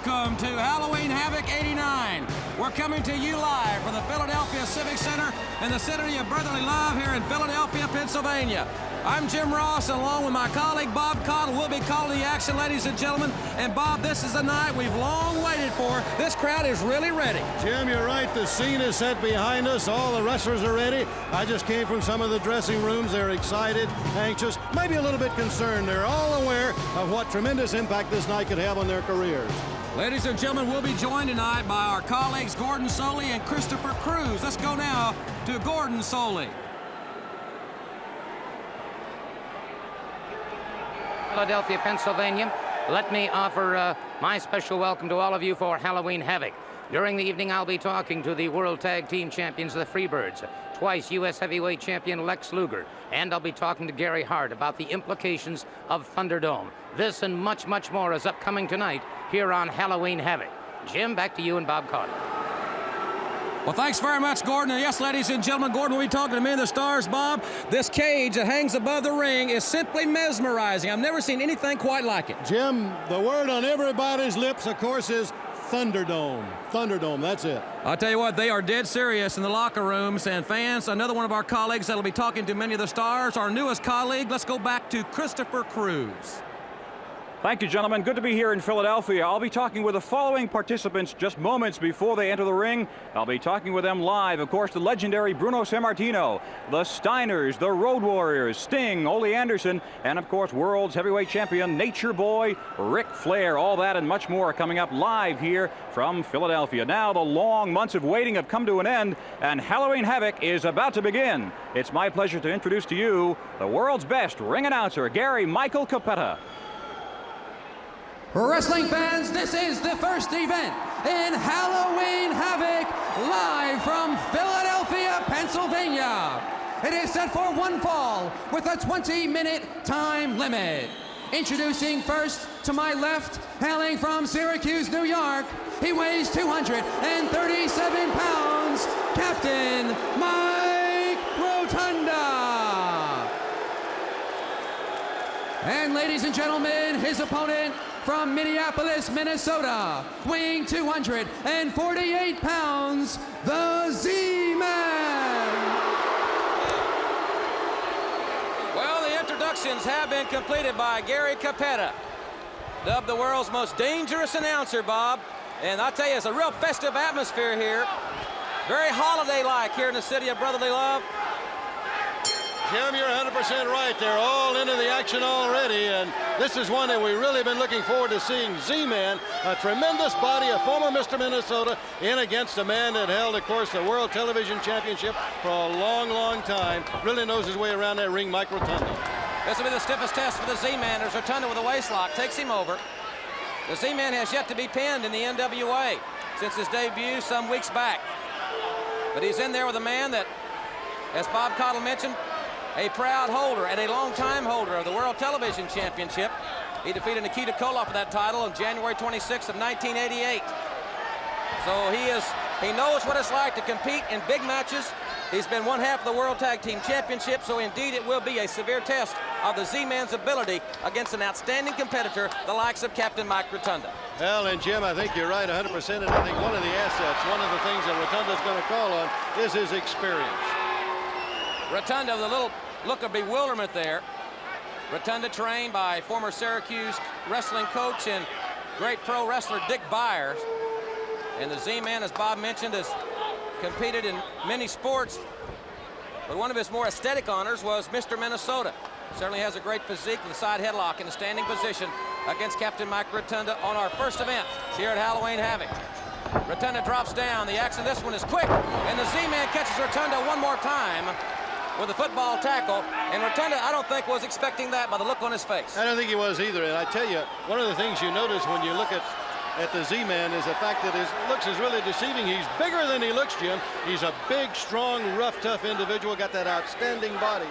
welcome to Halloween Havoc 89. We're coming to you live from the Philadelphia Civic Center in the city of brotherly love here in Philadelphia, Pennsylvania. I'm Jim Ross, and along with my colleague Bob Caudle, we'll be calling the action, ladies and gentlemen. And Bob, this is a night we've long waited for. This crowd is really ready. Jim, you're right. The scene is set behind us. All the wrestlers are ready. I just came from some of the dressing rooms. They're excited, anxious, maybe a little bit concerned. They're all aware of what tremendous impact this night could have on their careers. Ladies and gentlemen, we'll be joined tonight by our colleagues Gordon Solie and Christopher Cruz. Let's go now to Gordon Solie. Philadelphia, Pennsylvania. Let me offer my special welcome to all of you for Halloween Havoc. During the evening, I'll be talking to the World Tag Team Champions, the Freebirds, twice U.S. Heavyweight Champion Lex Luger, and I'll be talking to Gary Hart about the implications of Thunderdome. This and much, much more is upcoming tonight here on Halloween Havoc. Jim, back to you and Bob Caudle. Well, thanks very much, Gordon. And yes, ladies and gentlemen, Gordon will be talking to me and the stars, Bob. This cage that hangs above the ring is simply mesmerizing. I've never seen anything quite like it. Jim, the word on everybody's lips, of course, is Thunderdome. Thunderdome, that's it. I'll tell you what, they are dead serious in the locker rooms. And fans, another one of our colleagues that'll be talking to many of the stars, our newest colleague. Let's go back to Christopher Cruz. Thank you, gentlemen. Good to be here in Philadelphia. I'll be talking with the following participants just moments before they enter the ring. I'll be talking with them live. Of course, the legendary Bruno Sammartino, the Steiners, the Road Warriors, Sting, Ole Anderson, and of course, World's Heavyweight Champion, Nature Boy, Ric Flair. All that and much more coming up live here from Philadelphia. Now, the long months of waiting have come to an end, and Halloween Havoc is about to begin. It's my pleasure to introduce to you the world's best ring announcer, Gary Michael Cappetta. Wrestling fans, this is the first event in Halloween Havoc, live from Philadelphia, Pennsylvania. It is set for one fall with a 20-minute time limit. Introducing first to my left, hailing from Syracuse, New York, he weighs 237 pounds, Captain Mike Rotunda. And ladies and gentlemen, his opponent from Minneapolis, Minnesota, weighing 248 pounds, the Z-Man. Well, the introductions have been completed by Gary Cappetta, dubbed the world's most dangerous announcer, Bob. And I'll tell you, it's a real festive atmosphere here. Very holiday-like here in the city of brotherly love. Jim, you're 100% right. They're all into the action already, and this is one that we've really been looking forward to seeing. Z-Man, a tremendous body, a former Mr. Minnesota, in against a man that held, of course, the World Television Championship for a long, long time. Really knows his way around that ring, Mike Rotunda. This will be the stiffest test for the Z-Man. There's Rotunda with a waistlock, takes him over. The Z-Man has yet to be pinned in the NWA since his debut some weeks back. But he's in there with a man that, as Bob Caudle mentioned, a proud holder and a long-time holder of the World Television Championship. He defeated Nikita Koloff for that title on January 26th of 1988. So he knows what it's like to compete in big matches. He's been one half of the World Tag Team Championship, so indeed it will be a severe test of the Z-Man's ability against an outstanding competitor, the likes of Captain Mike Rotunda. Well, and Jim, I think you're right 100%, and I think one of the assets, one of the things that Rotunda's going to call on is his experience. Rotunda with a little look of bewilderment there. Rotunda trained by former Syracuse wrestling coach and great pro wrestler Dick Byers. And the Z-Man, as Bob mentioned, has competed in many sports, but one of his more aesthetic honors was Mr. Minnesota. Certainly has a great physique with a side headlock in a standing position against Captain Mike Rotunda on our first event here at Halloween Havoc. Rotunda drops down. The action this one is quick, and the Z-Man catches Rotunda one more time with a football tackle, and Rotunda, I don't think, was expecting that by the look on his face. I don't think he was either, and I tell you, one of the things you notice when you look at the Z-Man is the fact that his looks is really deceiving. He's bigger than he looks, Jim. He's a big, strong, rough, tough individual, got that outstanding body.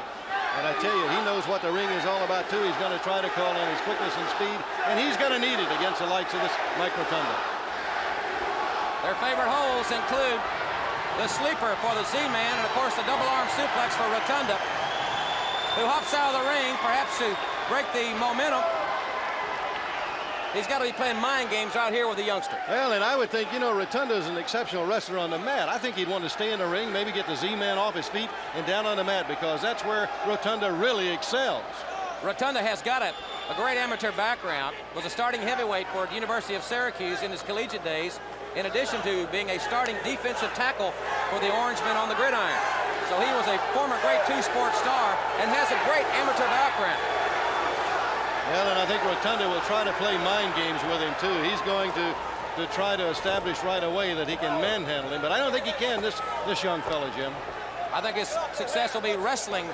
And I tell you, he knows what the ring is all about, too. He's going to try to call on his quickness and speed, and he's going to need it against the likes of this Mike Rotunda. Their favorite holds include the sleeper for the Z-Man, and of course the double arm suplex for Rotunda, who hops out of the ring, perhaps to break the momentum. He's got to be playing mind games right here with the youngster. Well, and I would think, you know, Rotunda is an exceptional wrestler on the mat. I think he'd want to stay in the ring, maybe get the Z-Man off his feet and down on the mat, because that's where Rotunda really excels. Rotunda has got a great amateur background, was a starting heavyweight for the University of Syracuse in his collegiate days, in addition to being a starting defensive tackle for the Orangemen on the gridiron. So he was a former grade 2 sports star and has a great amateur background. Well, and I think Rotunda will try to play mind games with him, too. He's going to try to establish right away that he can manhandle him, but I don't think he can, this young fella, Jim. I think his success will be wrestling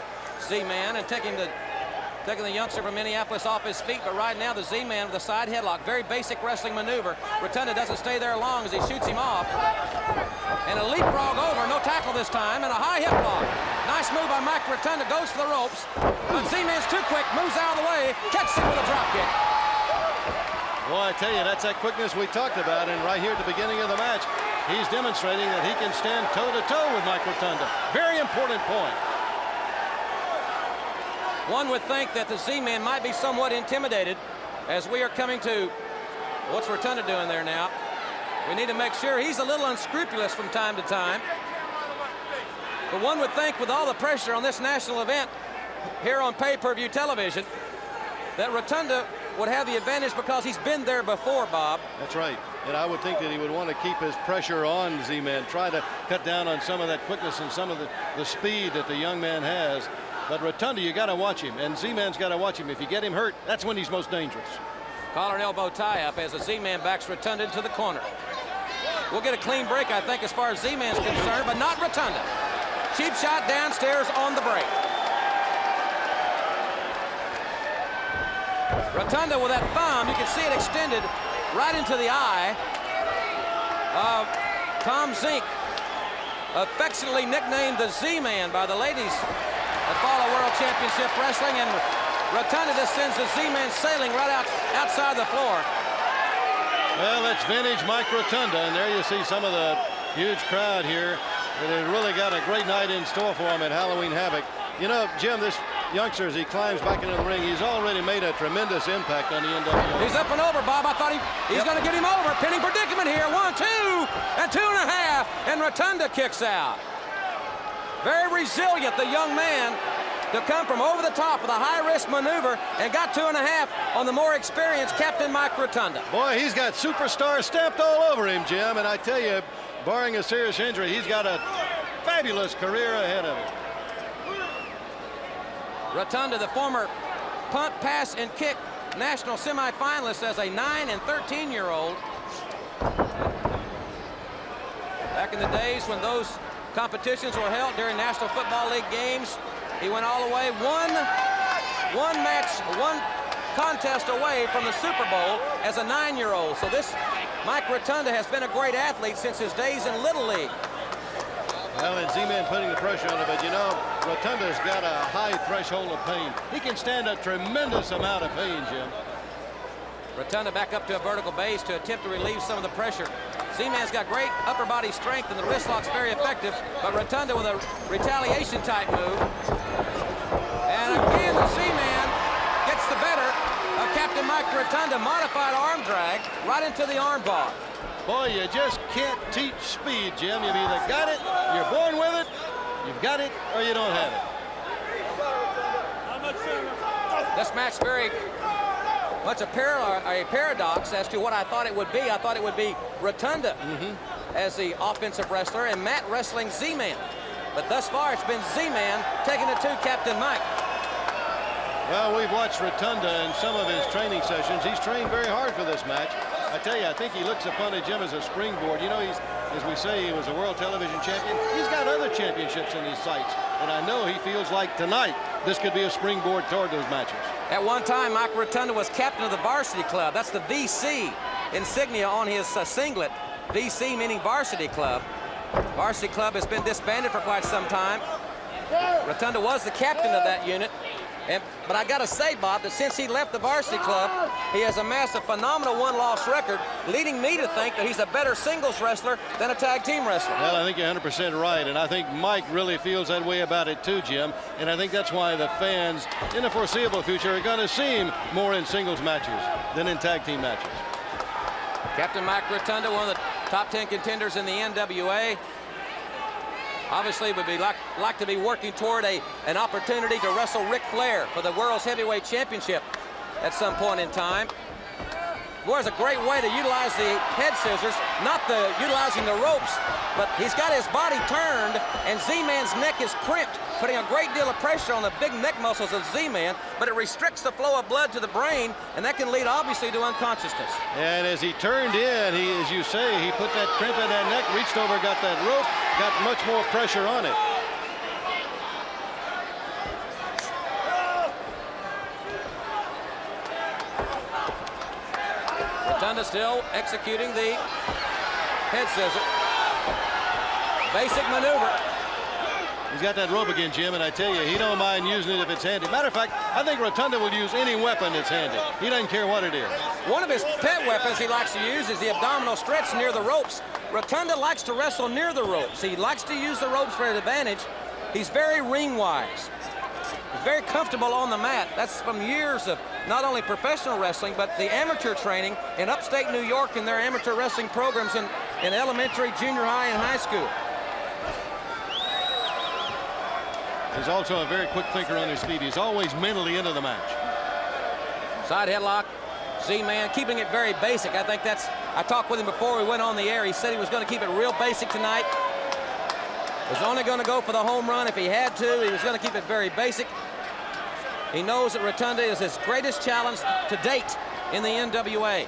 Z-Man and taking the youngster from Minneapolis off his feet, but right now the Z-Man with a side headlock, very basic wrestling maneuver. Rotunda doesn't stay there long as he shoots him off. And a leapfrog over, no tackle this time, and a high hip lock. Nice move by Mike Rotunda, goes for the ropes, but Z-Man's too quick, moves out of the way, catches him with a drop kick. Well, I tell you, that's that quickness we talked about, and right here at the beginning of the match, he's demonstrating that he can stand toe-to-toe with Mike Rotunda. Very important point. One would think that the Z-Man might be somewhat intimidated as we are coming to, what's Rotunda doing there now? We need to make sure he's a little unscrupulous from time to time. But one would think with all the pressure on this national event here on pay-per-view television that Rotunda would have the advantage because he's been there before, Bob. That's right. And I would think that he would want to keep his pressure on Z-Man, try to cut down on some of that quickness and some of the speed that the young man has. But Rotunda, you got to watch him, and Z-Man's got to watch him. If you get him hurt, that's when he's most dangerous. Collar and elbow tie-up as the Z-Man backs Rotunda into the corner. We'll get a clean break, I think, as far as Z-Man's concerned, but not Rotunda. Cheap shot downstairs on the break. Rotunda with that thumb, you can see it extended right into the eye of Tom Zink, affectionately nicknamed the Z-Man by the ladies at Follow World Championship Wrestling, and Rotunda just sends the Z-Man sailing right outside the floor. Well, that's vintage Mike Rotunda, and there you see some of the huge crowd here that has really got a great night in store for him at Halloween Havoc. You know, Jim, this youngster, as he climbs back into the ring, he's already made a tremendous impact on the NWA. He's up and over, Bob. I thought he's going to get him over. Pinning predicament here. 1, 2, and 2.5, and Rotunda kicks out. Very resilient, the young man, to come from over the top with a high-risk maneuver and got 2.5 on the more experienced Captain Mike Rotunda. Boy, he's got superstar stamped all over him, Jim, and I tell you, barring a serious injury, he's got a fabulous career ahead of him. Rotunda, the former punt, pass, and kick national semifinalist as a 9- and 13-year-old. Back in the days when those competitions were held during National Football League games, he went all the way one contest away from the Super Bowl as a 9-year-old. So this Mike Rotunda has been a great athlete since his days in Little League. Well, and Z-Man putting the pressure on him, but you know, Rotunda's got a high threshold of pain. He can stand a tremendous amount of pain, Jim. Rotunda back up to a vertical base to attempt to relieve some of the pressure. Z-Man's got great upper body strength, and the wrist lock's very effective, but Rotunda with a retaliation type move. And again, the Z-Man gets the better of Captain Mike Rotunda, modified arm drag right into the arm bar. Boy, you just can't teach speed, Jim. You've either got it, you're born with it, you've got it, or you don't have it. This match very much a paradox as to what I thought it would be. I thought it would be Rotunda as the offensive wrestler and Matt wrestling Z-Man. But thus far, it's been Z-Man taking it to Captain Mike. Well, we've watched Rotunda in some of his training sessions. He's trained very hard for this match. I tell you, I think he looks upon it, Jim, as a springboard. You know, he's, as we say, he was a world television champion. He's got other championships in his sights. And I know he feels like tonight this could be a springboard toward those matches. At one time, Mike Rotunda was captain of the varsity club. That's the VC insignia on his singlet. VC meaning varsity club. Varsity club has been disbanded for quite some time. Rotunda was the captain of that unit. But I got to say, Bob, that since he left the varsity club, he has amassed a phenomenal one-loss record, leading me to think that he's a better singles wrestler than a tag team wrestler. Well, I think you're 100% right, and I think Mike really feels that way about it too, Jim. And I think that's why the fans in the foreseeable future are going to see him more in singles matches. than in tag team matches. Captain Mike Rotunda, one of the top 10 contenders in the NWA. Obviously, would be like to be working toward an opportunity to wrestle Ric Flair for the World's Heavyweight Championship at some point in time. Boy, it's a great way to utilize the head scissors, not utilizing the ropes, but he's got his body turned, and Z-Man's neck is crimped, putting a great deal of pressure on the big neck muscles of Z-Man, but it restricts the flow of blood to the brain, and that can lead, obviously, to unconsciousness. And as he turned in, as you say, he put that crimp in that neck, reached over, got that rope, got much more pressure on it. Rotunda still executing the head scissor. Basic maneuver. He's got that rope again, Jim, and I tell you, he don't mind using it if it's handy. Matter of fact, I think Rotunda will use any weapon that's handy. He doesn't care what it is. One of his pet weapons he likes to use is the abdominal stretch near the ropes. Rotunda likes to wrestle near the ropes. He likes to use the ropes for an advantage. He's very ring-wise. He's very comfortable on the mat. That's from years of not only professional wrestling, but the amateur training in upstate New York in their amateur wrestling programs in elementary, junior high, and high school. He's also a very quick thinker on his feet. He's always mentally into the match. Side headlock. Z-Man keeping it very basic. I think I talked with him before we went on the air. He said he was going to keep it real basic tonight. Was only going to go for the home run if he had to. He was going to keep it very basic. He knows that Rotunda is his greatest challenge to date in the NWA.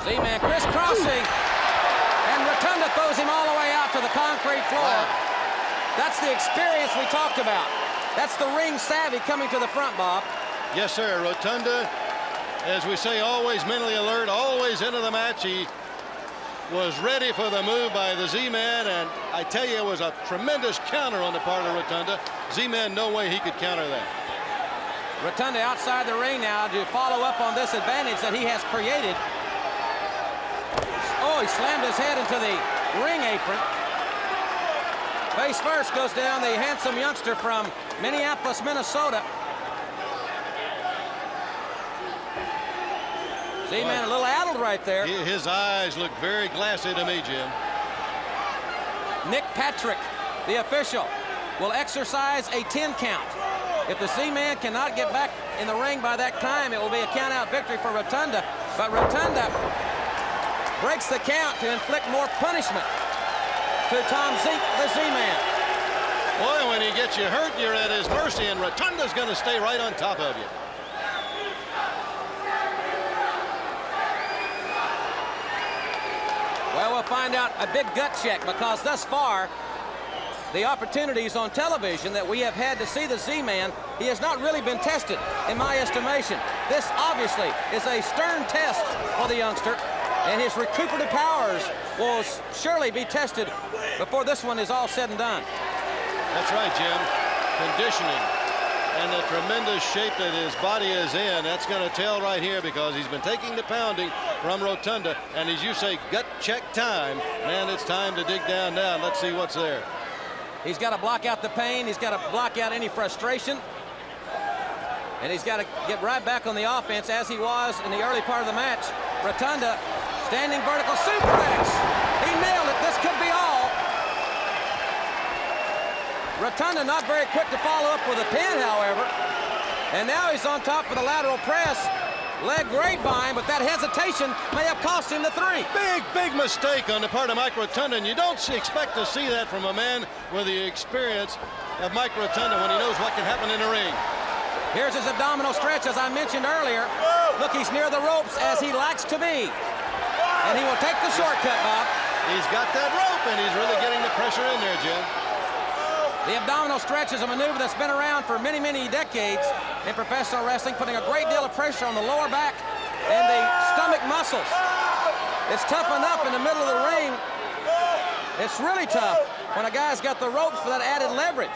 Z-Man crisscrossing, and Rotunda throws him all the way out to the concrete floor. Wow. That's the experience we talked about. That's the ring savvy coming to the front, Bob. Yes, sir. Rotunda, as we say, always mentally alert, always into the match. He was ready for the move by the Z-Man, and I tell you, it was a tremendous counter on the part of Rotunda. Z-Man, no way he could counter that. Rotunda outside the ring now to follow up on this advantage that he has created. Oh, he slammed his head into the ring apron. Face first goes down the handsome youngster from Minneapolis, Minnesota. Z-Man a little addled right there. His eyes look very glassy to me, Jim. Nick Patrick, the official, will exercise a 10 count. If the Z-Man cannot get back in the ring by that time, it will be a count-out victory for Rotunda. But Rotunda breaks the count to inflict more punishment to Tom Zeke, the Z-Man. Boy, when he gets you hurt, you're at his mercy, and Rotunda's going to stay right on top of you. Well, we'll find out a big gut check, because thus far, the opportunities on television that we have had to see the Z-Man, he has not really been tested, in my estimation. This, obviously, is a stern test for the youngster, and his recuperative powers will surely be tested before this one is all said and done. That's right, Jim. Conditioning and the tremendous shape that his body is in, that's going to tell right here, because he's been taking the pounding from Rotunda, and as you say, gut check time. Man, it's time to dig down now. Let's see what's there. He's got to block out the pain. He's got to block out any frustration. And he's got to get right back on the offense as he was in the early part of the match. Rotunda, standing vertical suplex. He nailed it. This could be all. Rotunda not very quick to follow up with a pin, however. And now he's on top for the lateral press. Leg grapevine, but that hesitation may have cost him the 3. Big mistake on the part of Mike Rotunda, and you don't expect to see that from a man with the experience of Mike Rotunda when he knows what can happen in the ring. Here's his abdominal stretch, as I mentioned earlier. Look, he's near the ropes, as he likes to be. And he will take the shortcut, Bob. He's got that rope, and he's really getting the pressure in there, Jim. The abdominal stretch is a maneuver that's been around for many, many decades in professional wrestling, putting a great deal of pressure on the lower back and the stomach muscles. It's tough enough in the middle of the ring. It's really tough when a guy's got the ropes for that added leverage.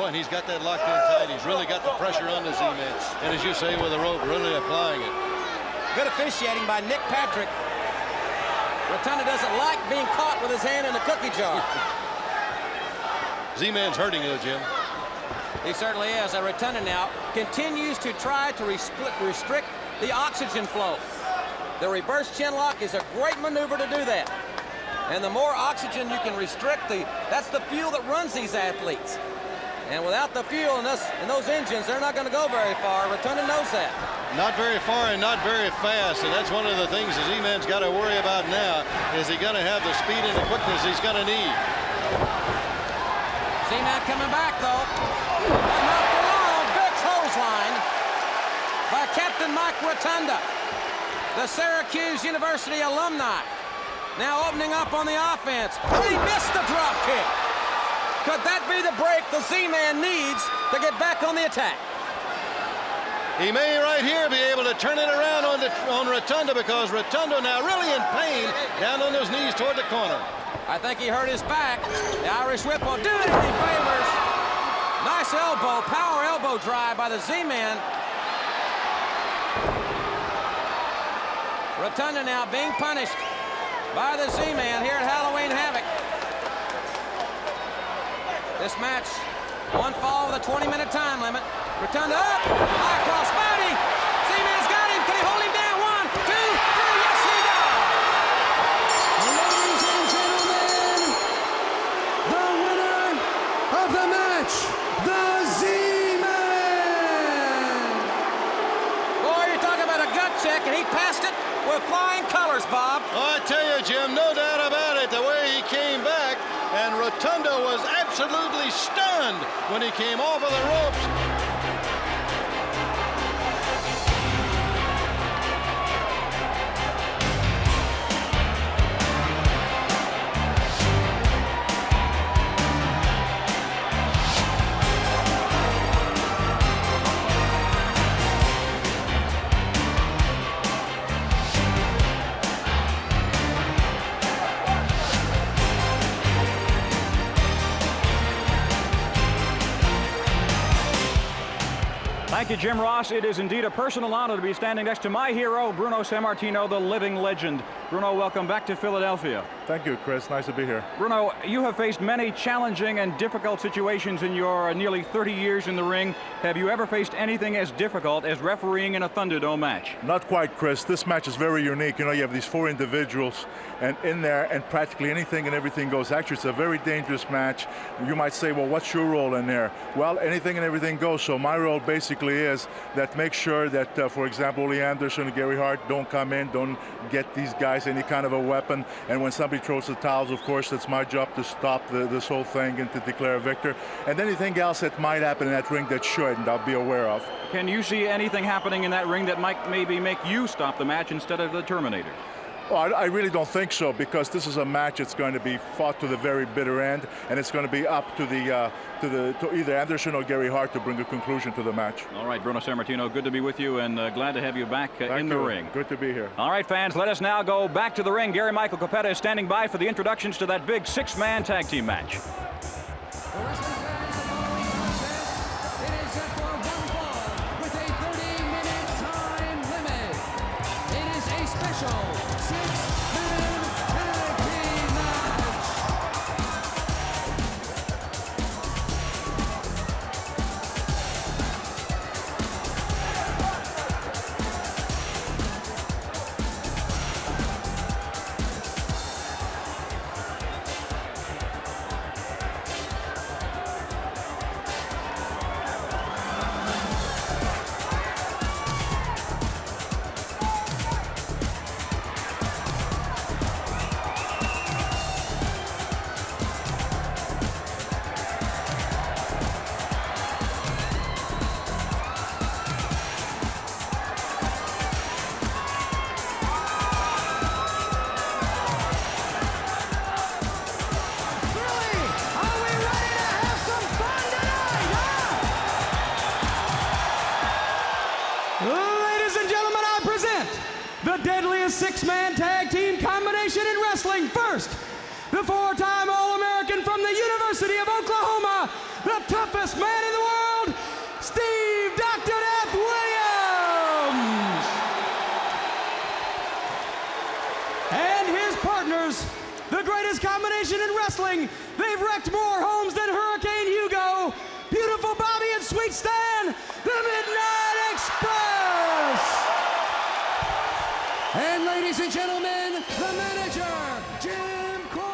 Boy, and he's got that locked in tight. He's really got the pressure on the Z-Man. And as you say, with the rope, really applying it. Good officiating by Nick Patrick. Rotunda doesn't like being caught with his hand in the cookie jar. Z-Man's hurting though, Jim. He certainly is. Rotunda now continues to try to restrict the oxygen flow. The reverse chin lock is a great maneuver to do that. And the more oxygen you can restrict, that's the fuel that runs these athletes. And without the fuel in those engines, they're not going to go very far. Rotunda knows that. Not very far and not very fast, and that's one of the things the Z-Man's got to worry about now. Is he going to have the speed and the quickness he's going to need? Z-Man coming back, though. But not for long. Big clothesline by Captain Mike Rotunda, the Syracuse University alumni. Now opening up on the offense. Oh, he missed the drop kick. Could that be the break the Z-Man needs to get back on the attack? He may right here be able to turn it around on Rotunda, because Rotunda now really in pain down on those knees toward the corner. I think he hurt his back. The Irish whip won't do it any favors. Nice elbow, power elbow drive by the Z-Man. Rotunda now being punished by the Z-Man here at Halloween Havoc. This match, one fall with a 20-minute time limit. Rotunda up, high crossbody. Z-Man's got him. Can he hold him down? 1, 2, 3. Yes, he does. Ladies and gentlemen, the winner of the match, the Z-Man. Boy, you're talking about a gut check, and he passed it with flying colors, Bob. Oh, I tell you, Jim, no doubt about it, the way he came back, and Rotunda was absolutely stunned when he came off of the ropes. Thank you, Jim Ross. It is indeed a personal honor to be standing next to my hero, Bruno Sammartino, the living legend. Bruno, welcome back to Philadelphia. Thank you, Chris. Nice to be here. Bruno, you have faced many challenging and difficult situations in your nearly 30 years in the ring. Have you ever faced anything as difficult as refereeing in a Thunderdome match? Not quite, Chris. This match is very unique. You know, you have these 4 individuals, and in there, and practically anything and everything goes. Actually, it's a very dangerous match. You might say, well, what's your role in there? Well, anything and everything goes. So my role basically is that make sure that, for example, Lee Anderson and Gary Hart don't come in, don't get these guys any kind of a weapon. And when somebody throws the towels, of course, it's my job to stop this whole thing and to declare a victor. And anything else that might happen in that ring that shouldn't, I'll be aware of. Can you see anything happening in that ring that might maybe make you stop the match instead of the Terminator? Well, I really don't think so, because this is a match that's going to be fought to the very bitter end, and it's going to be up to either Anderson or Gary Hart to bring a conclusion to the match. All right, Bruno Sammartino, good to be with you, and glad to have you back in the ring. Good to be here. All right, fans, let us now go back to the ring. Gary Michael Cappetta is standing by for the introductions to that big 6-man tag team match. Ladies and gentlemen, I present the deadliest 6-man tag team combination in wrestling. First, the 4-time All-American from the University of Oklahoma, the toughest man in the world, Steve Dr. Death Williams. And his partners, the greatest combination in wrestling. They've wrecked more homes than Hurricane Hugo. Beautiful Bobby and Sweet Stan, the Midnight Express. And ladies and gentlemen, the manager, Jim Cornette.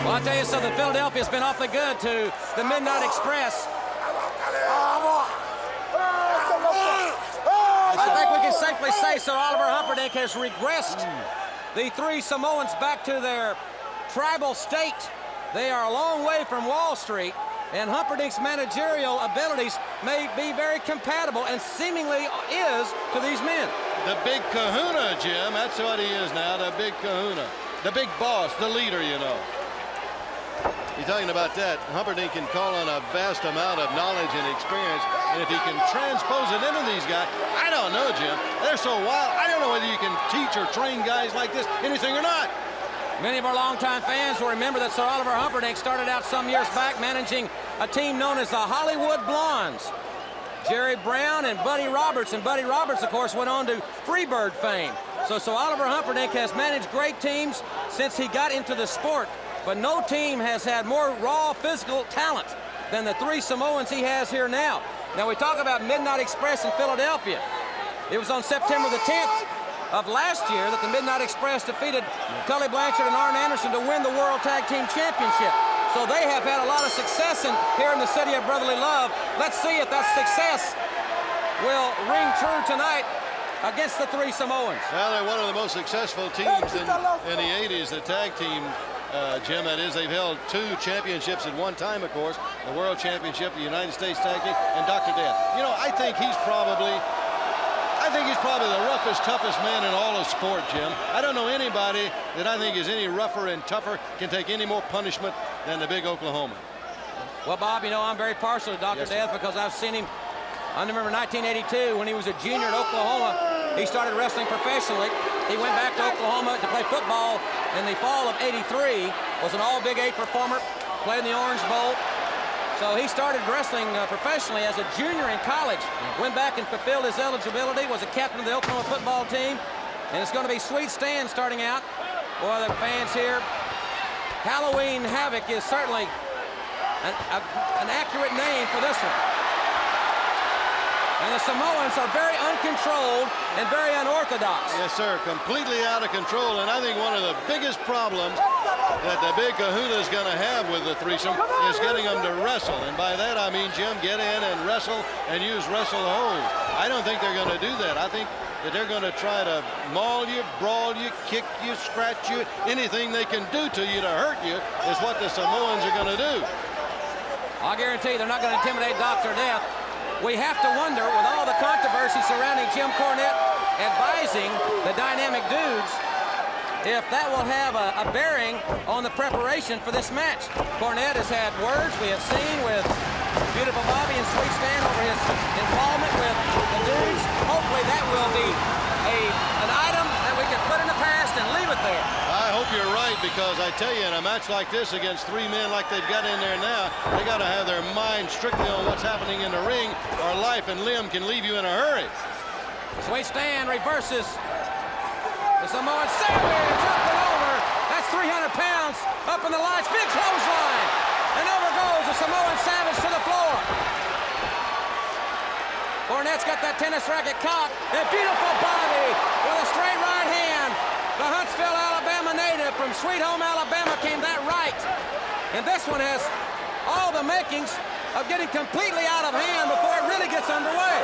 Well, I'll tell you something, Philadelphia's been awfully good to the Midnight Express. I think we can safely say Sir Oliver Humperdinck has regressed the three Samoans back to their tribal state. They are a long way from Wall Street, and Humperdinck's managerial abilities may be very compatible, and seemingly is, to these men. The big kahuna, Jim. That's what he is now, the big kahuna. The big boss, the leader, you know. You're talking about that. Humperdinck can call on a vast amount of knowledge and experience, and if he can transpose it into these guys, I don't know, Jim. They're so wild. I don't know whether you can teach or train guys like this anything or not. Many of our longtime fans will remember that Sir Oliver Humperdinck started out some years back managing a team known as the Hollywood Blondes. Jerry Brown and Buddy Roberts. And Buddy Roberts, of course, went on to Freebird fame. So Oliver Humperdinck has managed great teams since he got into the sport. But no team has had more raw physical talent than the three Samoans he has here now. Now, we talk about Midnight Express in Philadelphia. It was on September the 10th of last year that the Midnight Express defeated Tully Blanchard and Arn Anderson to win the World Tag Team Championship. So they have had a lot of success here in the city of brotherly love. Let's see if that success will ring true tonight against the three Samoans. Well, they're one of the most successful teams in the 80s, the tag team, Jim. That is, they've held 2 championships at one time, of course, the World Championship, the United States Tag Team, and Dr. Death. You know, I think he's probably the roughest, toughest man in all of sport, Jim. I don't know anybody that I think is any rougher and tougher, can take any more punishment than the big Oklahoman. Well, Bob, you know, I'm very partial to Dr. Death because I've seen him. I remember 1982 when he was a junior at Oklahoma. He started wrestling professionally. He went back to Oklahoma to play football in the fall of '83. Was an all-Big 8 performer. Played in the Orange Bowl. So he started wrestling professionally as a junior in college. Went back and fulfilled his eligibility. Was a captain of the Oklahoma football team. And it's going to be Sweet Stan starting out. Boy, the fans here. Halloween Havoc is certainly an accurate name for this one. And the Samoans are very uncontrolled and very unorthodox. Yes, sir, completely out of control. And I think one of the biggest problems that the big kahuna is going to have with the threesome is getting them to wrestle. And by that, I mean, Jim, get in and wrestle and use wrestle holds. I don't think they're going to do that. I think that they're going to try to maul you, brawl you, kick you, scratch you. Anything they can do to you to hurt you is what the Samoans are going to do. I'll guarantee they're not going to intimidate Dr. Death. We have to wonder, with all the controversy surrounding Jim Cornette advising the Dynamic Dudes, if that will have a bearing on the preparation for this match. Cornette has had words we have seen with Beautiful Bobby and Sweet Stan over his involvement with the Dudes. Hopefully that will be an item that we can put in the past and leave it there. I hope you're right, because I tell you, in a match like this against 3 men like they've got in there now, they got to have their mind strictly on what's happening in the ring, or life and limb can leave you in a hurry. Sweet Stan reverses the Samoan Savage up and over. That's 300 pounds up in the lights. Big clothesline. And over goes the Samoan Savage to the floor. Cornette's got that tennis racket caught. And Beautiful Bobby with a straight right hand. The Huntsville, Alabama native from Sweet Home, Alabama came that right. And this one has all the makings of getting completely out of hand before it really gets underway.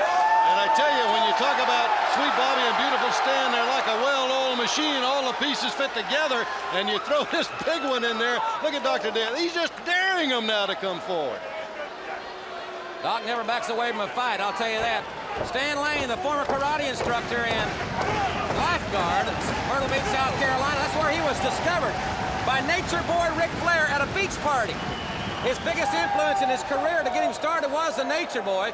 And I tell you, when you talk about Sweet Bobby and Beautiful Stan, they're like a well-oiled machine. All the pieces fit together, and you throw this big one in there. Look at Dr. Death. He's just daring them now to come forward. Doc never backs away from a fight, I'll tell you that. Stan Lane, the former karate instructor and lifeguard at Myrtle Beach, South Carolina. That's where he was discovered by Nature Boy Ric Flair at a beach party. His biggest influence in his career to get him started was the Nature Boy.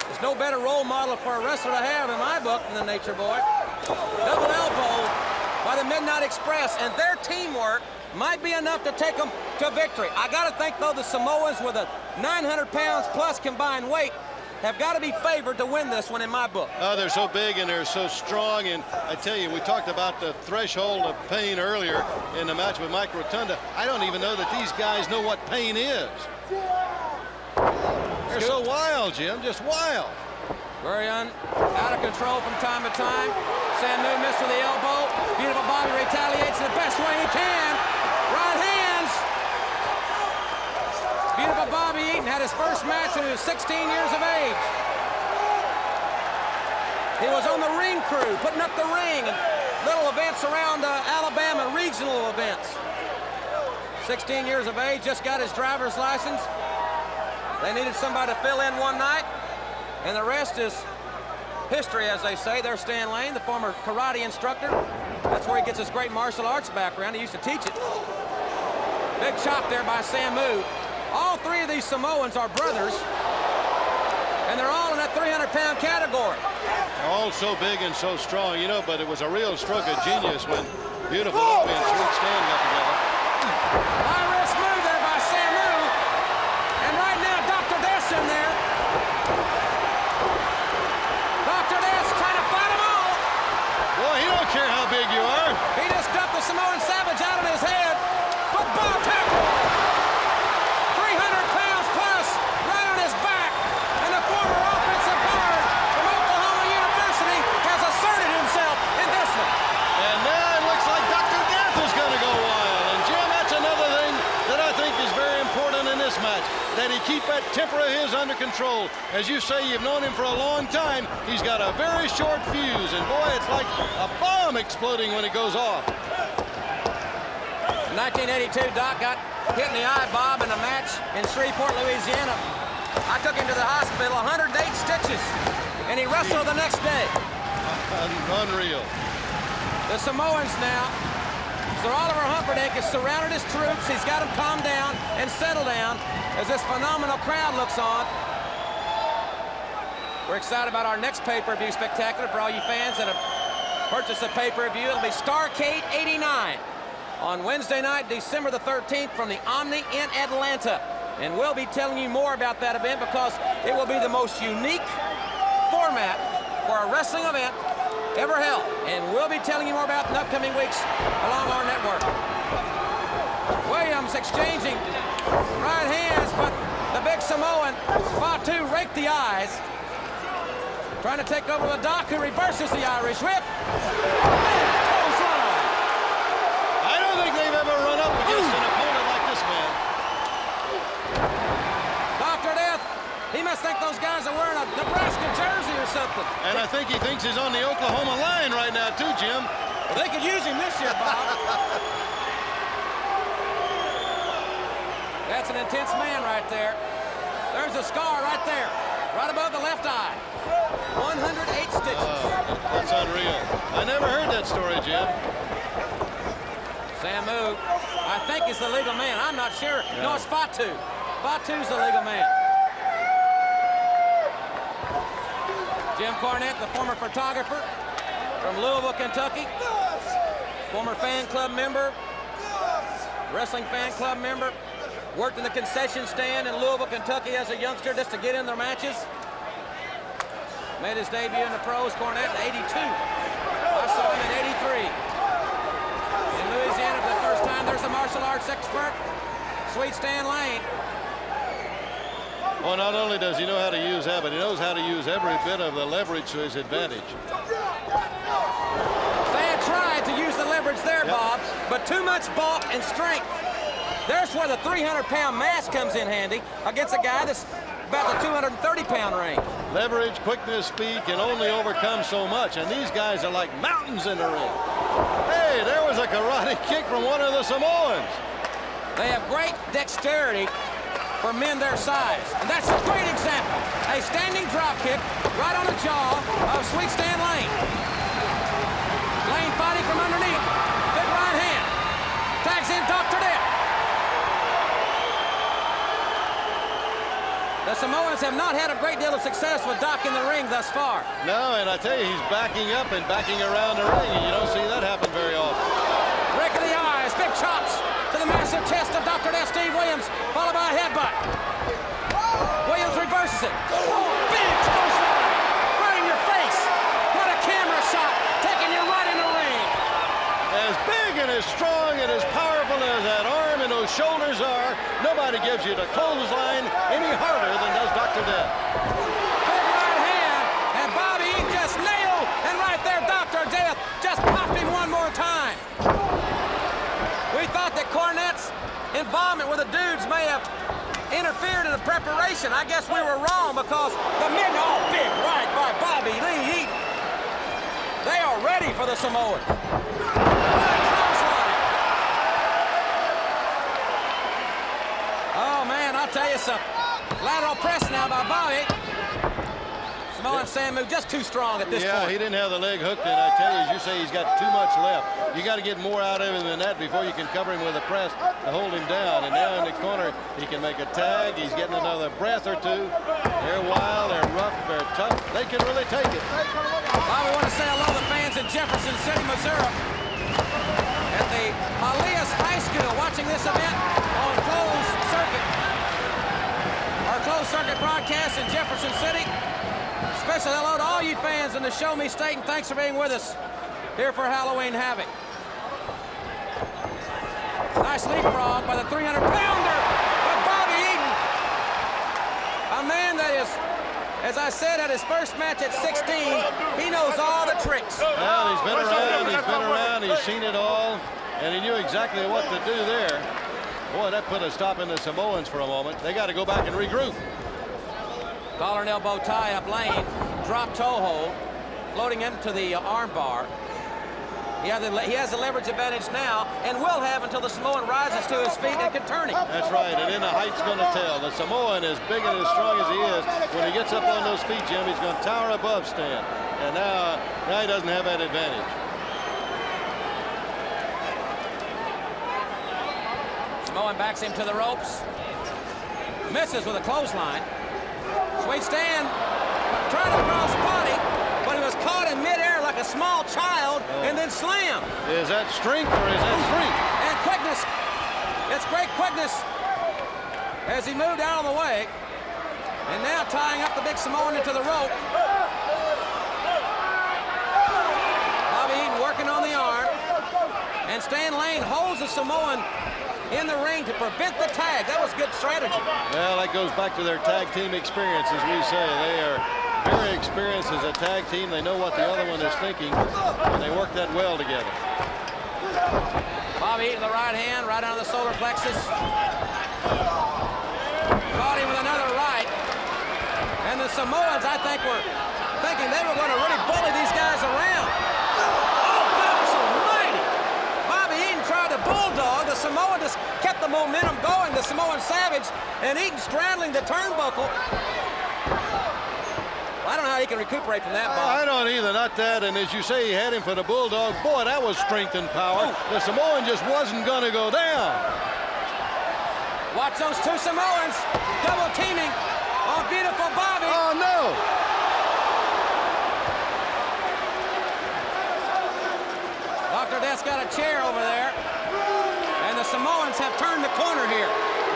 There's no better role model for a wrestler to have in my book than the Nature Boy. Double elbow by the Midnight Express, and their teamwork might be enough to take them to victory. I got to think, though, the Samoans with a 900 pounds plus combined weight have got to be favored to win this one in my book. Oh, they're so big and they're so strong. And I tell you, we talked about the threshold of pain earlier in the match with Mike Rotunda. I don't even know that these guys know what pain is. They're so wild, Jim, just wild. Very out of control from time to time. Samu missed with the elbow. Beautiful Bobby retaliates in the best way he can. Right hands. Beautiful Bobby Eaton had his first match when he was 16 years of age. He was on the ring crew, putting up the ring and little events around Alabama, regional events. 16 years of age, just got his driver's license. They needed somebody to fill in one night, and the rest is history, as they say. There's Stan Lane, the former karate instructor. That's where he gets his great martial arts background. He used to teach it. Big chop there by Samu. All three of these Samoans are brothers, and they're all in that 300-pound category. All so big and so strong, you know, but it was a real stroke of genius when Beautiful Bobby and Sweet Stan got together. High wrist move there by Samu. And right now, Dr. Death's in there. Dr. Death's trying to fight them all. Boy, he don't care how big you are. He just dumped the Samoan Savage out on his head. Football tackle. 300 pounds plus right on his back. And the former offensive guard from Oklahoma University has asserted himself in this one. And now it looks like Dr. Death is going to go wild. And Jim, that's another thing that I think is very important in this match, that he keep that temper of his under control. As you say, you've known him for a long time. He's got a very short fuse, and boy, it's like a bomb exploding when it goes off. In 1982, Doc got hit in the eye, Bob, in a match in Shreveport, Louisiana. I took him to the hospital, 108 stitches, and he wrestled the next day. Unreal. The Samoans now, Sir Oliver Humperdinck has surrounded his troops. He's got them calmed down and settled down as this phenomenal crowd looks on. We're excited about our next pay-per-view spectacular for all you fans that have purchased a pay-per-view. It'll be Starrcade 89 on Wednesday night, December the 13th from the Omni in Atlanta. And we'll be telling you more about that event because it will be the most unique format for a wrestling event ever held. And we'll be telling you more about in upcoming weeks along our network. Williams exchanging right hands, but the big Samoan, Fatu, raked the eyes. Trying to take over the Doc, who reverses the Irish whip. I don't think they've ever run up against an opponent like this man. Dr. Death, he must think those guys are wearing a Nebraska jersey or something. And I think he thinks he's on the Oklahoma line right now, too, Jim. Well, they could use him this year, Bob. That's an intense man right there. There's a scar right there, right above the left eye. 108 stitches. That's unreal. I never heard that story, Jim. Samu, I think is the legal man. I'm not sure. Yeah. No, it's Fatu. Fatu's the legal man. Jim Cornette, the former photographer from Louisville, Kentucky. Former fan club member. Wrestling fan club member. Worked in the concession stand in Louisville, Kentucky as a youngster just to get in their matches. Made his debut in the pros, Cornette, in 82. I saw him in 83. In Louisiana for the first time, there's the martial arts expert, Sweet Stan Lane. Well, not only does he know how to use that, but he knows how to use every bit of the leverage to his advantage. Stan tried to use the leverage there, Bob, but too much bulk and strength. There's where the 300-pound mass comes in handy against a guy that's about the 230-pound range. Leverage, quickness, speed can only overcome so much, and these guys are like mountains in the ring. Hey, there was a karate kick from one of the Samoans. They have great dexterity for men their size, and that's a great example. A standing drop kick right on the jaw of Sweet Stan Lane. Lane fighting from underneath. Big right hand. Tags in Dr. Death. The Samoans have not had a great deal of success with Doc in the ring thus far. No, and I tell you, he's backing up and backing around the ring, and you don't see that happen very often. Rake of the eyes, big chops to the massive chest of Dr. Death Steve Williams, followed by a headbutt. Williams reverses it. Oh, big clothesline, right in your face. What a camera shot, taking you right in the ring. As big and as strong and as powerful as that arm and those shoulders are, nobody gives you the clothesline any harder than does Dr. Death. Big right hand, and Bobby Eaton just nailed, and right there, Dr. Death just popped him one more time. We thought that Cornette's involvement with the dudes may have interfered in the preparation. I guess we were wrong because the men, oh, big right by Bobby Lee Eaton. They are ready for the Samoans. Oh, man, I'll tell you something. Lateral press now by Bobby. Samoan Samu just too strong at this Yeah, point. he didn't have the leg hooked in. I tell you, as you say, he's got too much left. You got to get more out of him than that before you can cover him with a press to hold him down. And now in the corner, he can make a tag. He's getting another breath or two. They're wild, they're rough, they're tough. They can really take it. I want to say hello to the fans in Jefferson City, Missouri, at the Elias High School, watching this event on closed circuit. Our closed circuit broadcast in Jefferson City. Special hello to all you fans in the Show Me State, and thanks for being with us here for Halloween Havoc. Nice leapfrog by the 300-pounder of Bobby Eaton. A man that is, as I said, at his first match at 16, he knows all the tricks. Well, he's been around, he's seen it all, and he knew exactly what to do there. Boy, that put a stop in the Samoans for a moment. They got to go back and regroup. Collar and elbow tie up Lane, drop toe hold, floating into the arm bar. He has the leverage advantage now, and will have until the Samoan rises to his feet and can turn him. That's right, and then the height's going to tell. The Samoan, as big and as strong as he is, when he gets up on those feet, Jim, he's going to tower above Stan. And now he doesn't have that advantage. Samoan backs him to the ropes. Misses with a clothesline. Sweet Stan trying to cross body, but he was caught in midair like a small child and then slammed. Is that strength or is that strength? And quickness. It's great quickness as he moved out of the way. And now tying up the big Samoan into the rope. Bobby Eaton working on the arm. And Stan Lane holds the Samoan in the ring to prevent the tag. That was good strategy. Well, that goes back to their tag team experience, as we say. They are very experienced as a tag team. They know what the other one is thinking, and they work that well together. Bobby Eaton, the right hand, right on the solar plexus. Caught him with another right. And the Samoans, I think, were thinking they were going to really bully these guys around. Oh, gosh almighty! Bobby Eaton tried to bulldog. The Samoan just kept the momentum going. The Samoan Savage, and Eaton straddling the turnbuckle. I don't know how he can recuperate from that, Bob. I don't either, not that. And as you say, he had him for the Bulldog. Boy, that was strength and power. The Samoan just wasn't going to go down. Watch those two Samoans double teaming on beautiful Bobby. Oh, no. Dr. Death's got a chair over there. And the Samoans have turned the corner here.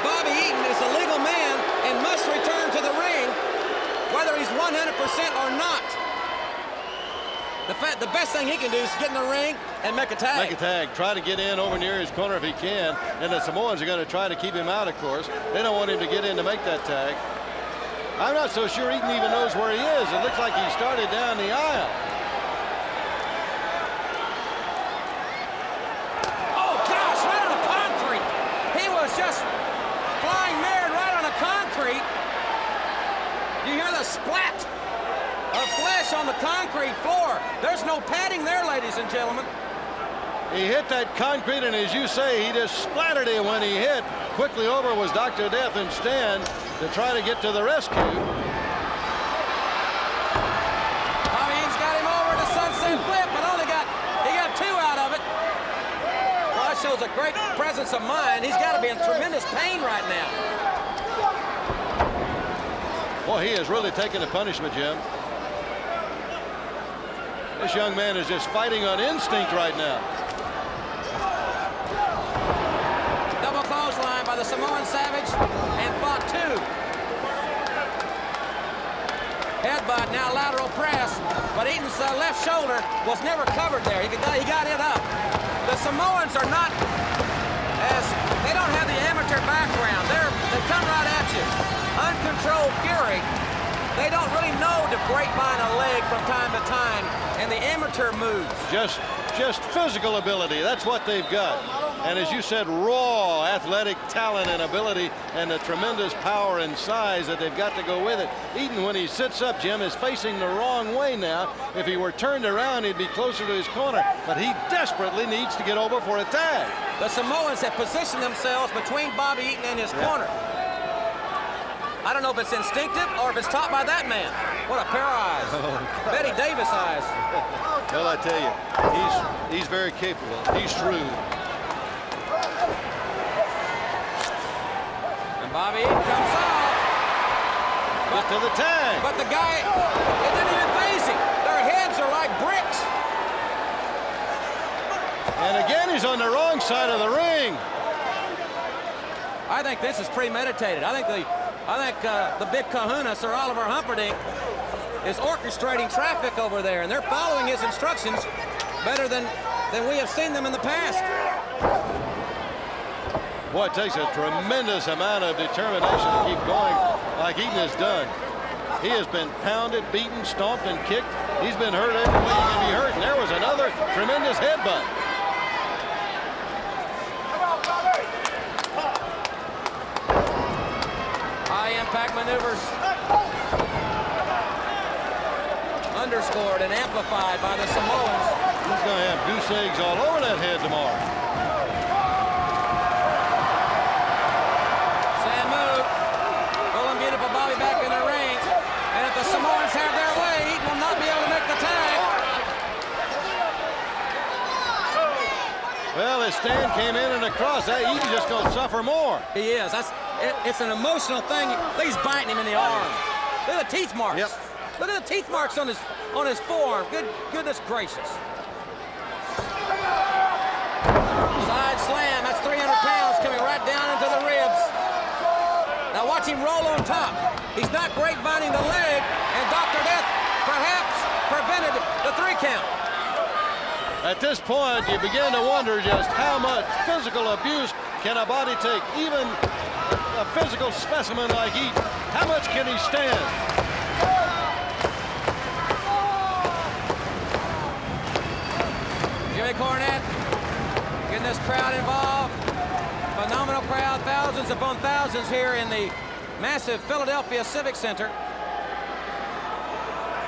Bobby Eaton is a legal man and must return to the ring, whether he's 100% or not. The best thing he can do is get in the ring and make a tag. Make a tag. Try to get in over near his corner if he can. And the Samoans are going to try to keep him out, of course. They don't want him to get in to make that tag. I'm not so sure Eaton even knows where he is. It looks like he started down the aisle. Oh, gosh, right on the concrete. He was just flying mad right on the concrete. You hear the splat of flesh on the concrete floor. There's no padding there, ladies and gentlemen. He hit that concrete, and as you say, he just splattered it when he hit. Quickly over was Dr. Death and Stan to try to get to the rescue. Bobby Eaton's got him over to sunset flip, but he got 2 out of it. Well, that shows a great presence of mind. He's got to be in tremendous pain right now. Boy, he has really taken the punishment, Jim. This young man is just fighting on instinct right now. Double clothesline by the Samoan Savage, and fought 2. Headbutt, now lateral press, but Eaton's left shoulder was never covered there. He got it up. The Samoans are not they don't have the amateur background. They come right at you. Uncontrolled fury. They don't really know to grapevine a leg from time to time, and the amateur moves. Just physical ability. That's what they've got. And as you said, raw athletic talent and ability, and the tremendous power and size that they've got to go with it. Eaton, when he sits up, Jim, is facing the wrong way now. If he were turned around, he'd be closer to his corner, but he desperately needs to get over for a tag. The Samoans have positioned themselves between Bobby Eaton and his corner. I don't know if it's instinctive or if it's taught by that man. What a pair of eyes. Betty Davis eyes. Well, I tell you, he's very capable. He's shrewd. And Bobby Eaton comes off. But to the tag. But the guy, it didn't even faze him. Their heads are like bricks. And again, he's on the wrong side of the ring. I think this is premeditated. I think the big kahuna, Sir Oliver Humperdinck, is orchestrating traffic over there, and they're following his instructions better than we have seen them in the past. Boy, it takes a tremendous amount of determination to keep going like Eaton has done. He has been pounded, beaten, stomped, and kicked. He's been hurt every way he can be hurt, and there was another tremendous headbutt. High-impact maneuvers underscored and amplified by the Samoans. He's going to have goose eggs all over that head tomorrow. Sad move. Full and beautiful Bobby back in the ring. And if the Samoans have their way, Eaton will not be able to make the tag. Well, as Stan came in and across, that Eaton's just going to suffer more. He is. It's an emotional thing. He's biting him in the arm. Look at the teeth marks. Yep. Look at the teeth marks on his forearm. Goodness gracious. Side slam. That's 300 pounds coming right down into the ribs. Now watch him roll on top. He's not grapevining the leg, and Dr. Death perhaps prevented the 3 count. At this point, you begin to wonder just how much physical abuse can a body take, even a physical specimen like Eaton. How much can he stand? Jimmy Cornette getting this crowd involved. Phenomenal crowd, thousands upon thousands here in the massive Philadelphia Civic Center.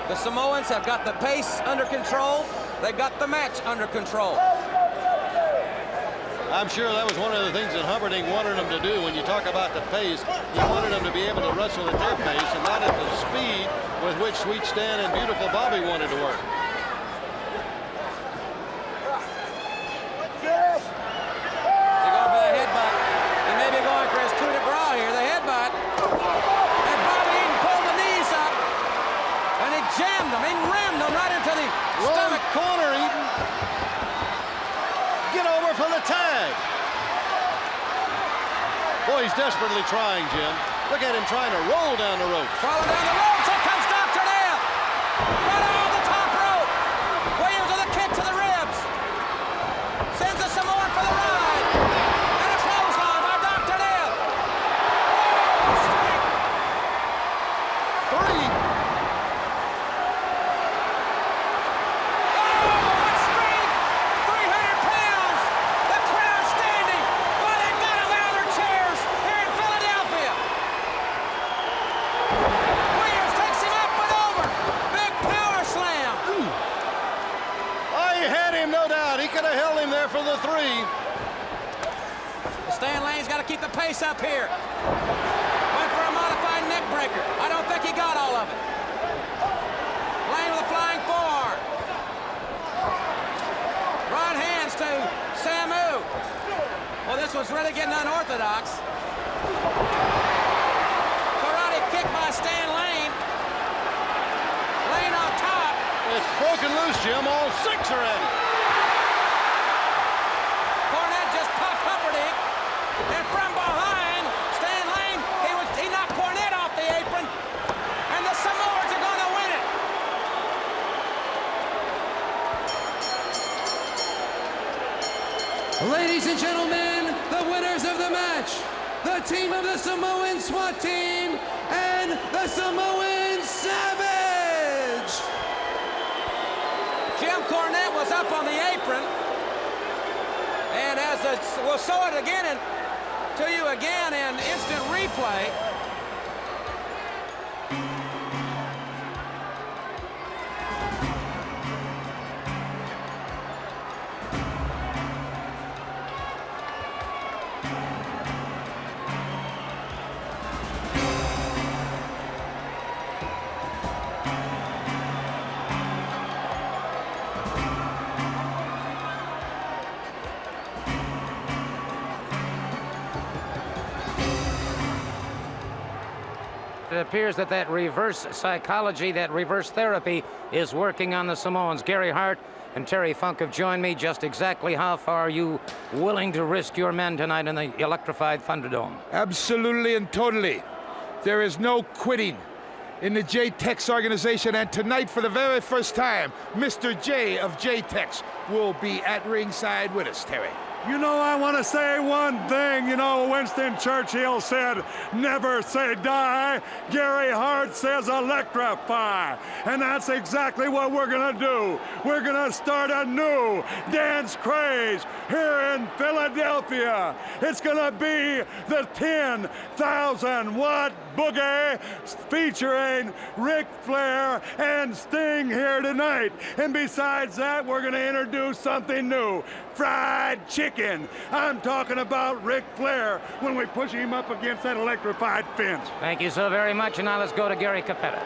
The Samoans have got the pace under control. They've got the match under control. I'm sure that was one of the things that Humperdinck wanted them to do. When you talk about the pace, he wanted them to be able to wrestle at their pace and not at the speed with which Sweet Stan and Beautiful Bobby wanted to work. They're going for the headbutt. They may be going for his coup de grace here, the headbutt. And Bobby Eaton pulled the knees up, and he jammed them, he rammed them right into the stomach. Corner, Eaton. Get over for the tag. Boy, he's desperately trying, Jim. Look at him trying to roll down the ropes. Rolling down the ropes. Here comes Dr. Death. Right on the top rope. Williams with a kick to the ribs. Sends the Samoan for the ride. And a clothesline by Dr. Death. Three. Williams there for the three. Stan Lane's got to keep the pace up here. Went for a modified neck breaker. I don't think he got all of it. Lane with a flying forearm. Right hands to Samu. Well, this was really getting unorthodox. Karate kick by Stan Lane. Lane on top. It's broken loose, Jim. All six are at it. Cornette just popped Humperdinck. And from behind, Stan Lane, he knocked Cornette off the apron. And the Samoans are going to win it. Ladies and gentlemen, the winners of the match, the team of the Samoan SWAT team and the Samoan Savage. Jim Cornette was up on the apron. And we'll show it again to you again in instant replay. It appears that reverse psychology, that reverse therapy is working on the Samoans. Gary Hart and Terry Funk have joined me. Just exactly how far are you willing to risk your men tonight in the electrified Thunderdome? Absolutely and totally. There is no quitting in the J-Tex organization, and tonight, for the very first time, Mr. J of J-Tex will be at ringside with us, Terry. You know, I want to say one thing. You know, Winston Churchill said, never say die. Gary Hart says electrify. And that's exactly what we're going to do. We're going to start a new dance craze here in Philadelphia. It's going to be the 10,000-watt boogie featuring Ric Flair and Sting here tonight. And besides that, we're going to introduce something new. Fried chicken. I'm talking about Ric Flair when we push him up against that electrified fence. Thank you so very much, and now let's go to Gary Capetta.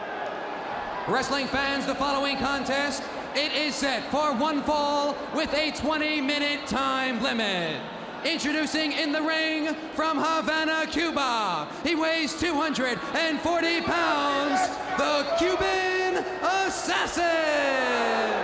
Wrestling fans, the following contest, it is set for one fall with a 20-minute time limit. Introducing in the ring from Havana, Cuba, he weighs 240 pounds, the Cuban Assassin.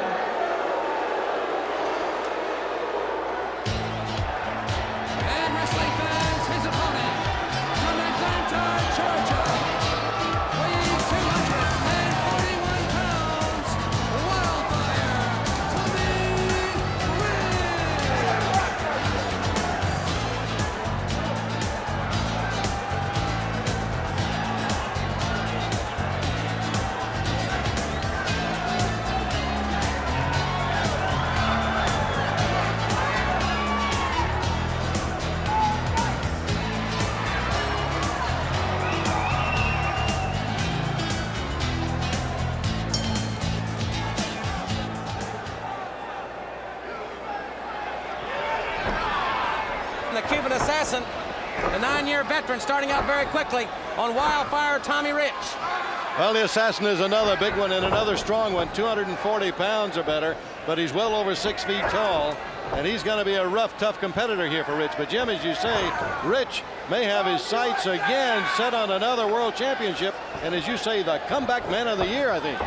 The Cuban Assassin, the 9-year veteran, starting out very quickly on Wildfire Tommy Rich. Well, the Assassin is another big one and another strong one, 240 pounds or better, but he's well over 6 feet tall, and he's going to be a rough, tough competitor here for Rich. But, Jim, as you say, Rich may have his sights again set on another world championship, and as you say, the comeback man of the year, I think.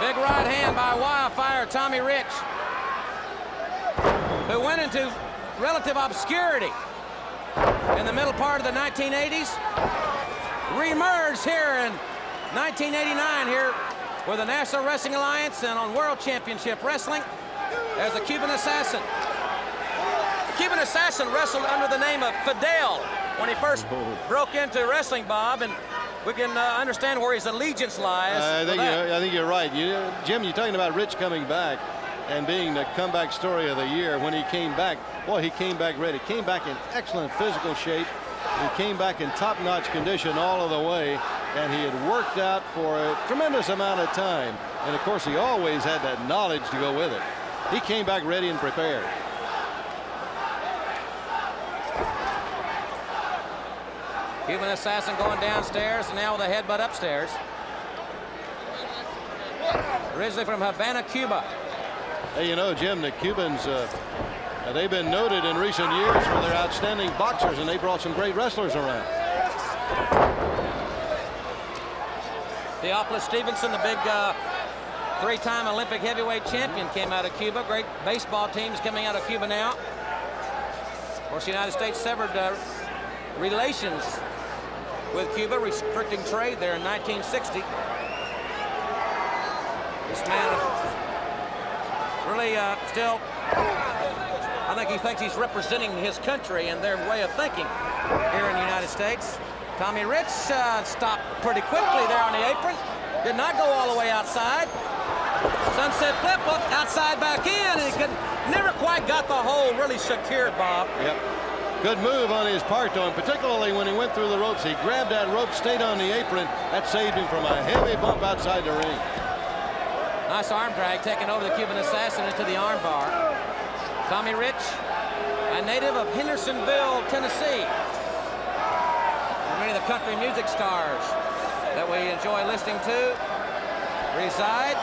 Big right hand by Wildfire Tommy Rich, who went into relative obscurity in the middle part of the 1980s, reemerged here in 1989 here with the National Wrestling Alliance and on World Championship Wrestling as the Cuban Assassin. The Cuban Assassin wrestled under the name of Fidel when he first broke into wrestling, Bob, and we can understand where his allegiance lies. I think you're right. Jim, you're talking about Rich coming back and being the comeback story of the year. When he came back, boy, he came back ready. Came back in excellent physical shape. He came back in top-notch condition all of the way, and he had worked out for a tremendous amount of time. And, of course, he always had that knowledge to go with it. He came back ready and prepared. Cuban Assassin going downstairs, and now with a headbutt upstairs. Originally from Havana, Cuba. Hey, you know, Jim, the Cubans, they've been noted in recent years for their outstanding boxers, and they brought some great wrestlers around. Theophilus Stevenson, the big three-time Olympic heavyweight champion, came out of Cuba. Great baseball teams coming out of Cuba now. Of course, the United States severed relations with Cuba, restricting trade there in 1960. This man really still, I think he thinks he's representing his country and their way of thinking here in the United States. Tommy Rich stopped pretty quickly there on the apron. Did not go all the way outside. Sunset flip up, outside back in, and he never quite got the hole really secured, Bob. Yep. Good move on his part, though, and particularly when he went through the ropes. He grabbed that rope, stayed on the apron. That saved him from a heavy bump outside the ring. Nice arm drag, taking over the Cuban Assassin into the arm bar. Tommy Rich, a native of Hendersonville, Tennessee. Many of the country music stars that we enjoy listening to reside.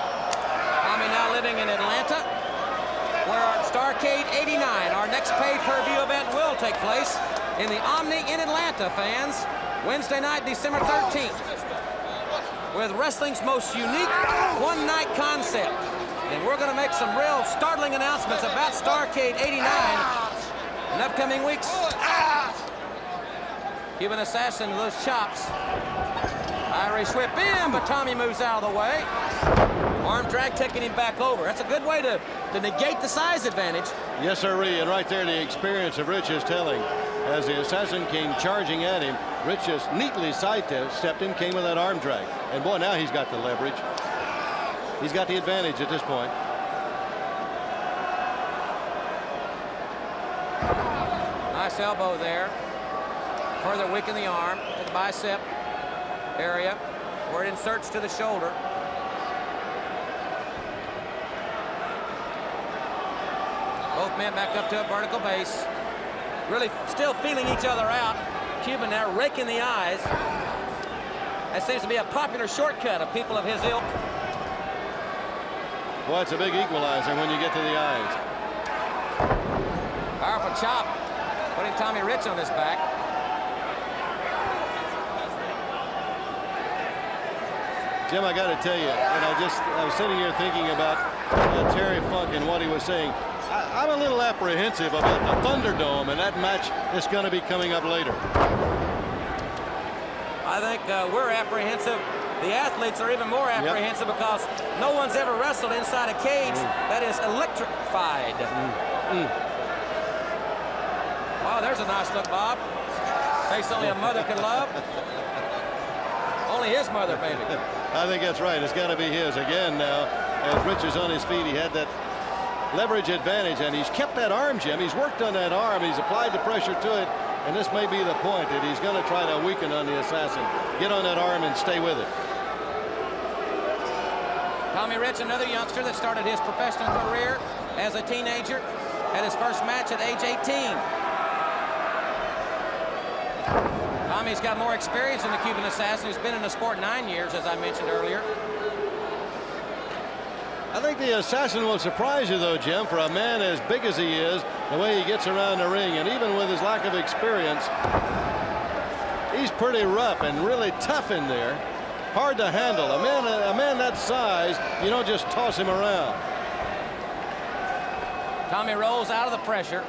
Tommy now living in Atlanta, where our Starrcade 89, our next pay-per-view event, will take place in the Omni in Atlanta, fans. Wednesday night, December 13th, with wrestling's most unique one-night concept. And we're going to make some real startling announcements about Starrcade 89 in upcoming weeks. Cuban Assassin, those chops. Irish whip in, but Tommy moves out of the way. Arm drag taking him back over. That's a good way to negate the size advantage. Yes, sirree, and right there the experience of Rich is telling. As the Assassin came charging at him, Rich just neatly sidestepped him, came with that arm drag. And boy, now he's got the leverage. He's got the advantage at this point. Nice elbow there. Further weaken the arm, the bicep area, where it inserts to the shoulder. Both men back up to a vertical base. Really still feeling each other out. Cuban now raking the eyes. That seems to be a popular shortcut of people of his ilk. Boy, it's a big equalizer when you get to the eyes. Powerful chop, putting Tommy Rich on his back. Jim, I got to tell you, and I was sitting here thinking about Terry Funk and what he was saying. I'm a little apprehensive about the Thunderdome and that match that's going to be coming up later. I think we're apprehensive. The athletes are even more apprehensive because no one's ever wrestled inside a cage that is electrified. Wow, there's a nice look, Bob. Face only a mother can love. Only his mother, baby. I think that's right. It's got to be his again now. As Rich is on his feet, he had that leverage advantage, and he's kept that arm, Jim. He's worked on that arm. He's applied the pressure to it, and this may be the point that he's going to try to weaken on the Assassin. Get on that arm and stay with it. Tommy Rich, another youngster that started his professional career as a teenager, had his first match at age 18. Tommy's got more experience than the Cuban Assassin, who's been in the sport 9 years, as I mentioned earlier. I think the Assassin will surprise you, though, Jim, for a man as big as he is, the way he gets around the ring, and even with his lack of experience, he's pretty rough and really tough in there. Hard to handle. A man that size, you don't just toss him around. Tommy rolls out of the pressure,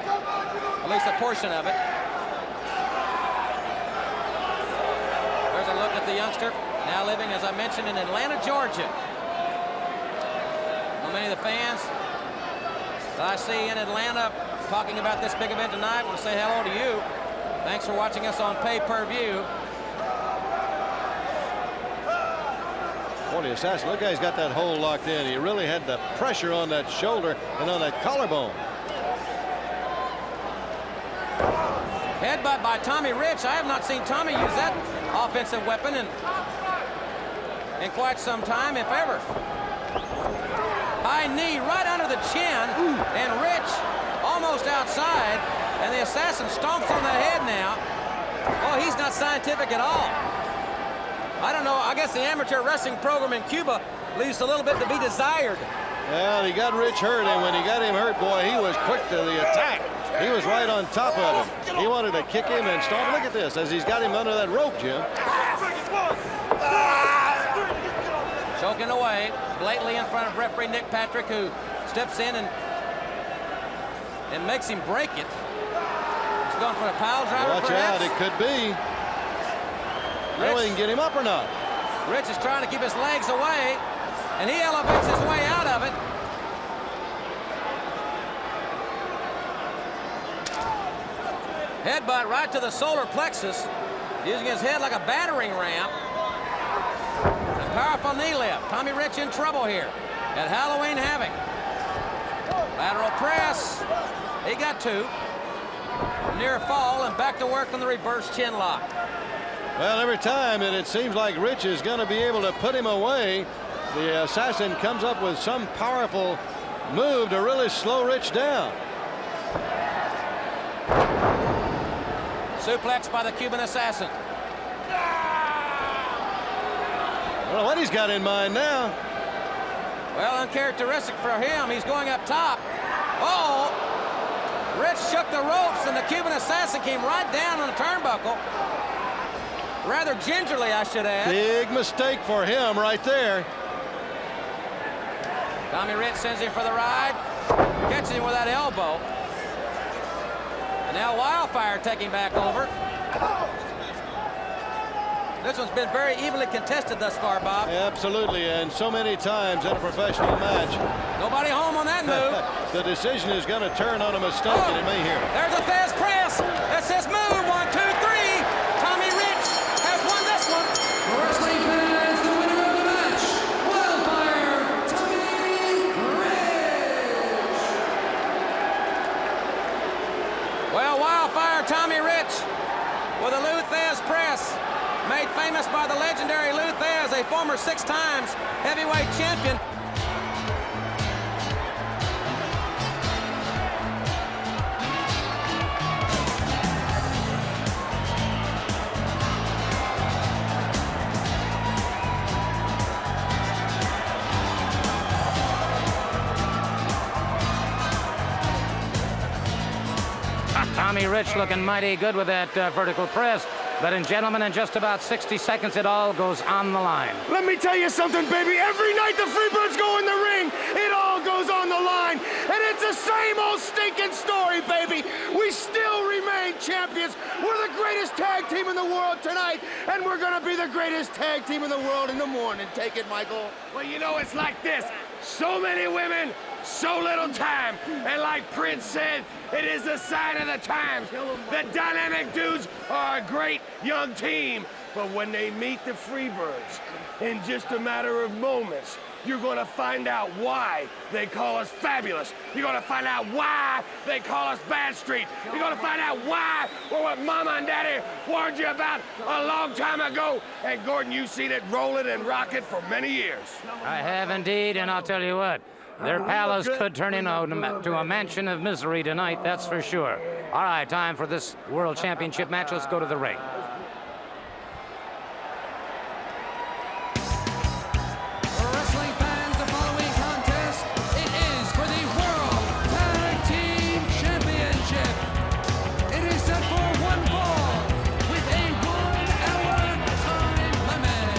at least a portion of it. There's a look at the youngster, now living, as I mentioned, in Atlanta, Georgia. Many of the fans that I see in Atlanta talking about this big event tonight want to say hello to you. Thanks for watching us on pay-per-view. Boy, the Assassin, look, he's got that hole locked in. He really had the pressure on that shoulder and on that collarbone. Headbutt by Tommy Rich. I have not seen Tommy use that offensive weapon in quite some time, if ever. High knee right under under the chin, and Rich almost outside, and the assassin stomps on the head now. Oh, he's not scientific at all. I don't know, I guess the amateur wrestling program in Cuba leaves a little bit to be desired. Well, he got Rich hurt, and when he got him hurt, boy, he was quick to the attack. He was right on top of him. He wanted to kick him and stomp. Look at this, as he's got him under that rope, Jim. Choking away, blatantly in front of referee Nick Patrick, who steps in and makes him break it. He's going for a pile driver, Watch perhaps? out, it could be. I don't know if he can get him up or not. Rich is trying to keep his legs away, and he elevates his way out of it. Headbutt right to the solar plexus, using his head like a battering ram. A powerful knee lift. Tommy Rich in trouble here at Halloween Havoc. Lateral press. He got two. Near fall and back to work on the reverse chin lock. Well, every time that it seems like Rich is going to be able to put him away, the assassin comes up with some powerful move to really slow Rich down. Suplex by the Cuban assassin. I don't know what he's got in mind now. Well, uncharacteristic for him. He's going up top. Oh! Rich shook the ropes, and the Cuban assassin came right down on the turnbuckle. Rather gingerly, I should add. Big mistake for him right there. Tommy Rich sends him for the ride. Catches him with that elbow. And now Wildfire taking back over. This one's been very evenly contested thus far, Bob. Absolutely, and so many times in a professional match. Nobody home on that move. The decision is going to turn on a mistake, and he may hear it. There's a Fez press. That's his move. 1, 2, 3. Tommy Rich has won this one. Wrestling fans, the winner of the match, Wildfire Tommy Rich. Well, Wildfire Tommy Rich with a Lou Thez press, made famous by the legendary Lou Thez, a former 6 times heavyweight champion. Tommy Rich looking mighty good with that vertical press. But gentlemen, in just about 60 seconds, it all goes on the line. Let me tell you something, baby. Every night the Freebirds go in the ring, it all goes on the line. And it's the same old stinking story, baby. We still remain champions. We're the greatest tag team in the world tonight, and we're going to be the greatest tag team in the world in the morning. Take it, Michael. Well, you know, it's like this. So many women, so little time. And like Prince said, it is a sign of the times. The Dynamic Dudes are a great young team. But when they meet the Freebirds, in just a matter of moments, you're going to find out why they call us fabulous. You're going to find out why they call us Bad Street. You're going to find out why we're what Mama and Daddy warned you about a long time ago. And Gordon, you've seen it rolling and rocking for many years. I have indeed, and I'll tell you what, their palace could turn into a mansion of misery tonight, that's for sure. All right, time for this World Championship match. Let's go to the ring. Wrestling fans, the following contest, it is for the World Tag Team Championship. It is set for one fall with a 1-hour time limit.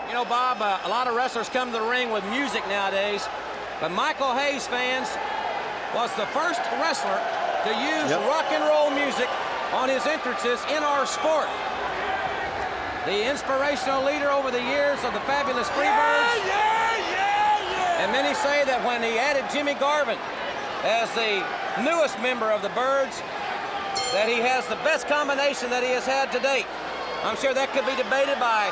You know, Bob, a lot of wrestlers come to the ring with music nowadays, but Michael Hayes, fans, was the first wrestler to use rock and roll music on his entrances in our sport. The inspirational leader over the years of the fabulous Freebirds. And many say that when he added Jimmy Garvin as the newest member of the Birds, that he has the best combination that he has had to date. I'm sure that could be debated by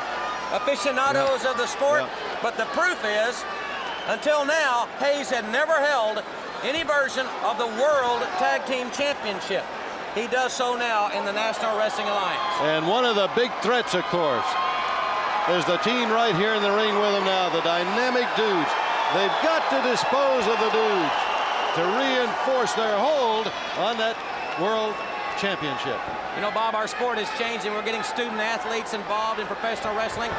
aficionados of the sport, but the proof is, until now, Hayes had never held any version of the World Tag Team Championship. He does so now in the National Wrestling Alliance. And one of the big threats, of course, is the team right here in the ring with him now, the Dynamic Dudes. They've got to dispose of the Dudes to reinforce their hold on that World Championship. You know, Bob, our sport is changing. We're getting student athletes involved in professional wrestling.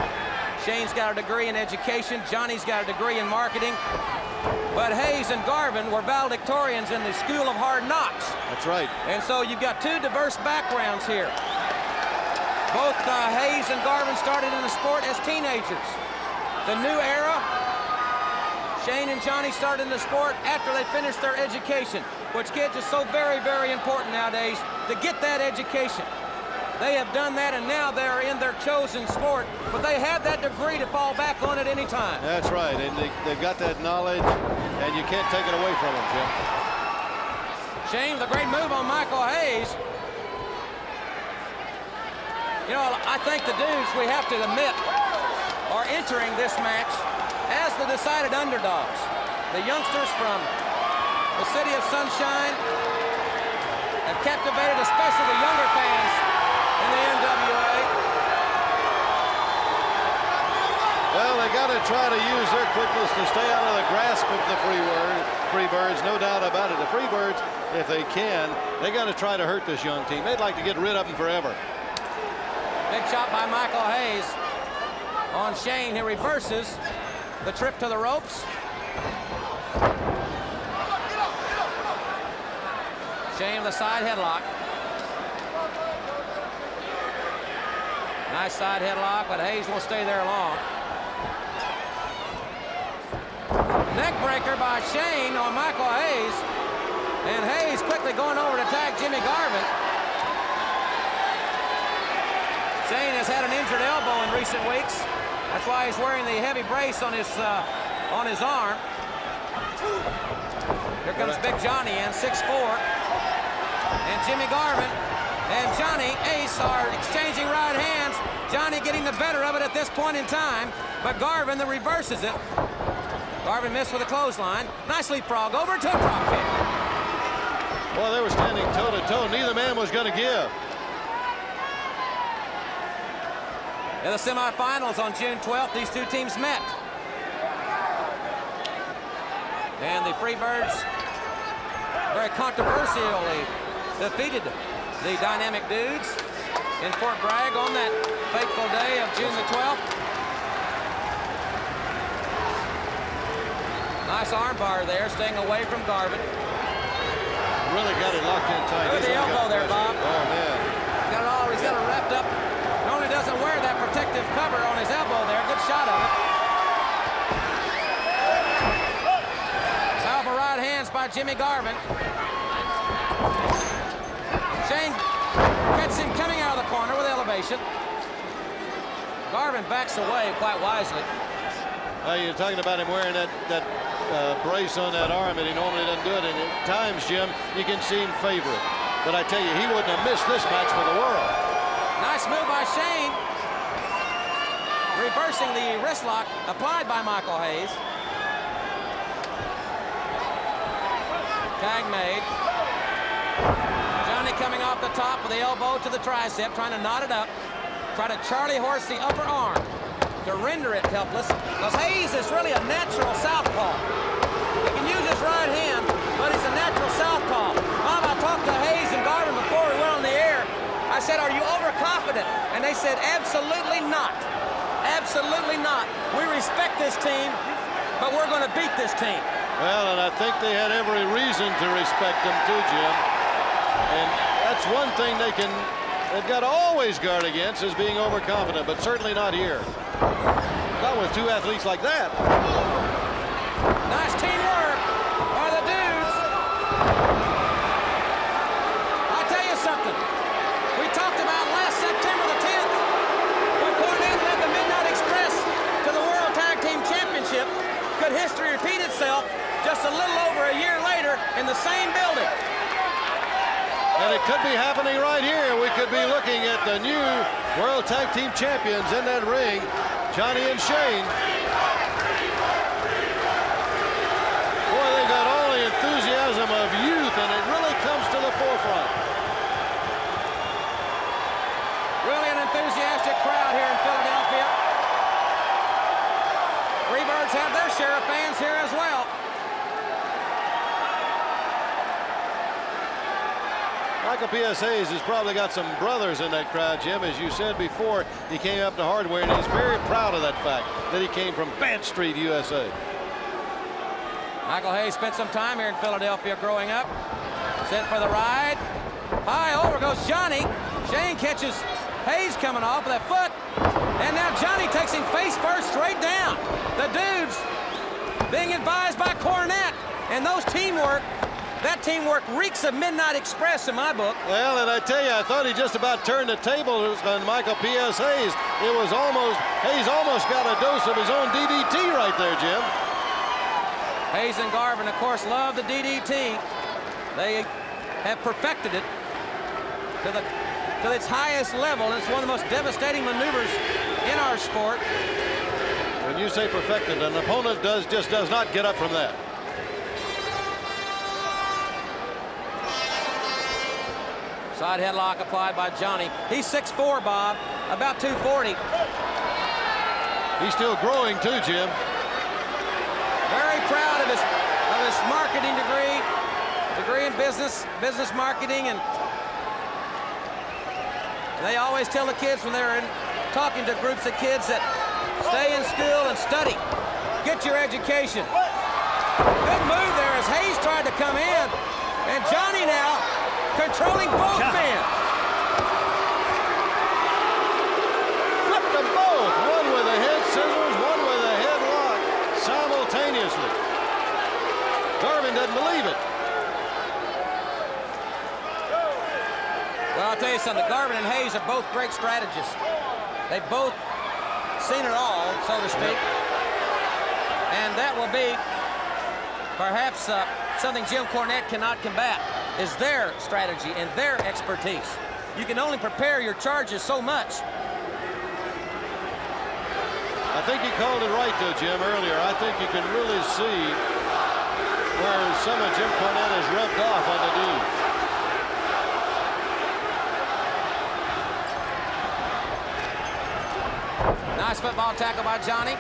Shane's got a degree in education. Johnny's got a degree in marketing. But Hayes and Garvin were valedictorians in the School of Hard Knocks. That's right. And so you've got two diverse backgrounds here. Both Hayes and Garvin started in the sport as teenagers. The new era, Shane and Johnny started in the sport after they finished their education, which, kids, is so very, very important nowadays to get that education. They have done that, and now they're in their chosen sport, but they have that degree to fall back on at any time. That's right, and they've got that knowledge, and you can't take it away from them, Jim. Shane, the great move on Michael Hayes. You know, I think the Dudes, we have to admit, are entering this match as the decided underdogs. The youngsters from the city of Sunshine have captivated especially the younger fans in the NWA. Well, they got to try to use their quickness to stay out of the grasp of the Freebirds, no doubt about it. The Freebirds, if they can, they got to try to hurt this young team. They'd like to get rid of them forever. Big shot by Michael Hayes on Shane. He reverses the trip to the ropes. Shane with a side headlock. Nice side headlock, but Hayes won't stay there long. Neck breaker by Shane on Michael Hayes. And Hayes quickly going over to tag Jimmy Garvin. Shane has had an injured elbow in recent weeks. That's why he's wearing the heavy brace on his arm. Here comes Big Johnny in, 6'4". And Jimmy Garvin and Johnny Ace are exchanging right hands. Johnny getting the better of it at this point in time, but Garvin reverses it. Garvin missed with a clothesline. Nice leapfrog over to a drop kick. Well, they were standing toe-to-toe. Neither man was going to give. In the semifinals on June 12th, these two teams met. And the Freebirds very controversially defeated the Dynamic Dudes in Fort Bragg on that fateful day of June the 12th. Nice armbar there, staying away from Garvin. Really got it locked in tight. Look at the elbow there, Bob. Oh, man. Got it all, he's got it wrapped up. Normally doesn't wear that protective cover on his elbow there. Good shot of it. Powerful right hands by Jimmy Garvin. Shane gets him coming out of the corner with elevation. Garvin backs away quite wisely. Well, you're talking about him wearing that brace on that arm, and he normally doesn't do it. And at times, Jim, you can see him favor it. But I tell you, he wouldn't have missed this match for the world. Nice move by Shane. Reversing the wrist lock applied by Michael Hayes. Tag made. Johnny coming off the top with the elbow to the tricep, trying to knot it up. try to Charlie horse the upper arm to render it helpless, because Hayes is really a natural southpaw. He can use his right hand, but he's a natural southpaw. Bob, I talked to Hayes and Garvin before we went on the air. I said, are you overconfident? And they said, absolutely not. Absolutely not. We respect this team, but we're going to beat this team. Well, and I think they had every reason to respect them too, Jim. And that's one thing they've got to always guard against, is being overconfident, but certainly not here. Not with two athletes like that. Nice teamwork by the dudes. I'll tell you something. We talked about last September the 10th when Cornette led the Midnight Express to the World Tag Team Championship. Could history repeat itself just a little over a year later in the same building? And it could be happening right here. We could be looking at the new World Tag Team Champions in that ring, Johnny and Shane. Boy, they got all the enthusiasm of youth, and it really comes to the forefront. Really an enthusiastic crowd here in Philadelphia. Freebirds have their share of fans here as well. Michael P.S. Hayes has probably got some brothers in that crowd, Jim. As you said before, he came up to Hardware, and he's very proud of that fact, that he came from Bant Street, USA. Michael Hayes spent some time here in Philadelphia growing up. Set for the ride. High over goes Johnny. Shane catches Hayes coming off with that foot. And now Johnny takes him face first straight down. The dudes being advised by Cornette. And those teamwork, that teamwork reeks of Midnight Express in my book. Well, and I tell you, I thought he just about turned the tables on Michael P.S. Hayes. It was almost, Hayes almost got a dose of his own DDT right there, Jim. Hayes and Garvin, of course, love the DDT. They have perfected it to its highest level. It's one of the most devastating maneuvers in our sport. When you say perfected, an opponent just does not get up from that. Side headlock applied by Johnny. He's 6'4", Bob, about 240. He's still growing too, Jim. Very proud of his marketing degree in business marketing, and they always tell the kids when they're talking to groups of kids that stay in school and study. Get your education. Good move there as Hayes tried to come in, and Johnny now controlling both men. Flipped them both. One with a head scissors, one with a headlock simultaneously. Garvin doesn't believe it. Well, I'll tell you something. Garvin and Hayes are both great strategists. They've both seen it all, so to speak. And that will be perhaps something Jim Cornette cannot combat, is their strategy and their expertise. You can only prepare your charges so much. I think he called it right, though, Jim, earlier. I think you can really see where some of Jim Cornette has rubbed off on the dude. Nice football tackle by Johnny.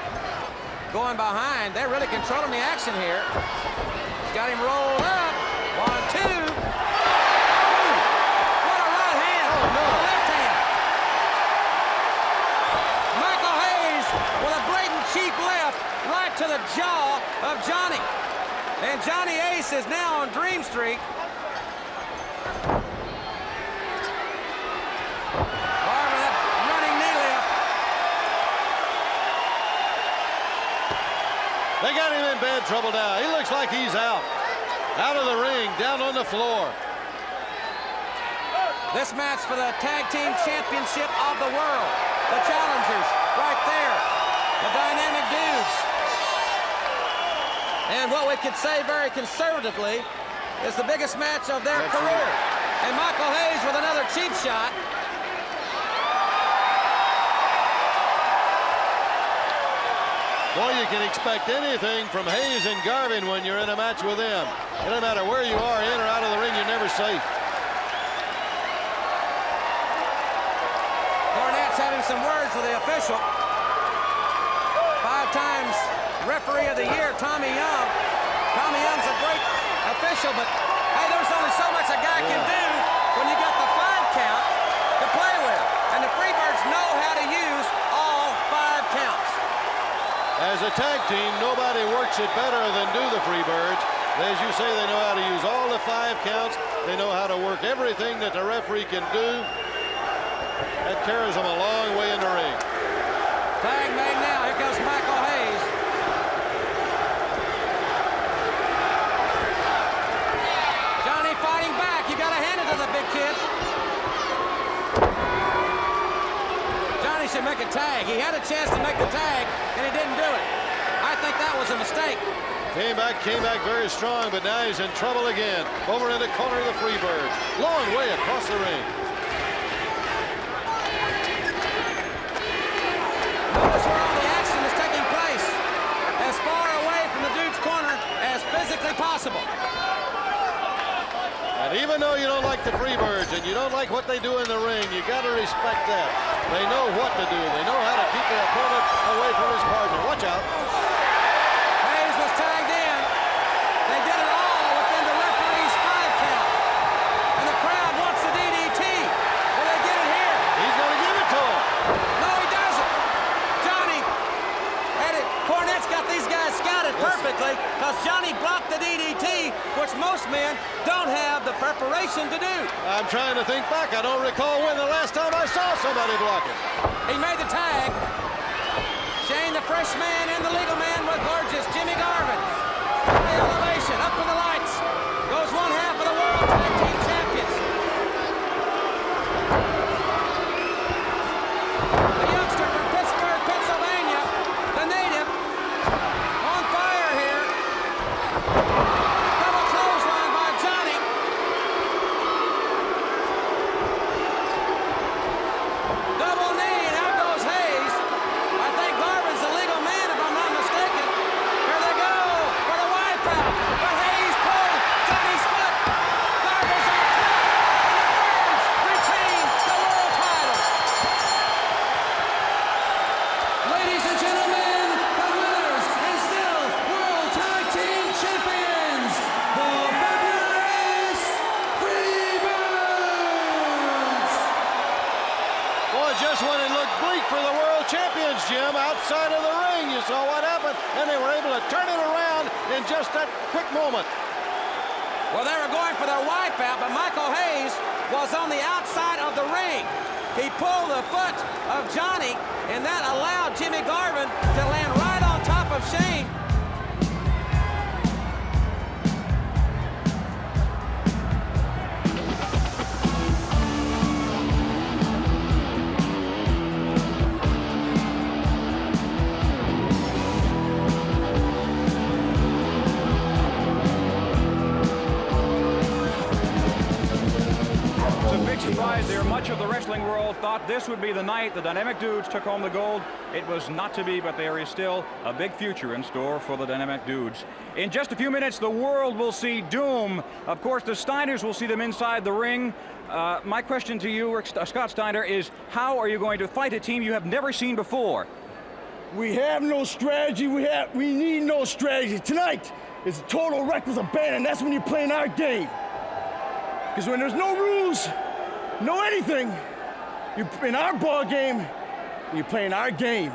Going behind. They're really controlling the action here. He's got him rolled up. 1, 2. What a right hand. Oh, no. A left hand. Michael Hayes with a blatant cheap left right to the jaw of Johnny. And Johnny Ace is now on Dream Streak. Garvin, that running knee lift. They got him in bad trouble now. He looks like he's out. Out of the ring, down on the floor. This match for the Tag Team Championship of the world. The challengers right there. The dynamic dudes. And what we could say very conservatively is the biggest match of their career. And Michael Hayes with another cheap shot. Boy, you can expect anything from Hayes and Garvin when you're in a match with them. It doesn't matter where you are, in or out of the ring, you're never safe. Cornette's having some words with the official. 5 times referee of the year, Tommy Young. Tommy Young's a great official, but hey, there's only so much a guy can do when you got the 5 count to play with. And the Freebirds know how to use all 5 counts. As a tag team, nobody works it better than do the Freebirds. As you say, they know how to use all the 5 counts. They know how to work everything that the referee can do. That carries them a long way in the ring. Tag made now. Here comes Michael Hayes. Johnny fighting back. You got to hand it to the big kid. Johnny should make a tag. He had a chance to make the tag, and he didn't do it. I think that was a mistake. Came back very strong, but now he's in trouble again. Over in the corner of the Freebirds. Long way across the ring. Notice where all the action is taking place. As far away from the dude's corner as physically possible. And even though you don't like the Freebirds and you don't like what they do in the ring, you got to respect that. They know what to do. They know how to keep their opponent away from his partner. Watch out. Hayes was tagged in. They did it all within the referee's 5 count. And the crowd wants the DDT. Will they get it here? He's going to give it to him. No, he doesn't. Johnny had it. Cornette's got these guys scouted perfectly because Johnny blocked the DDT, which most men don't have the preparation to do. I'm trying to think back. I don't recall when the last time I saw somebody block it. He made the tag. Shane, the fresh man, and the legal man with gorgeous Jimmy Garvin. The elevation, up to the lights. Goes 1/2 of the World Tag Team Champions. The youngster from Pittsburgh, Pennsylvania, the native, on fire here. Double clothesline by Johnny. Double knee, and out goes Hayes. I think Garvin's the legal man, if I'm not mistaken. Here they go for the wipeout. But Hayes pulled Johnny's foot. Garvin's on top. And the Birds retain the world titles. Ladies and gentlemen, the winners and still World Tag Team Champions, the fabulous Freebirds! Boy, just when it looked bleak for the world champions, Jim, outside of the ring, you saw what happened, and they were able to turn it around in just that quick moment. Well, they were going for their wipeout, but Michael Hayes was on the outside of the ring. He pulled the foot of Johnny, and that allowed Jimmy Garvin to land right on top of Shane. It's a big surprise there. Much of the wrestling world thought this would be the night the Dynamic Dudes took home the gold. It was not to be, but there is still a big future in store for the Dynamic Dudes. In just a few minutes, the world will see Doom. Of course, the Steiners will see them inside the ring. My question to you, Scott Steiner, is how are you going to fight a team you have never seen before? We have no strategy. We need no strategy. Tonight is total reckless abandon. That's when you're playing our game. Because when there's no rules, no anything, you're in our ball game, you're playing our game.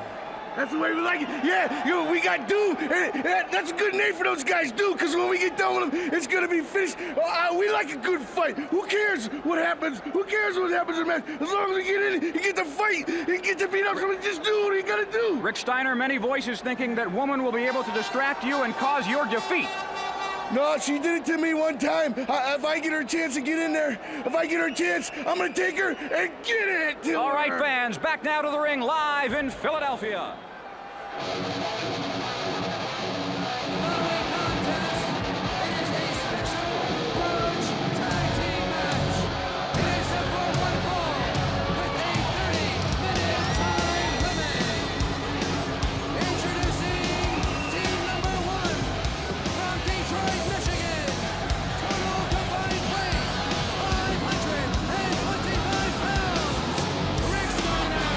That's the way we like it. Yeah, we got Doom. That's a good name for those guys, Doom, because when we get done with them, it's going to be finished. We like a good fight. Who cares what happens? Who cares what happens in a match? As long as we get in, you get to fight, you get to beat up somebody, just do what you got to do. Rick Steiner, many voices thinking that woman will be able to distract you and cause your defeat. No, she did it to me one time. If I get her a chance to get in there, if I get her a chance, I'm going to take her and get it to All right, her. fans, back now to the ring live in Philadelphia. Following contest, it is a special World Tag Team match. It is set for 1 fall with a 30-minute time limit. Introducing team number 1 from Detroit, Michigan. Total combined weight, 525 pounds. Rick Steiner,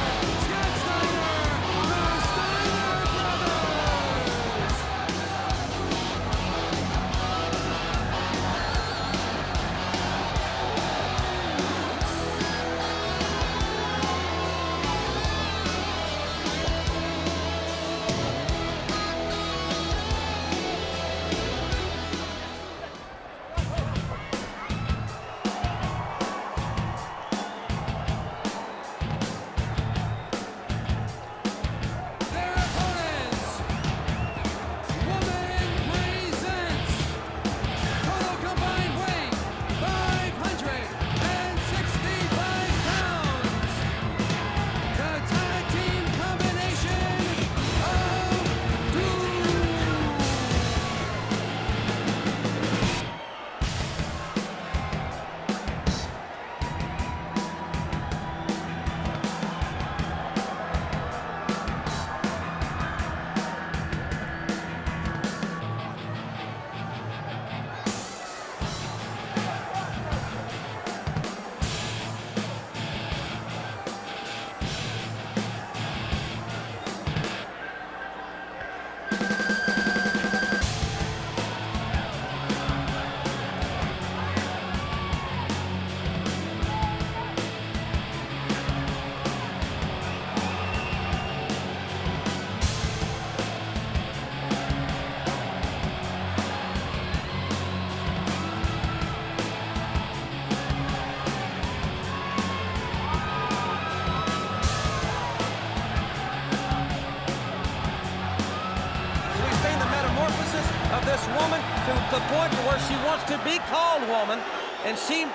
woman to the point where she wants to be called woman, and she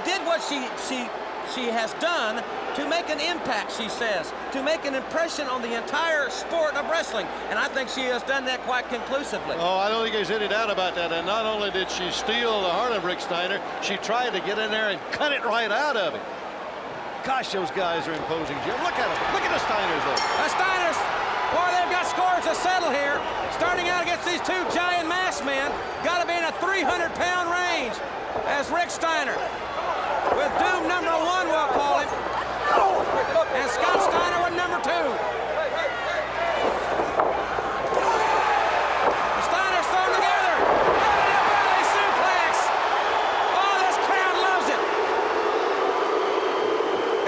did what she has done to make an impact, she says, to make an impression on the entire sport of wrestling, and I think she has done that quite conclusively. Oh, I don't think there's any doubt about that. And not only did she steal the heart of Rick Steiner, she tried to get in there and cut it right out of him. Gosh, those guys are imposing, Jim. Look at them. Look at the Steiners, though. The Steiners, boy, they've got scores to settle here. Starting out against these two giant mass men, got to be in a 300-pound range as Rick Steiner, with Doom #1, we'll call him, and Scott Steiner with #2. The Steiners thrown together. And a belly suplex. Oh, this crowd loves it.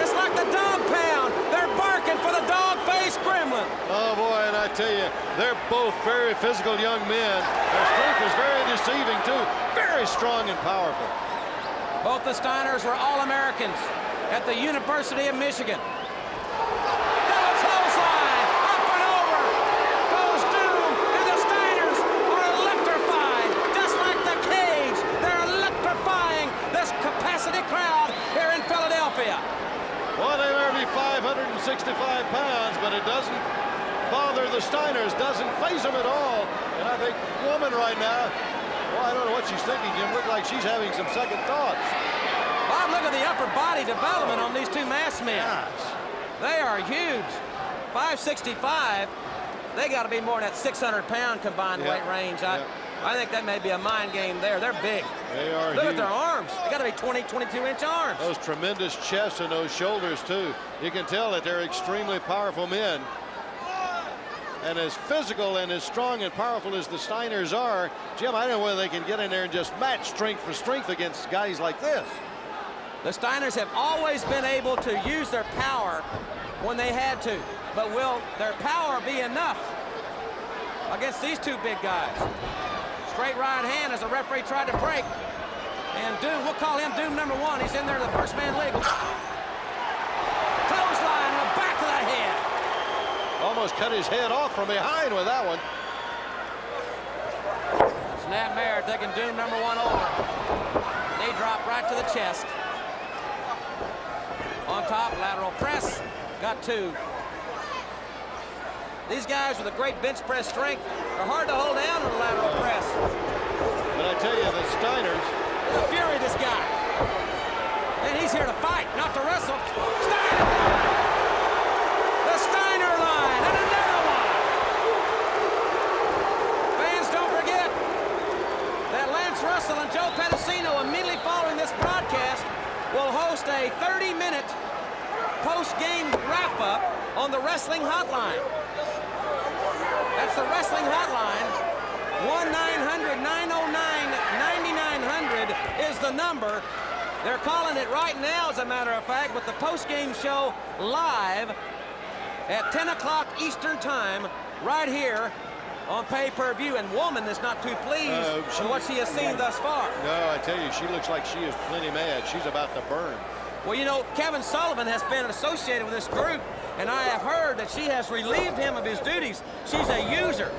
It's like the dog pound. They're barking for the dog-faced gremlin. Oh, boy, and I tell you, they're both very physical young men. Their strength is very deceiving, too. Very strong and powerful. Both the Steiners were All-Americans at the University of Michigan. Double clothesline, up and over, goes Doom, and the Steiners are electrified, just like the Cage. They're electrifying this capacity crowd here in Philadelphia. Well, they may be 565 pounds, but it doesn't bother the Steiners, doesn't faze them at all. And I think woman right now, well, I don't know what she's thinking, Jim. Look like she's having some second thoughts. Bob, look at the upper body development on these two mass men. Gosh. They are huge. 565. They got to be more than that 600-pound combined weight range. I think that may be a mind game there. They're big. They are Look huge. at their arms. They got to be 20, 22-inch arms. Those tremendous chests and those shoulders, too. You can tell that they're extremely powerful men. And as physical and as strong and powerful as the Steiners are, Jim, I don't know whether they can get in there and just match strength for strength against guys like this. The Steiners have always been able to use their power when they had to. But will their power be enough against these two big guys? Straight right hand as the referee tried to break. And Doom, we'll call him Doom #1. He's in there, the first man legal. Clothesline on the back of the head. Almost cut his head off from behind with that one. Snapmare taking Doom #1 over. Knee drop right to the chest. On top, lateral press. Got 2. These guys with a great bench press strength are hard to hold down in the lateral press. But I tell you, the Steiners. The fury of this guy. And he's here to fight, not to wrestle. Steiner! The Steiner line, and another one! Fans, don't forget that Lance Russell and Joe Pedicino, immediately following this broadcast, will host a 30-minute post-game wrap-up on the Wrestling Hotline. That's the Wrestling Hotline. 1-900-909-9900 is the number. They're calling it right now, as a matter of fact, with the post-game show live at 10 o'clock Eastern Time, right here on pay-per-view. And woman is not too pleased with what she has seen thus far. No, I tell you, she looks like she is plenty mad. She's about to burn. Well, you know, Kevin Sullivan has been associated with this group, and I have heard that she has relieved him of his duties. She's a user.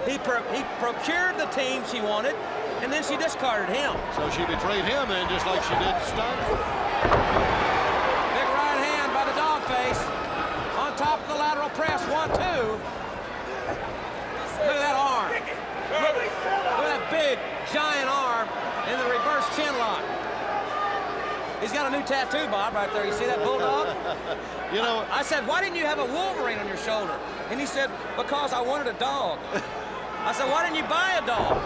He procured the team she wanted, and then she discarded him. So she betrayed him then, just like she did Steiner. Big right hand by the dog face. On top of the lateral press, 1-2. Look at that arm. Look at that big, giant arm in the reverse chin lock. He's got a new tattoo, Bob, right there. You see that bulldog? You know, I said, why didn't you have a Wolverine on your shoulder? And he said, because I wanted a dog. I said, why didn't you buy a dog?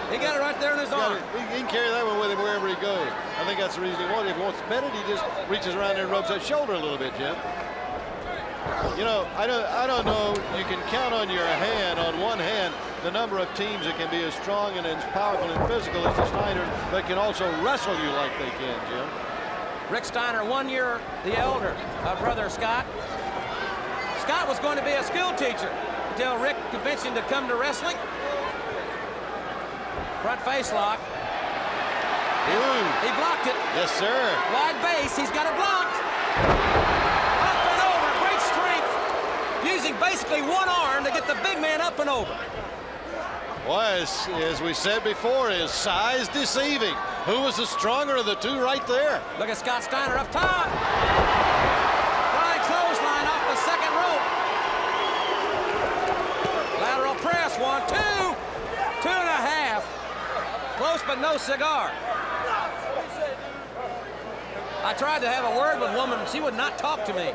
He got it right there in his arm. he can carry that one with him wherever he goes. I think that's the reason he wants it. If he wants to pet it, he just reaches around there and rubs that shoulder a little bit, Jim. You know, I don't know. You can count on your hand, on one hand, the number of teams that can be as strong and as powerful and physical as the Steiners, but can also wrestle you like they can, Jim. Rick Steiner, 1 year the elder of brother Scott. Scott was going to be a school teacher until Rick convinced him to come to wrestling. Front face lock. He blocked it. Yes, sir. Wide base. He's got it blocked. Up and over. Great strength. Using basically one arm to get the big man up and over. Well, as we said before, is size deceiving? Who was the stronger of the two right there? Look at Scott Steiner up top. Flying clothesline off the second rope. Lateral press, 1, 2, 2.5. Close but no cigar. I tried to have a word with a woman. She would not talk to me.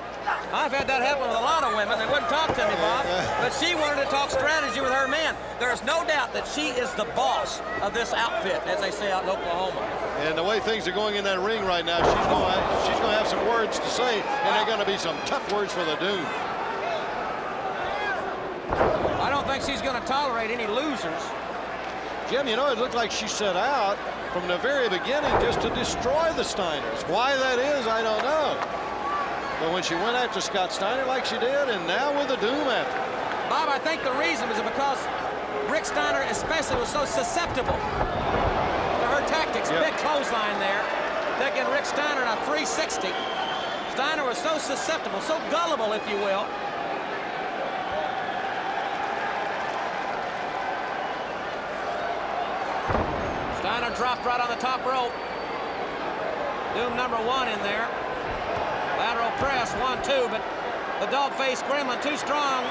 I've had that happen with a lot of women. They wouldn't talk to me, Bob. But she wanted to talk strategy with her men. There's no doubt that she is the boss of this outfit, as they say out in Oklahoma. And the way things are going in that ring right now, she's going to have some words to say, and they're going to be some tough words for the Doom. I don't think she's going to tolerate any losers. Jim, you know, it looked like she set out from the very beginning just to destroy the Steiners. Why that is, I don't know. But when she went after Scott Steiner like she did, and now with the Doom after. Bob, I think the reason is because Rick Steiner especially was so susceptible to her tactics. Yep. Big clothesline there, taking Rick Steiner on a 360. Steiner was so susceptible, so gullible, if you will. Steiner dropped right on the top rope. Doom number 1 in there. Lateral press, 1, 2, but the dog-faced gremlin too strong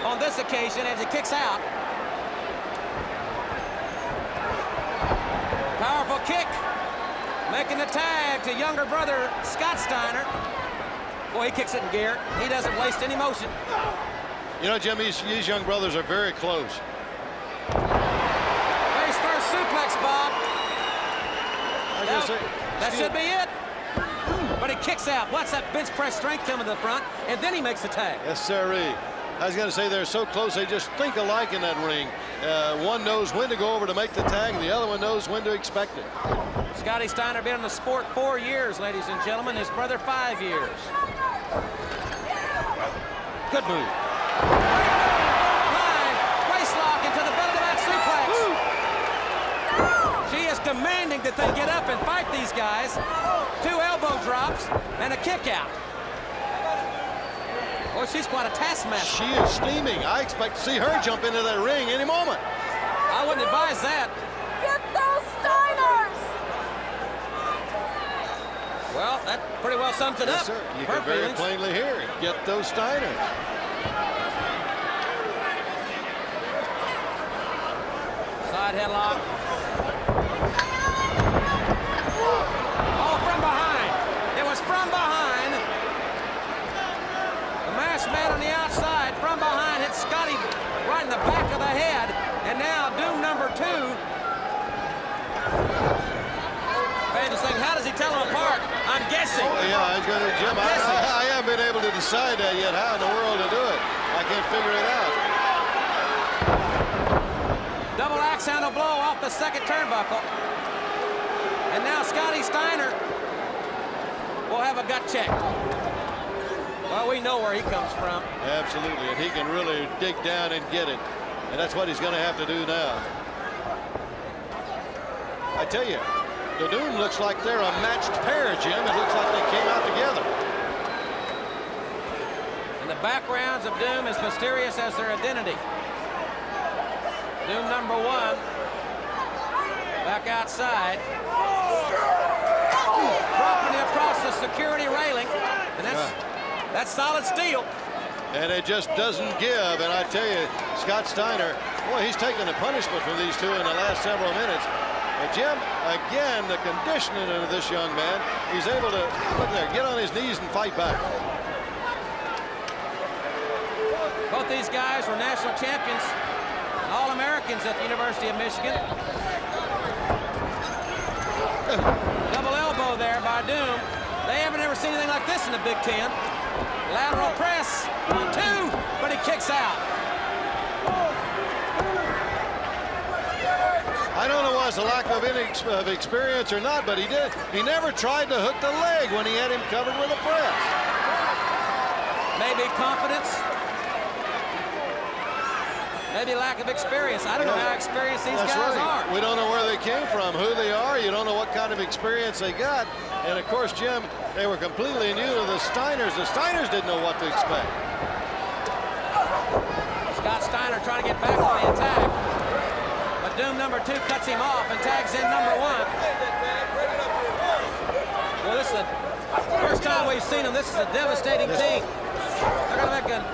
on this occasion as he kicks out. Powerful kick, making the tag to younger brother Scott Steiner. Boy, he kicks it in gear. He doesn't waste any motion. You know, Jim, these young brothers are very close. Face first suplex, Bob. That should be it. But he kicks out. Watch that bench press strength coming to the front, and then he makes the tag. Yes, sirree. I was going to say they're so close, they just think alike in that ring. One knows when to go over to make the tag, and the other one knows when to expect it. Scotty Steiner been in the sport 4 years, ladies and gentlemen. His brother 5 years. Good move. Line, waist lock into the belt-to-back suplex. She is demanding that they get up and fight these guys. 2 elbow drops and a kick out. Boy, she's quite a taskmaster. She is steaming. I expect to see her jump into that ring any moment. I wouldn't advise that. Get those Steiners! Well, that pretty well sums it Yes, up. sir. You Her can very feelings. plainly hear it. Get those Steiners. Side headlock. Oh, from behind. It was from behind. The masked man on the outside from behind hit Scotty right in the back of the head. And now Doom number 2. Fans are saying, how does he tell them apart? I'm guessing. Oh, yeah, I was going to, Jim, I haven't been able to decide that yet, how in the world to do it. I can't figure it out. Double axe handle blow off the second turnbuckle. And now Scotty Steiner will have a gut check. Well, we know where he comes from. Absolutely, and he can really dig down and get it. And that's what he's going to have to do now. I tell you, the Doom looks like they're a matched pair, Jim. It looks like they came out together. And the backgrounds of Doom as mysterious as their identity. Doom number 1. Back outside. Dropping it across the security railing. And that's solid steel. And it just doesn't give. And I tell you, Scott Steiner, boy, he's taken the punishment from these two in the last several minutes. But Jim, again, the conditioning of this young man, he's able to, look there, get on his knees and fight back. Both these guys were national champions, All-Americans at the University of Michigan. Double elbow there by Doom. They haven't ever seen anything like this in the Big Ten. Lateral press, 1, 2, but he kicks out. I don't know if it was a lack of experience or not, but he never tried to hook the leg when he had him covered with a press. Maybe confidence. Maybe lack of experience. I don't know how experienced these guys are. We don't know where they came from, who they are. You don't know what kind of experience they got. And of course, Jim, they were completely new to the Steiners. The Steiners didn't know what to expect. Scott Steiner trying to get back on the attack. Doom number 2 cuts him off and tags in number 1. Well, this is the first time we've seen them. This is a devastating team. They're going to make an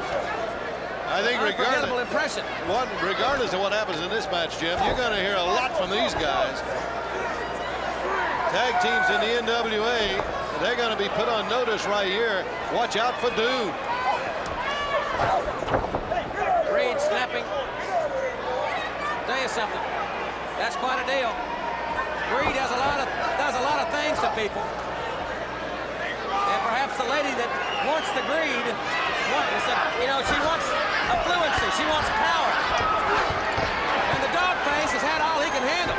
unforgettable impression. Regardless of what happens in this match, Jim, you're going to hear a lot from these guys. Tag teams in the NWA, they're going to be put on notice right here. Watch out for Doom. Reed snapping. Tell you something. That's quite a deal. Reed does a lot of things to people. And perhaps the lady that wants the greed, she wants affluency. She wants power. And the dog face has had all he can handle.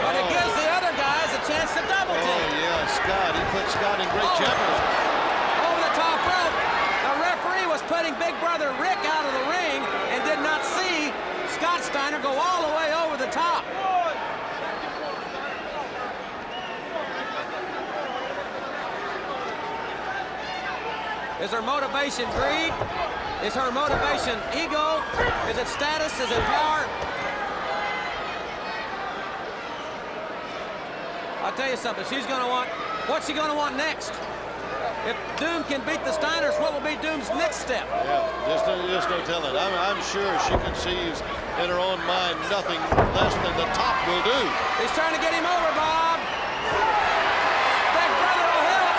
But it gives the other guys a chance to double team. Oh, yeah, Scott. He put Scott in great jeopardy. Over the top rope. The referee was putting Big Brother Rick out of the ring and did not see Scott Steiner go all the way over the top. Is her motivation greed? Is her motivation ego? Is it status? Is it power? I'll tell you something. She's going to want, what's she going to want next? If Doom can beat the Steiners, what will be Doom's next step? Yeah, just no telling. I'm sure she conceives in her own mind nothing less than the top will do. He's trying to get him over, Bob. Big Brother will help.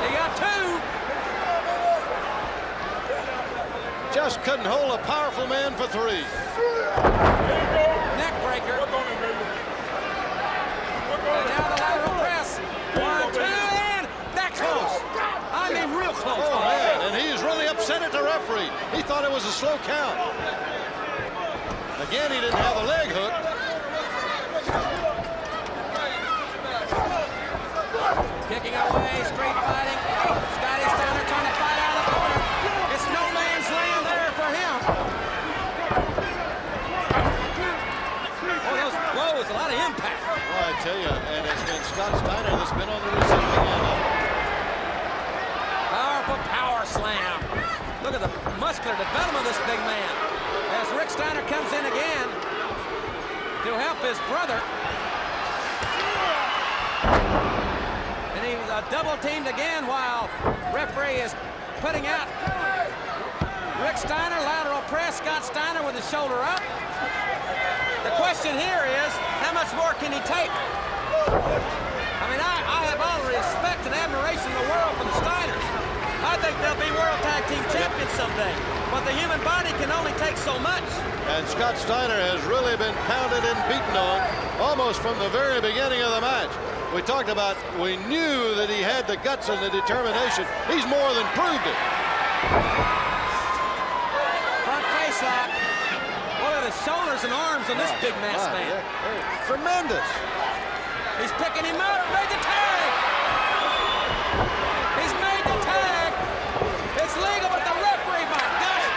He got 2. Just couldn't hold a powerful man for 3. Neck breaker. And now the lateral press. 1, 2, and that close. I mean, real close. Oh, man, and he's really upset at the referee. He thought it was a slow count. Again, he didn't have a leg hook. Kicking away, street fighting. Scotty Steiner trying to fight out of the corner. It's no man's land there for him. Oh, those blows, a lot of impact. Well, I tell you, and it's been Scott Steiner that's been on the receiving end of it. Powerful power slam. Look at the muscular development of this big man. As Rick Steiner comes in again to help his brother. And he's double teamed again while referee is putting out Rick Steiner, lateral press, Scott Steiner with his shoulder up. The question here is, how much more can he take? I mean, I have all the respect and admiration in the world for the Steiners. I think they'll be World Tag Team Champions someday. But the human body can only take so much. And Scott Steiner has really been pounded and beaten on almost from the very beginning of the match. We talked about, we knew that he had the guts and the determination. He's more than proved it. Front face lock. What are the shoulders and arms on this big mass man? Yeah. Tremendous. He's picking him up, made the tag. He's made the tag. It's legal, but the referee, my gosh.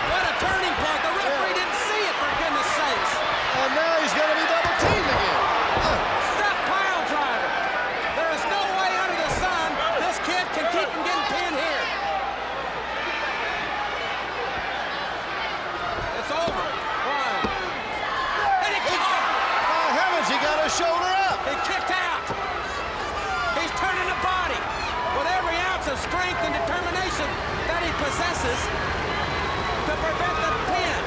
What a turning point. The referee didn't see it, for goodness sakes. And now he's going to be double teamed again. Step pile driver. There is no way under the sun this kid can keep from getting pinned here. It's over. Brian. And he kicked out. My heavens, he got his shoulder up. He kicked out. He's turning the body with every ounce of strength and determination that he possesses to prevent the pin.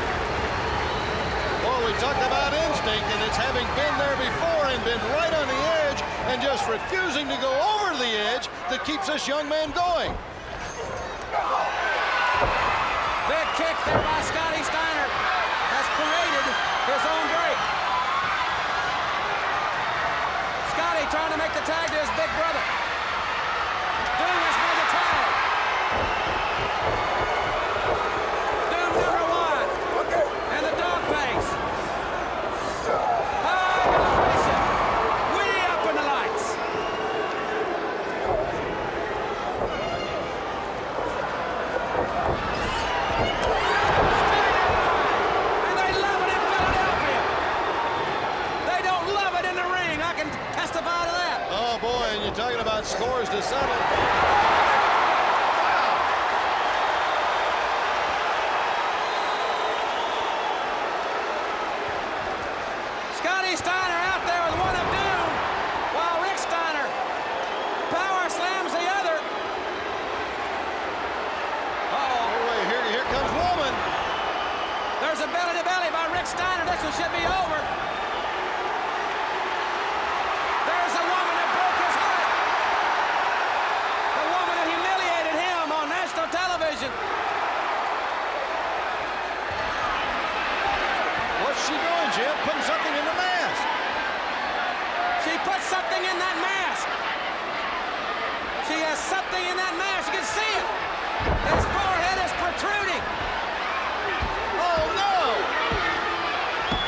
Well, we talked about instinct, and it's having been there before and been right on the edge and just refusing to go over the edge that keeps this young man going. Big kick there by Scotty Steiner has created his own break. Scotty trying to make the tag to his big brother. Doom has made the tag. Doom number 1. And the dog face. Way up in the lights. And they love it in Philadelphia. They don't love it in the ring. I can testify to that. Oh, boy, and you're talking about scores to settle. a belly-to-belly by Rick Steiner. This one should be over. There's the woman that broke his heart. The woman that humiliated him on national television. What's she doing, Jim? Putting something in the mask. She put something in that mask. She has something in that mask. You can see it. His forehead is protruding. Oh, no!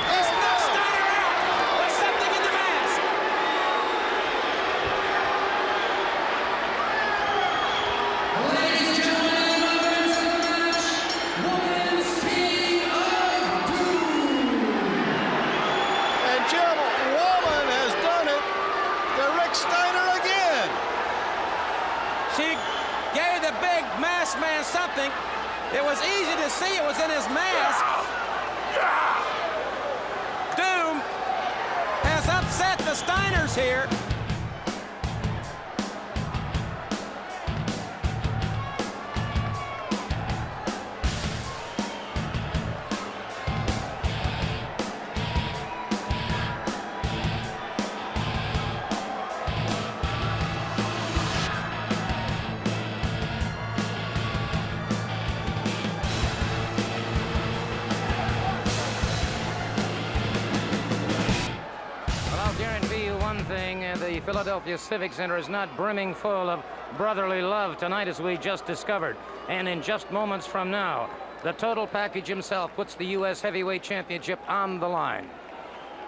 He's knocked Steiner out with something in the mask. Ladies and gentlemen, welcome to the match, Women's Team of Doom. And Jim, woman has done it to Rick Steiner again. She gave the big masked man something. It was easy to see it was in his mask. Doom has upset the Steiners here. The Philadelphia Civic Center is not brimming full of brotherly love tonight, as we just discovered. And in just moments from now, the total package himself puts the U.S. Heavyweight Championship on the line.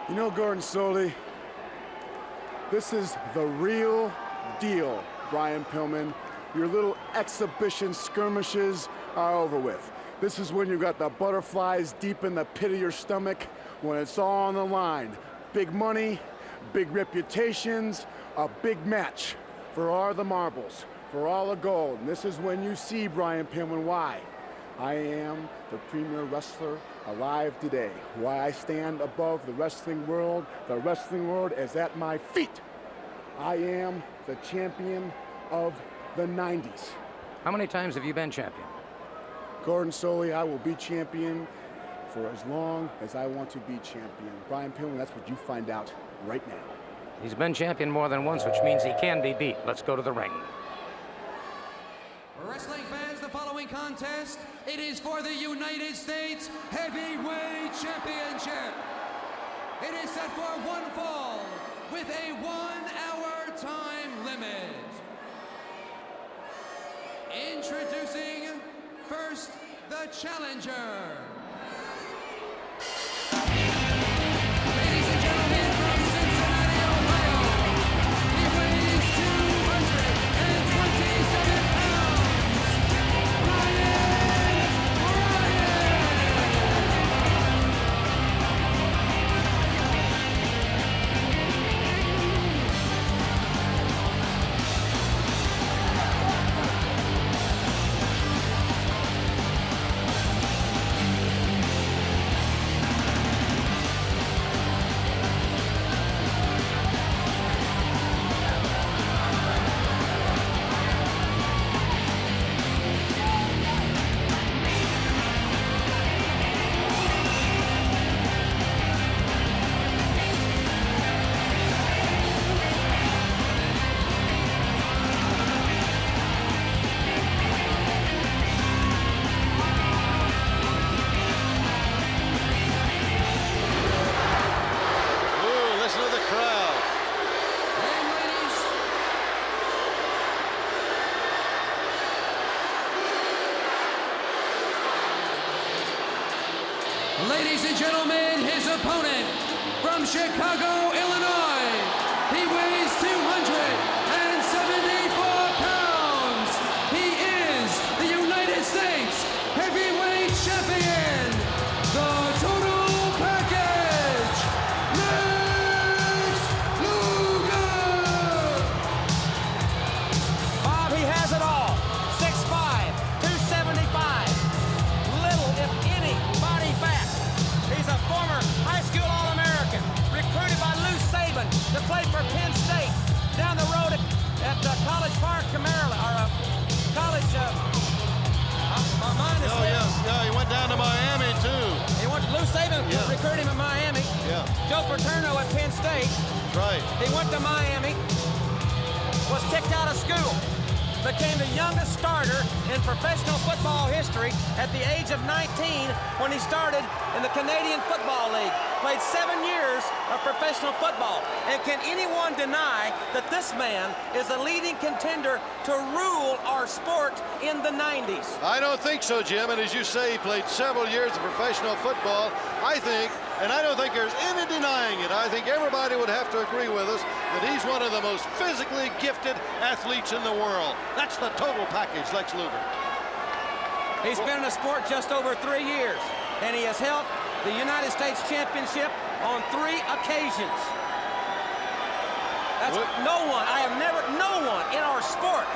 You know, Gordon Solie, this is the real deal, Brian Pillman. Your little exhibition skirmishes are over with. This is when you got the butterflies deep in the pit of your stomach, when it's all on the line. Big money, big reputations, a big match for all the marbles, for all the gold. And this is when you see, Brian Pillman, why I am the premier wrestler alive today. Why I stand above the wrestling world. The wrestling world is at my feet. I am the champion of the 90s. How many times have you been champion? Gordon Solie, I will be champion for as long as I want to be champion. Brian Pillman, that's what you find out right now. He's been champion more than once, which means he can be beat. Let's go to the ring. Wrestling fans, the following contest, it is for the United States Heavyweight Championship. It is set for one fall with a 1 hour time limit. Introducing first the challenger. Ladies and gentlemen, from Cincinnati, Ohio, he weighs 227 pounds. Ryan Ladies and gentlemen, his opponent from Chicago, Illinois. He weighs 274 pounds. He is the United States Heavyweight Champion. The total package, Lex Luger. Bob, he has it all. 6'5", 275. Little, if any, body fat. He's a former high school All-American, recruited by Lou Saban to play for Penn State down the road at College Park, Maryland, or college. My mind is yeah, he went down to Miami too. He went Lou Saban recruited him at Miami. Yeah. Joe Paterno at Penn State. That's right. He went to Miami, was kicked out of school, became the youngest starter in professional football history at the age of 19 when he started in the Canadian Football League. Played 7 years of professional football. And can anyone deny that this man is a leading contender to rule our sport in the 90s? I don't think so, Jim. And as you say, he played several years of professional football. I think, and I don't think there's any denying it, I think everybody would have to agree with us that he's one of the most physically gifted athletes in the world. That's the total package, Lex Luger. He's been in the sport just over 3 years, and he has held the United States Championship on 3 occasions. That's no one in our sport,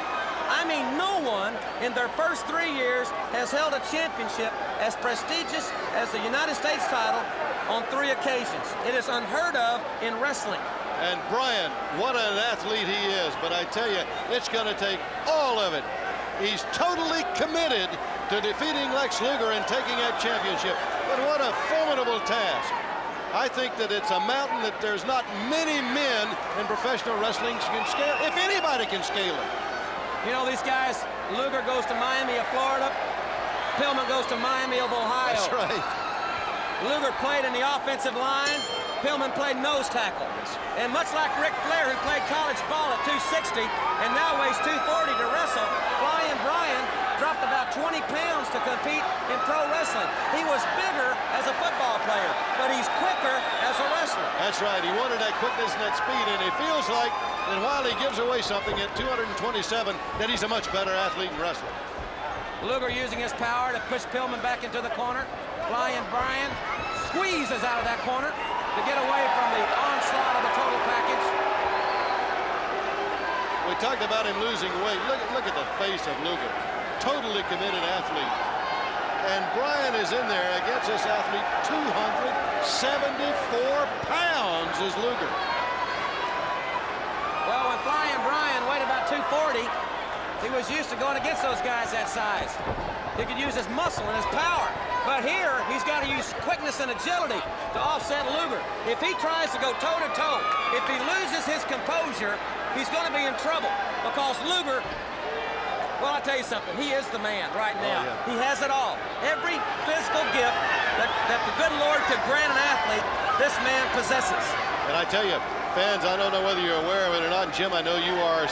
I mean no one in their first 3 years has held a championship as prestigious as the United States title on 3 occasions. It is unheard of in wrestling. And Brian, what an athlete he is, but I tell you, it's going to take all of it. He's totally committed to defeating Lex Luger and taking that championship. But what a formidable task. I think that it's a mountain that there's not many men in professional wrestling can scale, if anybody can scale it. You know, these guys, Luger goes to Miami of Florida, Pillman goes to Miami of Ohio. That's right. Luger played in the offensive line, Pillman played nose tackle. And much like Ric Flair, who played college ball at 260 and now weighs 240 to wrestle, Flying Brian dropped about 20 pounds to compete in pro wrestling. He was bigger as a football player, but he's quicker as a wrestler. That's right. He wanted that quickness and that speed, and it feels like that while he gives away something at 227, that he's a much better athlete and wrestler. Luger using his power to push Pillman back into the corner. Flying Brian squeezes out of that corner to get away from the onslaught of the total package. We talked about him losing weight. Look at the face of Luger. Totally committed athlete. And Brian is in there against this athlete. 274 pounds is Luger. Well, when Flying Brian weighed about 240, he was used to going against those guys that size. He could use his muscle and his power. But here, he's got to use quickness and agility to offset Luger. If he tries to go toe-to-toe, if he loses his composure, he's going to be in trouble. Because Luger, well, I'll tell you something. He is the man right now. Oh, yeah. He has it all. Every physical gift that the good Lord could grant an athlete, this man possesses. And I tell you, fans, I don't know whether you're aware of it or not. Jim, I know you are.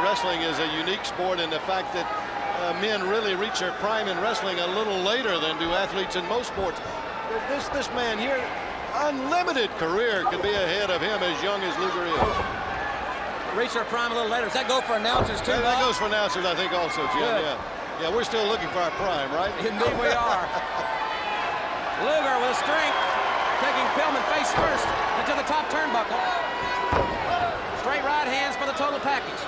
Wrestling is a unique sport in the fact that men really reach their prime in wrestling a little later than do athletes in most sports. This man here, unlimited career could be ahead of him as young as Luger is. Reach their prime a little later. Does that go for announcers too? Yeah, that goes for announcers, I think, also, Jim. Good. Yeah, we're still looking for our prime, right? Indeed we are. Luger with strength, taking Pillman face first into the top turnbuckle. Straight right hands for the total package.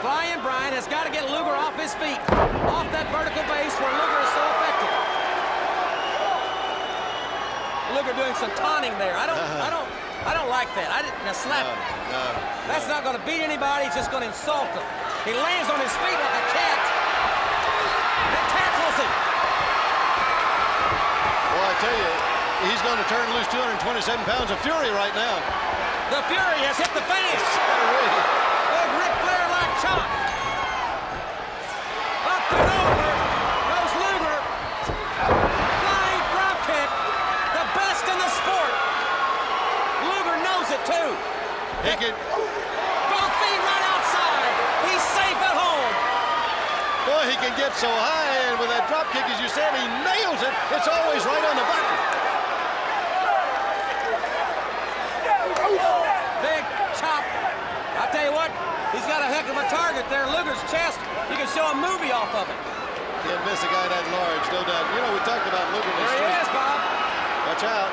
Flying Brian has got to get Luger off his feet, off that vertical base where Luger is so effective. Luger doing some taunting there. I don't like that. Now slap him. That's not going to beat anybody. It's just going to insult him. He lands on his feet like a cat and tackles him. Well, I tell you, he's going to turn loose 227 pounds of fury right now. The Fury has hit the finish. Big Ric Flair-like chop. Up and over goes Luger. Flying drop kick. The best in the sport. Luger knows it too. He can. Both feet right outside. He's safe at home. Boy, he can get so high, and with that drop kick, as you said, he nails it. It's always right on the button. Big chop. I'll tell you what, he's got a heck of a target there. Luger's chest, you can show a movie off of it. Can't miss a guy that large, no doubt. You know, we talked about Luger in the There he street. is, Bob. Watch out.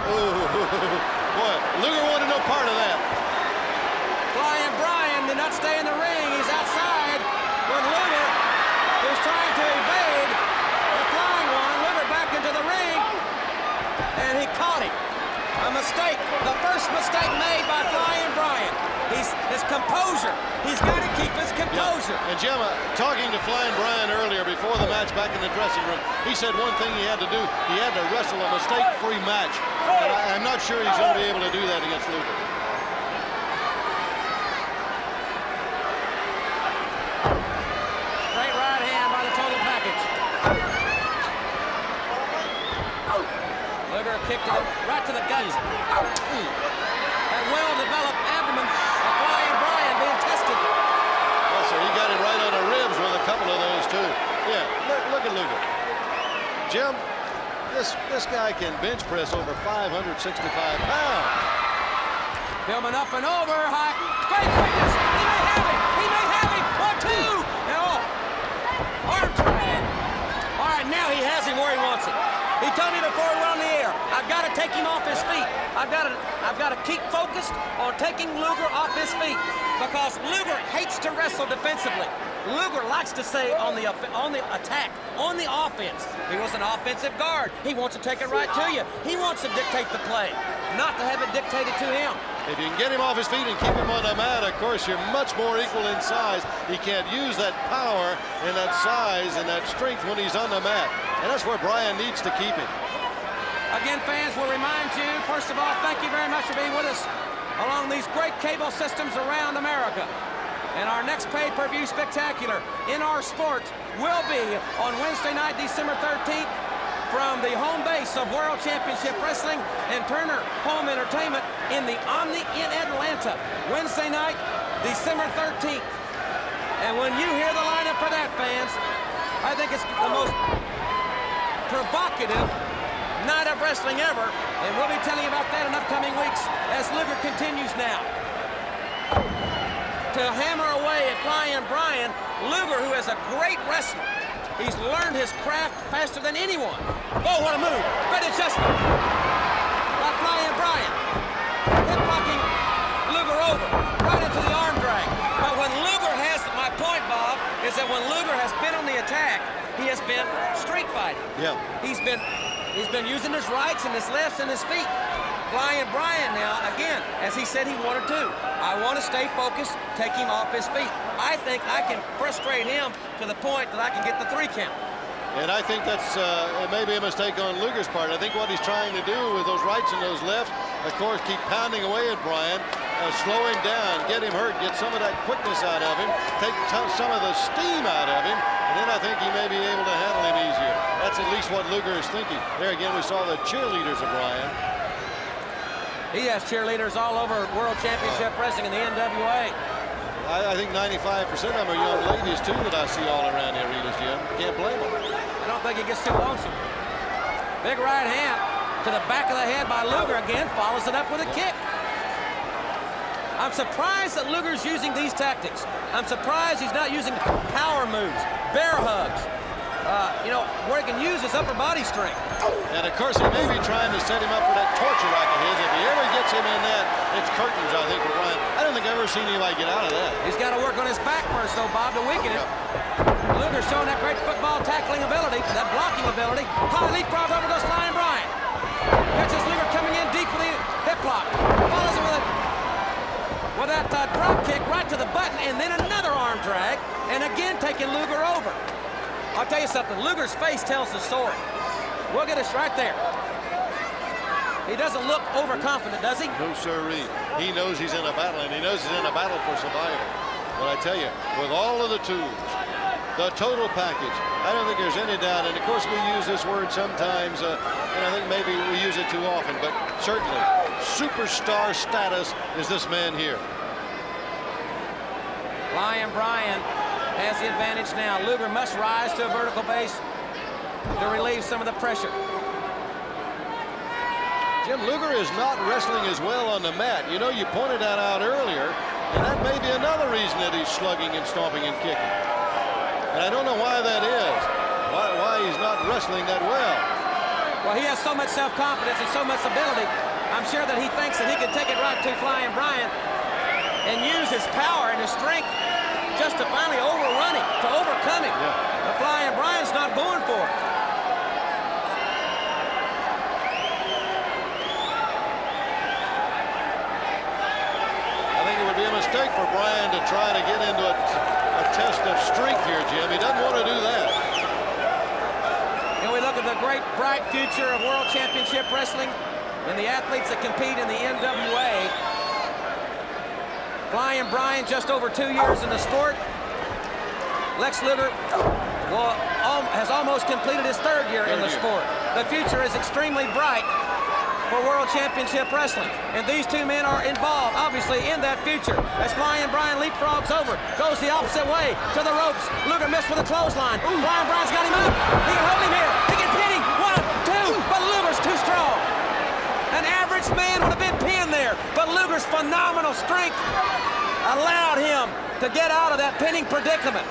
Ooh, boy, Luger wanted no part of that. Flying Brian did not stay in the ring. He's outside when Luger is trying to evade the flying one. Luger back into the ring, and he caught him. A mistake, the first mistake made by Flying Brian. His composure. He's got to keep his composure. Yeah. And Jim, talking to Flying Brian earlier before the match back in the dressing room, he said one thing he had to do, he had to wrestle a mistake-free match. And I'm not sure he's going to be able to do that against Luger. Great right hand by the total package. Luger kicked right to the gut. That well-developed abdomen of Flying Brian being tested. Well, so he got it right on the ribs with a couple of those, too. Yeah, look at Luger. Jim, this guy can bench press over 565 pounds. Pillman up and over. High. Great quickness. He may have it. He may have it. 1, 2. No. Arm drag. All right, now he has him where he wants it. He told me before we went on the air, I've got to take him off his feet. I've got to keep focused on taking Luger off his feet because Luger hates to wrestle defensively. Luger likes to stay on the attack, on the offense. He was an offensive guard. He wants to take it right to you. He wants to dictate the play, not to have it dictated to him. If you can get him off his feet and keep him on the mat, of course, you're much more equal in size. He can't use that power and that size and that strength when he's on the mat. And that's where Brian needs to keep him. Again, fans, we'll remind you, first of all, thank you very much for being with us along these great cable systems around America. And our next pay-per-view spectacular in our sport will be on Wednesday night, December 13th, from the home base of World Championship Wrestling and Turner Home Entertainment in the Omni in Atlanta. Wednesday night, December 13th. And when you hear the lineup for that, fans, I think it's the most provocative night of wrestling ever. And we'll be telling you about that in upcoming weeks as Luger continues now to hammer away at Flying Brian. Luger, who is a great wrestler. He's learned his craft faster than anyone. Oh, what a move. Great adjustment by Flying Brian. Hip blocking Luger over, right into the arm drag. But when Luger has, my point, Bob, is that when Luger has been on the attack, he has been street fighting. Yeah. He's been using his rights and his lefts and his feet. Flying Brian now, again, as he said he wanted to. I want to stay focused, take him off his feet. I think I can frustrate him to the point that I can get the 3 count. And I think that's maybe a mistake on Luger's part. I think what he's trying to do with those rights and those lefts, of course, keep pounding away at Brian, slow him down, get him hurt, get some of that quickness out of him, take some of the steam out of him, and then I think he may be able to handle him easier. That's at least what Luger is thinking. There again, we saw the cheerleaders of Brian. He has cheerleaders all over World Championship Wrestling in the NWA. I think 95% of them are young ladies, too, that I see all around the arenas, Jim. Can't blame them. I don't think he gets too lonesome. Big right hand to the back of the head by Luger again, follows it up with a kick. I'm surprised that Luger's using these tactics. I'm surprised he's not using power moves, bear hugs. Where he can use his upper body strength. And of course, he may be trying to set him up for that torture rack of his. If he ever gets him in that, it's curtains, I think, for Brian. I don't think I've ever seen anybody get out of that. He's got to work on his back first, though, Bob, to weaken it. Luger's showing that great football tackling ability, that blocking ability. High leapfrog over goes Flying Brian. Catches Luger coming in deep for the hip lock. Follows him with that drop kick right to the button, and then another arm drag, and again taking Luger over. I'll tell you something, Luger's face tells the story. We'll get us right there. He doesn't look overconfident, does he? No, sirree. He knows he's in a battle, and he knows he's in a battle for survival. But I tell you, with all of the tools, the total package, I don't think there's any doubt. And of course, we use this word sometimes, and I think maybe we use it too often, but certainly, superstar status is this man here. Flying Brian has the advantage now. Luger must rise to a vertical base to relieve some of the pressure. Jim, Luger is not wrestling as well on the mat. You know, you pointed that out earlier, and that may be another reason that he's slugging and stomping and kicking. And I don't know why that is, why he's not wrestling that well. Well, he has so much self-confidence and so much ability. I'm sure that he thinks that he can take it right to Flying Brian and use his power and his strength just to finally overrun him, to overcome him. Yeah. But Flying Brian's not going for it. I think it would be a mistake for Bryan to try to get into a test of strength here, Jim. He doesn't want to do that. And we look at the great, bright future of World Championship Wrestling and the athletes that compete in the NWA. Flying Bryan, just over 2 years in the sport. Lex Luger has almost completed his third year in the sport. The future is extremely bright for World Championship Wrestling. And these two men are involved, obviously, in that future. As Flying Bryan leapfrogs over, goes the opposite way to the ropes. Luger missed with a clothesline. Flying Bryan's got him up. He can hold him here. He can pin him. 1, 2, but Luger's too strong. An average man would have been pinned there, but Luger's phenomenal strength allowed him to get out of that pinning predicament.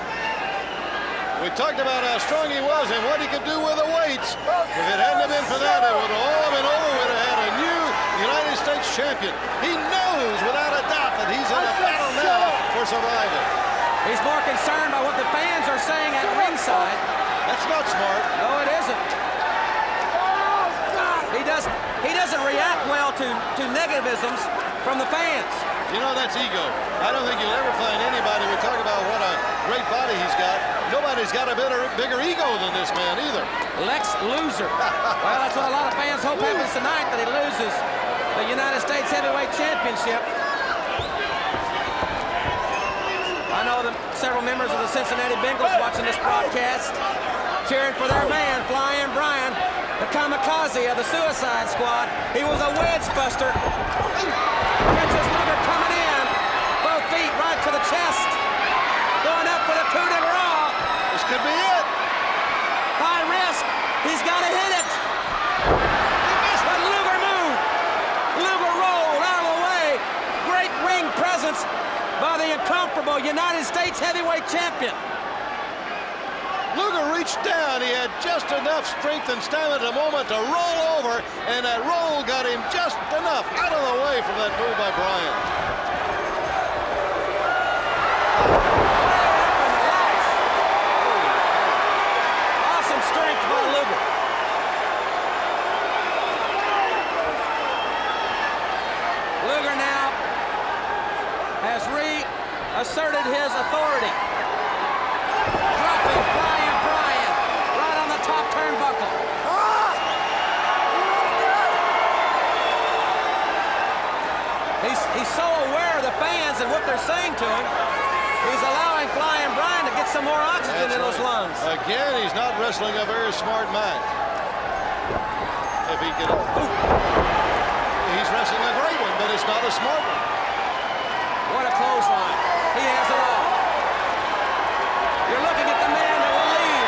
We talked about how strong he was and what he could do with the weights. If it hadn't been for that, it would all have been over. We'd have had a new United States champion. He knows without a doubt that he's in a battle now for survival. He's more concerned by what the fans are saying at ringside. That's not smart. No, it isn't. He doesn't react well to negativisms from the fans. You know, that's ego. I don't think you'll ever find anybody. We talk about what a great body he's got. Nobody's got a bigger ego than this man either. Lex Luger. Well, that's what a lot of fans hope happens tonight, that he loses the United States Heavyweight Championship. I know that several members of the Cincinnati Bengals watching this broadcast, cheering for their man, Flying Bryan, the kamikaze of the Suicide Squad. He was a wedge buster. Catches Luger coming in. Both feet right to the chest. Going up for the coup de grace. This could be it. High risk. He's got to hit it. He missed, but Luger moved. Luger rolled out of the way. Great ring presence by the incomparable United States Heavyweight Champion. Luger reached down. He had just enough strength and stamina at the moment to roll over, and that roll got him just enough out of the way from that move by Bryan. Awesome strength by Luger. Luger now has reasserted his authority. Dropping Flying Bryan right on the top turnbuckle. He's so aware of the fans and what they're saying to him. He's allowing Flying Bryan to get some more oxygen in those lungs. Again, he's not wrestling a very smart match. If he can... He's wrestling a great one, but it's not a smart one. What a clothesline. He has it all. You're looking at the man that will lead.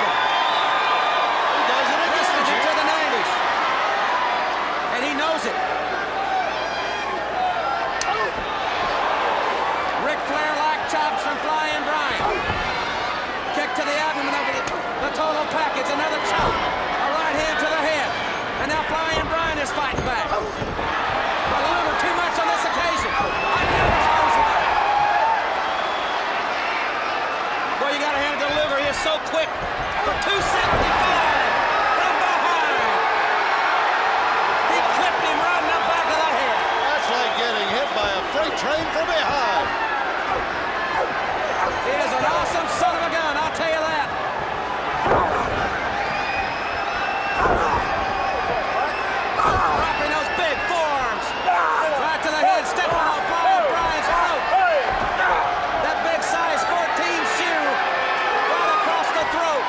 He does it again. Wrestling into the 90s. And he knows it. Ric Flair-like chops from Flying Bryan. Kick to the abdomen of the total package. Another chop. A right hand to the head. And now Flying Bryan is fighting back. But Luger too much on this occasion. Another clothesline. Boy, you got to hand it to Luger. He is so quick for 275 from behind. He clipped him right in the back of the head. That's like getting hit by a freight train from behind. He is an awesome son of a gun, I'll tell you that. Dropping those big forearms. Right to the head, stepping on Flying Bryan's throat. That big size 14 shoe right across the throat.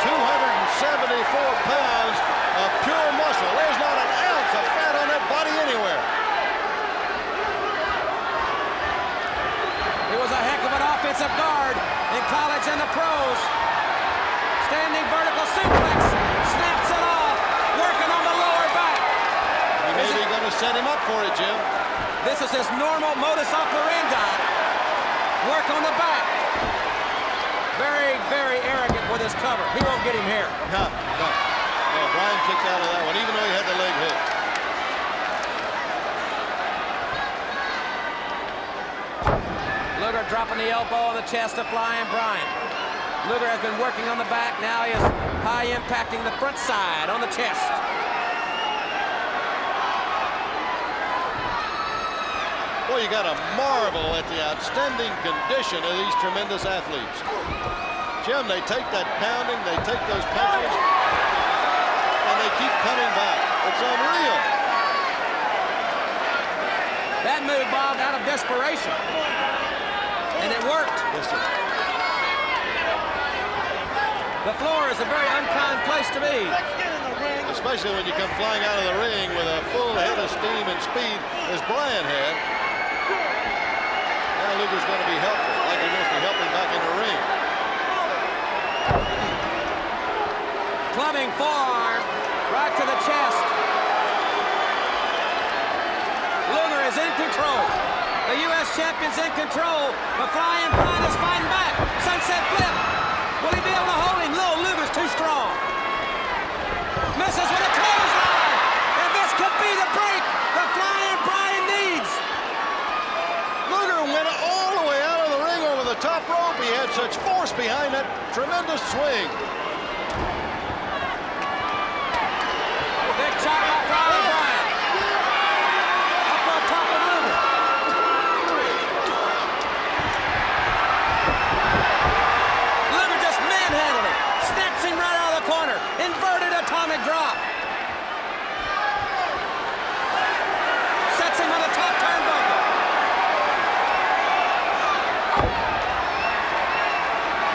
274 pounds of pure muscle. There's not an ounce of fat on that body anywhere. He was a heck of an offensive guard in college and the pros. Standing vertical suplex, snaps it off, working on the lower back. He may be going to set him up for it, Jim. This is his normal modus operandi. Work on the back. Very, very arrogant with his cover. He won't get him here. No. Bryan kicked out of that one, even though he had the leg hook. Luger dropping the elbow on the chest of Flying Bryan. Luger has been working on the back. Now he is high impacting the front side on the chest. Boy, you got to marvel at the outstanding condition of these tremendous athletes. Jim, they take that pounding, they take those punches, and they keep coming back. It's unreal. That move, Bob, out of desperation. And it worked. Yes, sir. The floor is a very unkind place to be. Especially when you come flying out of the ring with a full head of steam and speed as Bryan had. Now Luger's going to be helpful, like he wants to help him back in the ring. Clubbing forearm right to the chest. Luger is in control. The U.S. champion's in control. The Flying Bryan is fighting back. Sunset flip. Will he be able to hold him? No, Luger's too strong. Misses with a clothesline. And this could be the break the Flying Bryan needs. Luger went all the way out of the ring over the top rope. He had such force behind that tremendous swing. Big shot by Flying Bryan. Up on top of Luger. Luger just manhandled him. Snatched him right out of the corner. Inverted atomic drop. Sets him on the top turnbuckle.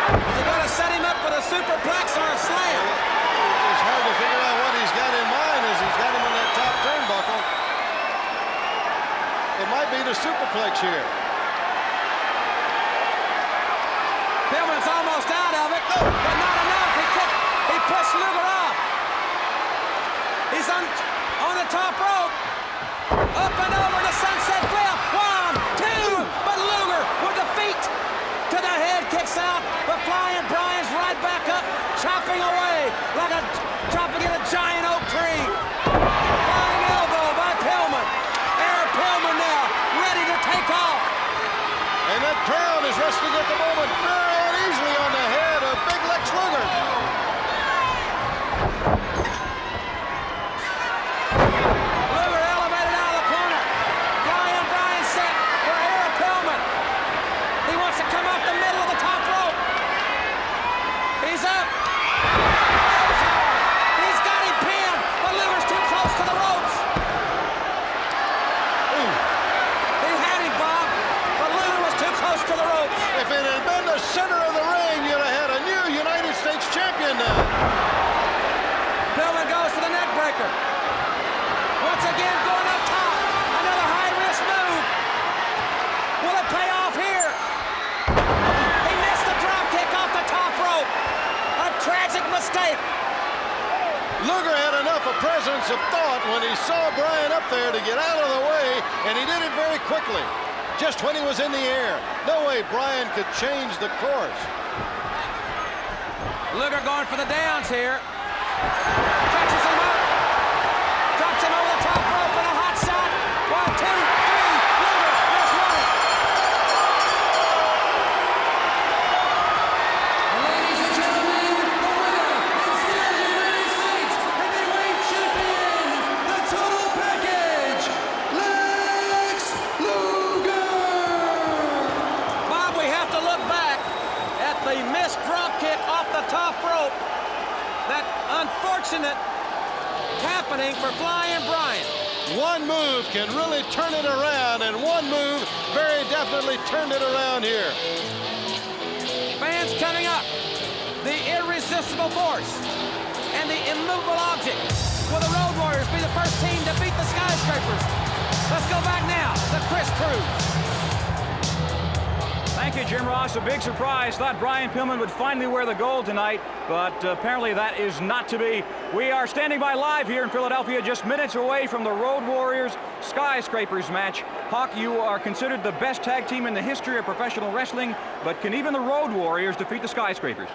Is he going to set him up for the superplex or a slam? It's hard to figure out what he's got in mind as he's got him on that top turnbuckle. It might be the superplex here. Pillman's almost out of it, but not enough. He pushed Luger off. He's on the top rope. Up and over the sunset flip. 1, 2, but Luger with the feet to the head kicks out. But Flying Bryan's right back up, chopping away like chopping in a giant oak tree. Flying elbow by Pillman. Eric Pillman now ready to take off. And that crowd is resting at the moment very uneasily on the head of Big Lex Luger. Luger elevated out of the corner. Flying Bryan set for Eric Pillman. He wants to come off the middle of the top rope. He's up. He's got him pinned, but Luger's too close to the ropes. He had him, Bob, but Luger was too close to the ropes. If it had been the center of the ring, you'd have had a new United States champion now. Pillman goes for the neck breaker. Once again going up top. Another high-risk move. Will it pay off here? He missed the drop kick off the top rope. A tragic mistake. Luger had enough of presence of thought when he saw Bryan up there to get out of the way, and he did it very quickly, just when he was in the air. No way Bryan could change the course. Luger going for the downs here. Catches him up. Drops him over the top rope with a hot shot. 1, 2, 3. Luger has won it. Ladies and gentlemen, the winner is the United States Heavyweight Champion, the Total Package, Lex Luger. Bob, we have to look back at the missed drop kick off the top rope. That unfortunate happening for Flying Bryan. One move can really turn it around, and one move very definitely turned it around here. Fans coming up. The irresistible force and the immovable object. Will the Road Warriors be the first team to beat the Skyscrapers? Let's go back now to Chris Cruz. Thank you, Jim Ross. A big surprise. Thought Brian Pillman would finally wear the gold tonight, but apparently that is not to be. We are standing by live here in Philadelphia, just minutes away from the Road Warriors Skyscrapers match. Hawk, you are considered the best tag team in the history of professional wrestling, but can even the Road Warriors defeat the Skyscrapers?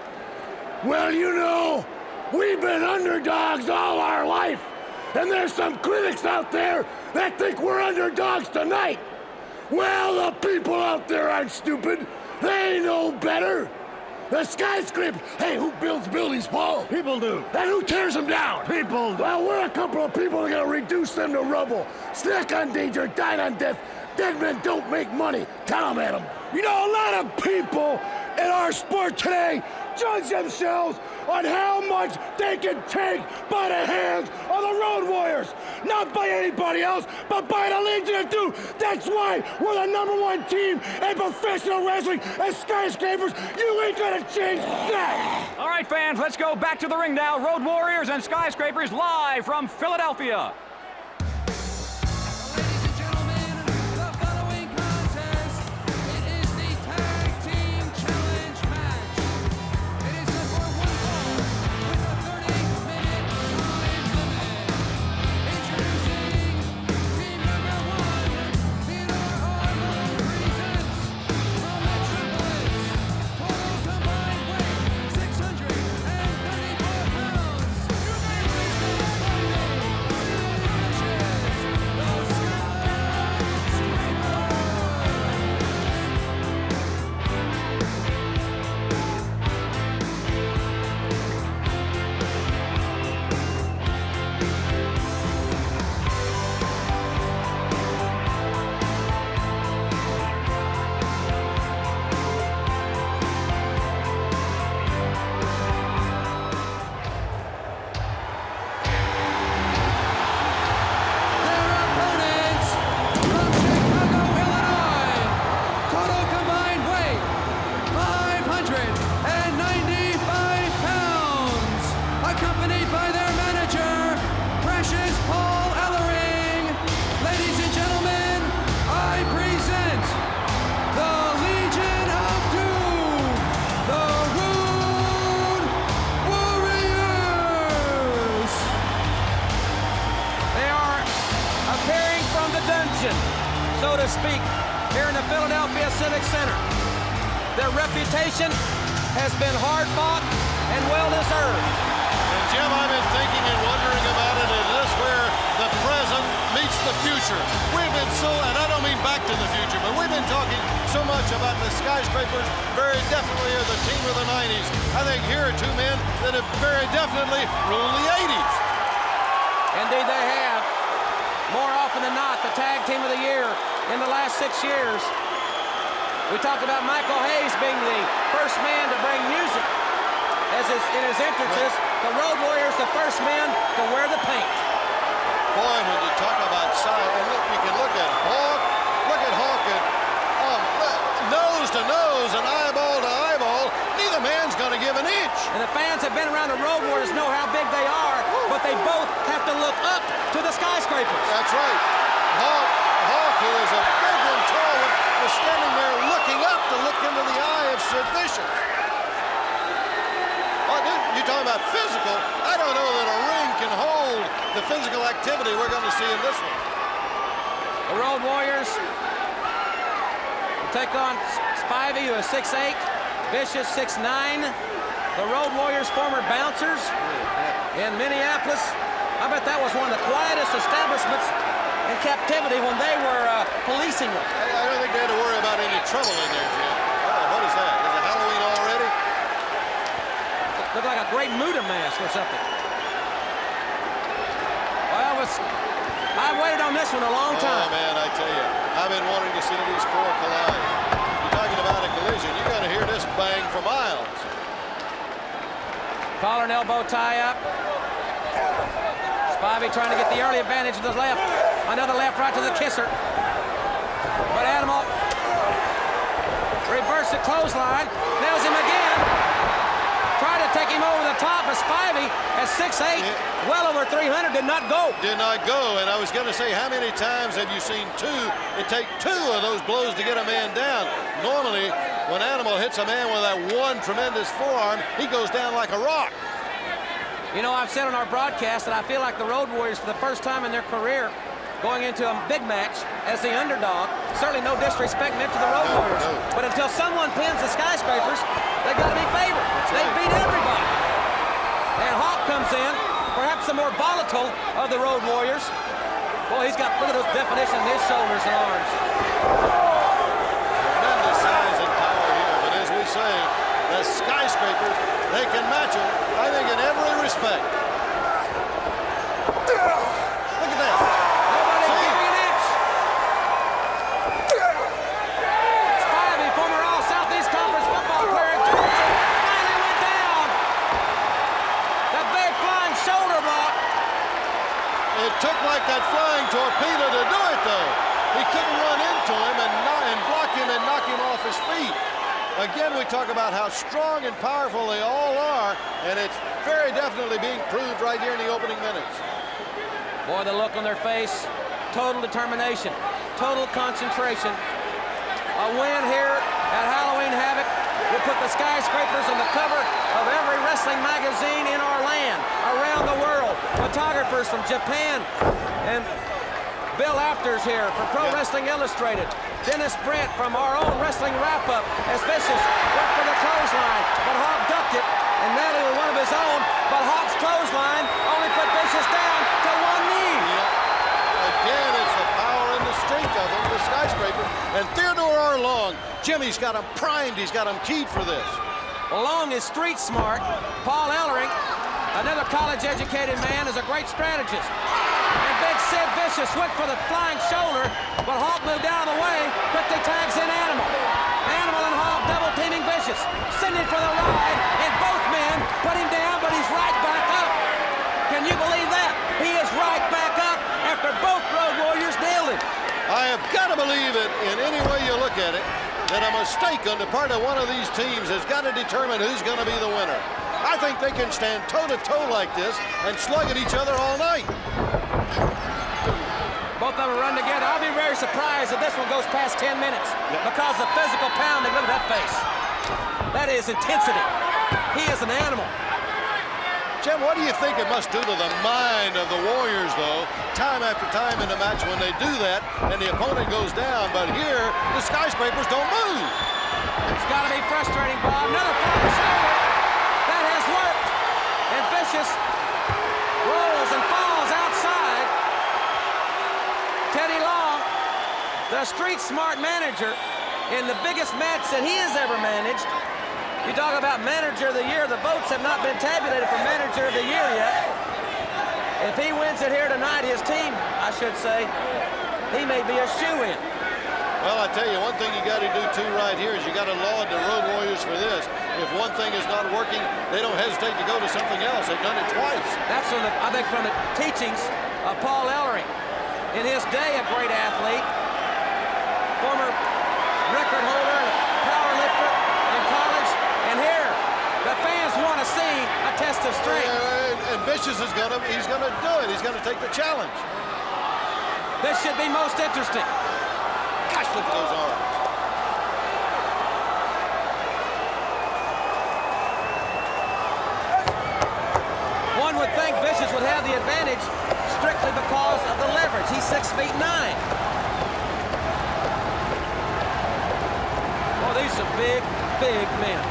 Well, you know, we've been underdogs all our life. And there's some critics out there that think we're underdogs tonight. Well, the people out there aren't stupid. They know better. The Skyscrapers. Hey, who builds buildings, Paul? People do. And who tears them down? People do. Well, we're a couple of people that are gonna reduce them to rubble. Snack on danger, dine on death, Dead men don't make money. Tell them, Adam. You know, a lot of people in our sport today judge themselves on how much they can take by the hands of the Road Warriors. Not by anybody else, but by the Legion of Doom. That's why we're the #1 team in professional wrestling and Skyscrapers. You ain't gonna change that. All right, fans, let's go back to the ring now. Road Warriors and Skyscrapers live from Philadelphia. Ladies and gentlemen, the following contest, it is the Tag Team Challenge match. It is set for one fall with a 30-minute time limit. Introducing team number 1, Theodore Arnold presents from Metropolis. Total combined weight, 634 pounds. Distance fighting, steel matches, the Their opponents from Chicago, Illinois. Total combined weight, 595 pounds. Accompanied by their manager, Precious Paul Ellering. Ladies and gentlemen, I present the Legion of Doom, the Road Warriors. They are appearing from the dungeon, so to speak, here in the Philadelphia Civic Center. Their reputation has been hard-fought and well-deserved. And Jim, I've been thinking and wondering about it. Is this where the present meets the future? We've been so, and I don't mean back to the future, but we've been talking so much about the Skyscrapers very definitely are the team of the 90s. I think here are two men that have very definitely ruled the 80s. Indeed, they have. More often than not, the tag team of the year in the last 6 years. We talked about Michael Hayes being the first man to bring music as in his entrances. The Road Warriors, the first men to wear the paint. Boy, when you talk about size, and look, you can look at Hawk, and nose to nose and eyeball to eyeball. Neither man's going to give an inch. And the fans have been around the Road Warriors know how big they are, but they both have to look up to the Skyscrapers. That's right. Hawk, who is a big and tall one, was standing there looking up to look into the eye of Sid Vicious. Oh, dude, you're talking about physical. I don't know that a ring can hold the physical activity we're going to see in this one. The Road Warriors will take on Spivey, who is 6'8", Vicious 6'9". The Road Warriors, former bouncers in Minneapolis. I bet that was one of the quietest establishments in captivity when they were policing them. I don't think they had to worry about any trouble in there, Jim. Oh, what is that? Is it Halloween already? Looked like a great Muda mask or something. Well, I've waited on this one a long time. Oh, man, I tell you, I've been wanting to see these four collide. You're talking about a collision. You're going to hear this bang for miles. Collar and elbow tie up. Spivey trying to get the early advantage to the left. Another left right to the kisser. But Animal reverses the clothesline. Nails him again. Tried to take him over the top, but Spivey at 6'8", well over 300, did not go. Did not go, and I was going to say, how many times have you seen it take two of those blows to get a man down? Normally, when Animal hits a man with that one tremendous forearm, he goes down like a rock. You know, I've said on our broadcast that I feel like the Road Warriors, for the first time in their career, going into a big match as the underdog. Certainly no disrespect meant to the Road Warriors. But until someone pins the Skyscrapers, they got to be favored. They beat everybody. And Hawk comes in, perhaps the more volatile of the Road Warriors. Boy, look at those definition in his shoulders and arms. Tremendous size and power here, but as we say, the Skyscrapers, they can match them, I think, in every respect. Look at that. Nobody giving an inch. torpedo to do it, though. He couldn't run into him and block him and knock him off his feet. Again, we talk about how strong and powerful they all are, and it's very definitely being proved right here in the opening minutes. Boy, the look on their face, total determination, total concentration. A win here at Halloween Havoc will put the Skyscrapers on the cover of every wrestling magazine in our land, around the world. Photographers from Japan, and Bill Afters here from Pro Wrestling Illustrated. Dennis Brent from our own wrestling wrap-up as Vicious went for the clothesline, but Hawk ducked it, and Nally with one of his own, but Hawk's clothesline only put Vicious down to one knee. Again, it's the power and the strength of them, the Skyscraper. And Theodore R. Long, Jimmy's got him primed, he's got him keyed for this. Long is street smart. Paul Ellering, another college-educated man, is a great strategist. And Big Sid Vicious went for the flying shoulder, but Hawk moved out of the way, quickly tags in Animal. Animal and Hawk double teaming Vicious, sending for the ride, and both men put him down, but he's right back up. Can you believe that? He is right back up after both Road Warriors nailed him. I have got to believe it in any way you look at it, that a mistake on the part of one of these teams has got to determine who's going to be the winner. I think they can stand toe-to-toe like this and slug at each other all night. Both of them run together. I'll be very surprised if this one goes past 10 minutes because of physical pounding. Look at that face. That is intensity. He is an animal. Jim, what do you think it must do to the mind of the Warriors, though, time after time in the match when they do that and the opponent goes down, but here the Skyscrapers don't move? It's got to be frustrating, Bob. Another flying shoulder. That has worked. And Vicious rolls and falls outside. Teddy Long, the street smart manager in the biggest match that he has ever managed. You talk about Manager of the Year. The votes have not been tabulated for Manager of the Year yet. If he wins it here tonight, his team, I should say, he may be a shoo-in. Well, I tell you, one thing you got to do, too, right here is you got to laud the Road Warriors for this. If one thing is not working, they don't hesitate to go to something else. They've done it twice. That's from I think from the teachings of Paul Ellering. In his day, a great athlete, former record holder, power lifter in college. And here, the fans want to see a test of strength. And Vicious is he's gonna do it. He's gonna take the challenge. This should be most interesting. Gosh, look at those arms. One would think Vicious would have the advantage strictly because of the leverage. He's 6'9". Well, these are big, big men.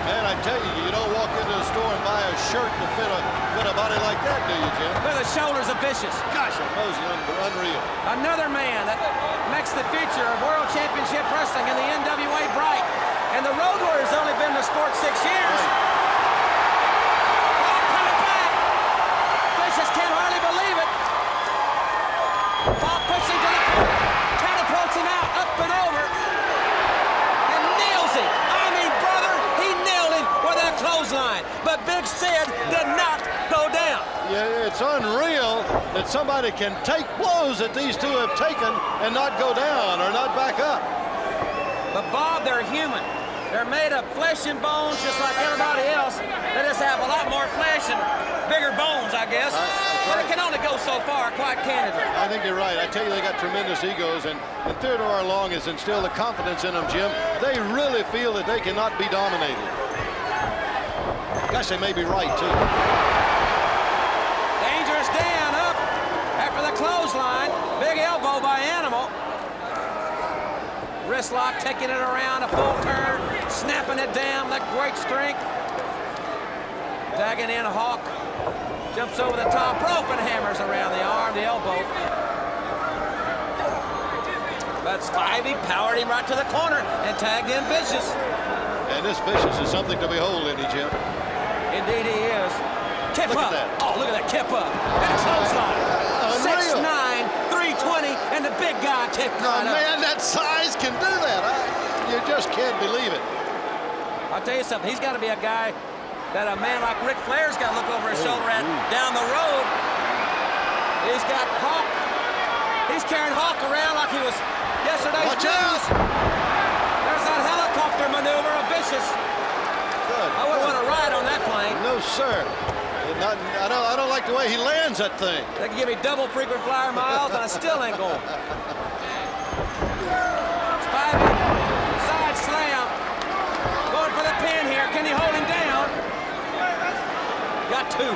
Man, I tell you, you don't walk into a store and buy a shirt to fit a body like that, do you, Jim? Look at the shoulders of Vicious. Gosh, Mosey, unreal. Another man that makes the future of World Championship Wrestling in the NWA bright. And the Road Warriors only been in the sport 6 years. Oh, coming back. Vicious can't hardly believe it. Bob pushing to the corner. Catapults him out, up and over. And nails him. I mean, brother, he nailed him with that clothesline. But Big Sid did not go down. Yeah, it's unreal that somebody can take blows that these two have taken and not go down or not back up. But Bob, they're human. They're made of flesh and bones just like everybody else. They just have a lot more flesh and bigger bones, I guess. But it can only go so far, quite candidly. I think you're right. I tell you, they got tremendous egos, and Theodore R. Long has instilled the confidence in them, Jim. They really feel that they cannot be dominated. Gosh, they may be right, too. Dangerous Dan up after the clothesline. Big elbow by Animal. Wrist lock, taking it around, a full turn, snapping it down, that great strength. Tagging in Hawk. Jumps over the top rope and hammers around the arm, the elbow. But Spivey powered him right to the corner and tagged in Vicious. And this Vicious is something to behold, isn't he, Jim? Indeed he is. Kip Look up. at that. Oh, look at that kip up. And a clothesline. 6'9", 320, and the big guy kicked right up. Man, that size can do that. You just can't believe it. I'll tell you something. He's got to be a guy that a man like Ric Flair's got to look over his shoulder at down the road. He's got Hawk He's carrying Hawk around like he was yesterday's Watch out. news. There's that helicopter maneuver of Vicious. Good. I wouldn't want to ride on that plane. No, sir. I don't like the way he lands that thing. They can give me double frequent flyer miles, and I still ain't going. Spivey, side slam. Going for the pin here. Can he hold him down? Got two.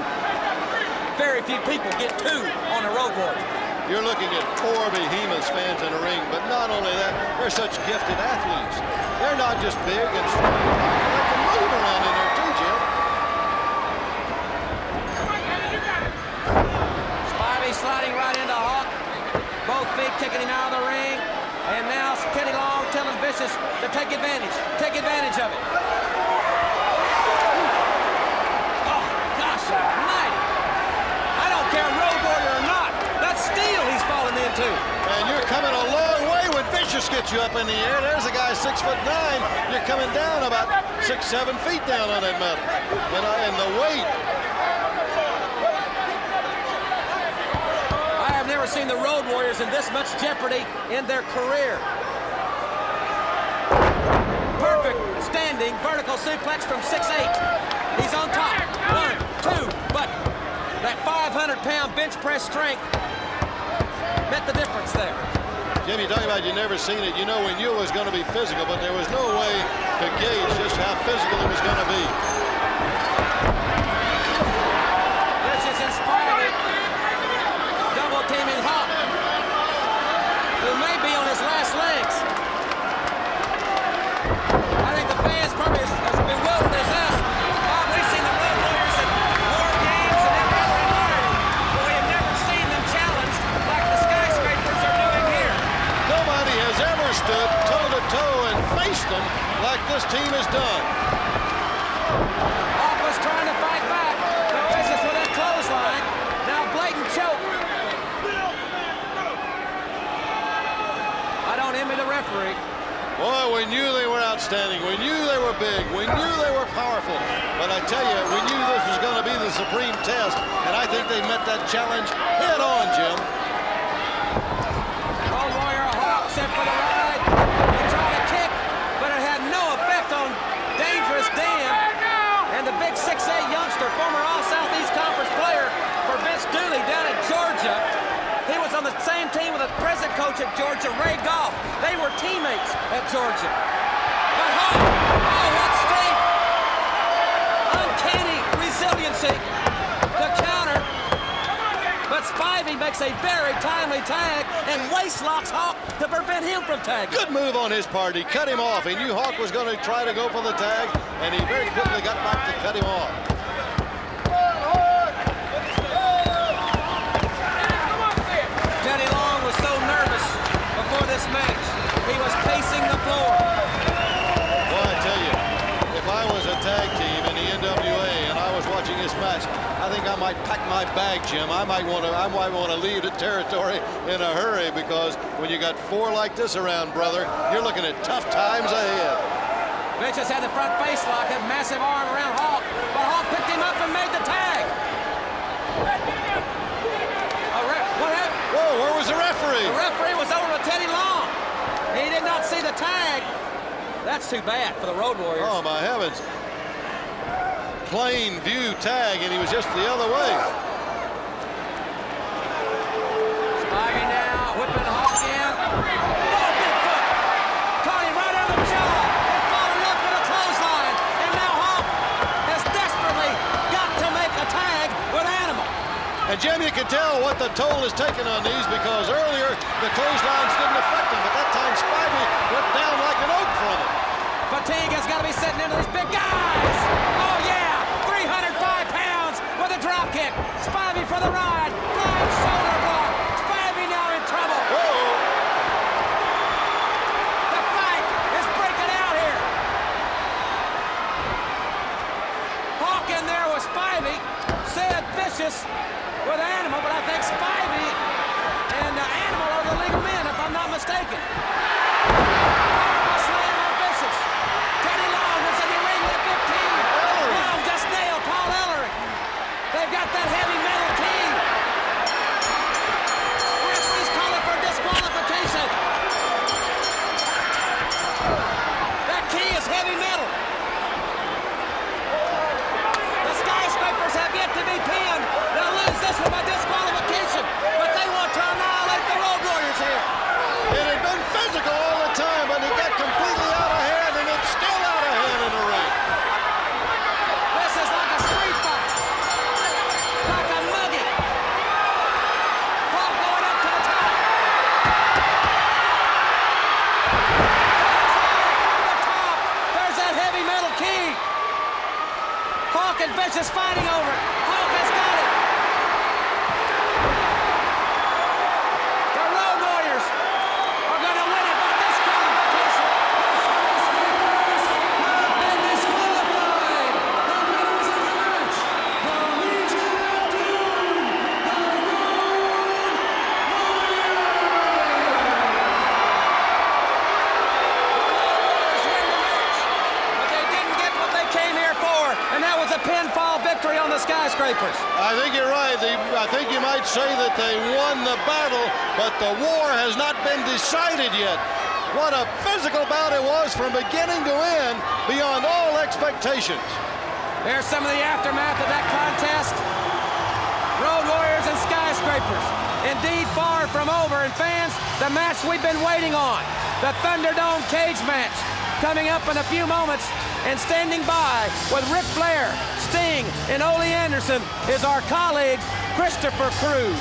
Very few people get two on a Road Warrior. You're looking at four behemoths fans in the ring, but not only that, they're such gifted athletes. They're not just big and strong. They can move around in there too, Jim. Spivey sliding right into Hawk. Both feet kicking him out of the ring. And now Kenny Long telling Vicious to take advantage. Take advantage of it. Oh, gosh almighty. I don't care, Road Warrior or not. That's steel he's falling into. And you're coming a long way when Vicious gets you up in the air. There's a guy 6'9". You're coming down about 6-7 feet down on that metal. And the weight. I have never seen the Road Warriors in this much jeopardy in their career. Perfect standing vertical suplex from 6'8". He's on top. 1, 2, but that 500-pound bench press strength met the difference there. Jim, you talking about you never seen it. You know we knew it was going to be physical, but there was no way to gauge just how physical it was going to be. This is inspiring. Double teaming Hawk, who may be on his last legs. I think the fans probably as bewildered as us. Bob, we've seen the Road Warriors at war games and every other environment, but we have never seen them challenged like the Skyscrapers are doing here. Nobody has ever stood toe-to-toe and faced them like this team has done. Hawk was trying to fight back, but Vicious with that clothesline. Now blatant choke. I don't envy the referee. Boy, we knew they were outstanding. We knew they were big. We knew they were powerful. But I tell you, we knew this was going to be the supreme test, and I think they met that challenge head on, Jim. Road Warrior Hawk set for the ride. He tried a kick, but it had no effect on Dangerous Dan. And the big 6'8 youngster, former All-Southeast Conference player for Vince Dooley down at Georgia. He was on the same team with the present coach at Georgia, Ray Goff. They were teammates at Georgia. But Hawk, oh, what strength! Uncanny resiliency to counter. But Spivey makes a very timely tag and waist locks Hawk to prevent him from tagging. Good move on his part. He cut him off. He knew Hawk was going to try to go for the tag, and he very quickly got back to cut him off. Teddy Long was so nervous before this match. He was pacing the floor. Well, I tell you, if I was a tag team in the NWA and I was watching this match, I think I might pack my bag, Jim. I might want to leave the territory in a hurry, because when you got four like this around, brother, you're looking at tough times ahead. Vicious had the front face lock, that massive arm around Hawk, but Hawk picked him up and made the tag. What happened? Whoa, where was the referee? The referee was over with Teddy Long. He did not see the tag. That's too bad for the Road Warriors. Oh, my heavens. Plain view tag, and he was just the other way. Spivey now, whipping Hawk in. Oh, big foot. Caught him right on the jaw. And followed up with a clothesline. And now Hawk has desperately got to make a tag with Animal. And Jim, you can tell what the toll is taking on these, because earlier the clotheslines didn't affect him, but that time Spivey went down like an oak from it. Fatigue has got to be setting into these big guys. Oh, yeah. 305 pounds with a drop kick. Spivey for the ride. Flying shoulder block. Spivey now in trouble. Whoa. The fight is breaking out here. Hawk in there with Spivey. Said Vicious with Animal, but I think Spivey and Animal are the legal men, if I'm not mistaken. Powerful slam on Vicious. Teddy Long is in the ring with 15. Long just nailed Paul Ellering. They've got that heavy metal key. Referee's calling for and Vicious fighting over it. Hulk has got it. The Road Warriors are going to win it by disqualification. And disqualified. The winners of the match, the Legion of Doom, the Road But they didn't get what they came here for, and that was a pinfall victory on the Skyscrapers. I think you're right. I think you might say that they won the battle, but the war has not been decided yet. What a physical bout it was from beginning to end, beyond all expectations. There's some of the aftermath of that contest. Road Warriors and Skyscrapers. Indeed, far from over. And fans, the match we've been waiting on. The Thunderdome cage match. Coming up in a few moments. And standing by with Ric Flair, Sting, and Ole Anderson is our colleague, Christopher Cruz.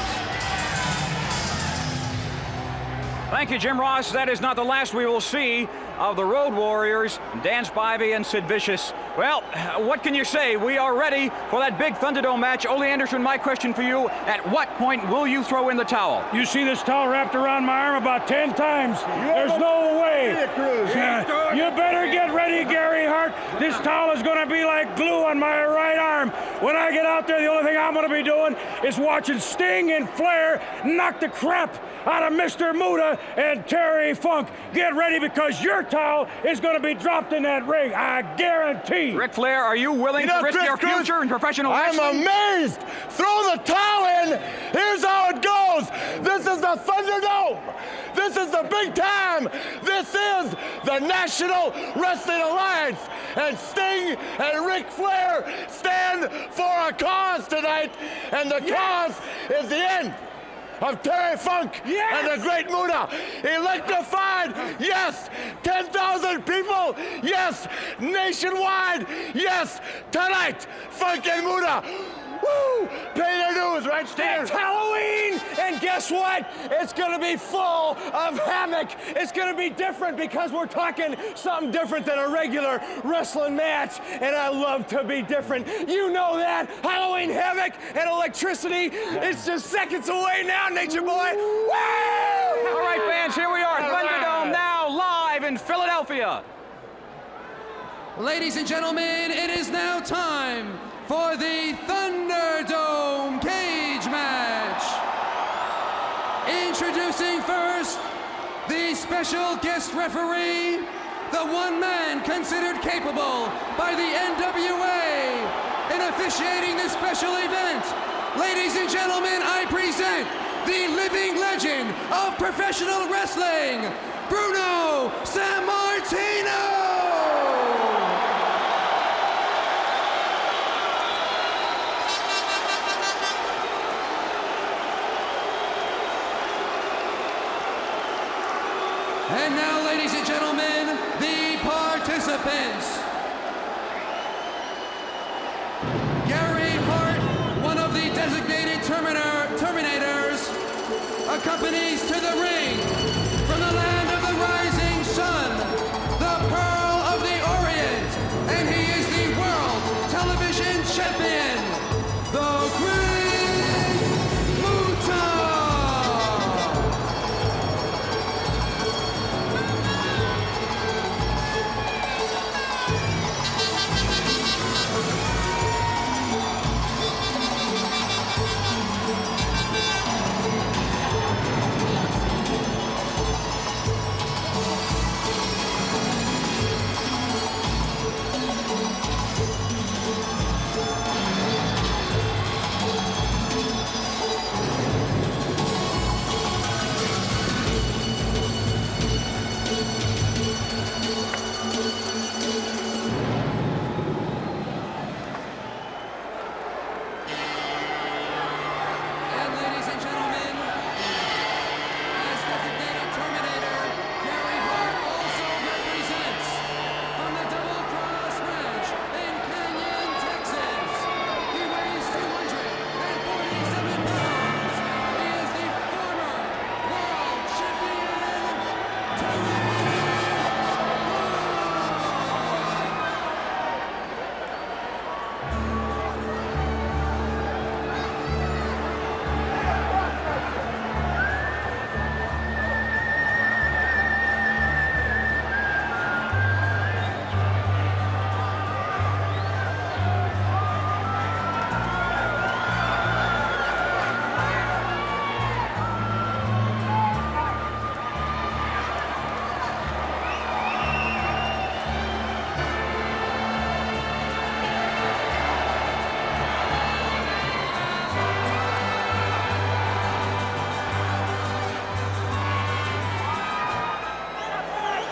Thank you, Jim Ross. That is not the last we will see of the Road Warriors, Dan Spivey and Sid Vicious. Well, what can you say? We are ready for that big Thunderdome match. Ole Anderson, my question for you, at what point will you throw in the towel? You see this towel wrapped around my arm about 10 times. There's no way. You better get ready, Gary Hart. This towel is going to be like glue on my right arm. When I get out there, the only thing I'm going to be doing is watching Sting and Flair knock the crap out of Mr. Muta and Terry Funk. Get ready, because your towel is going to be dropped in that ring. I guarantee. Ric Flair, are you willing to risk your future in professional wrestling? I'm amazed. Throw the towel in. Here's how it goes. This is the Thunderdome. This is the big time. This is the National Wrestling Alliance. And Sting and Ric Flair stand for a cause tonight. And the cause is the end of Terry Funk and the Great Muta. Electrified, yes. 10,000 people, yes. Nationwide, yes. Tonight, Funk and Muta. Woo! Pay their dues, right, Stan? It's Halloween, and guess what? It's going to be full of havoc. It's going to be different because we're talking something different than a regular wrestling match, and I love to be different. You know that. Halloween havoc and electricity. It's just seconds away now, Nature Boy. Woo! All right, fans, here we are. Thunderdome now live in Philadelphia. Ladies and gentlemen, it is now time for the Thunderdome cage match. Introducing first, the special guest referee, the one man considered capable by the NWA in officiating this special event. Ladies and gentlemen, I present the living legend of professional wrestling, Bruno Sammartino. And now, ladies and gentlemen, the participants. Gary Hart, one of the designated Terminators, accompanies to the ring from the land of the rising sun, the Pearl of the Orient, and he is the World Television Champion, the Great Muta.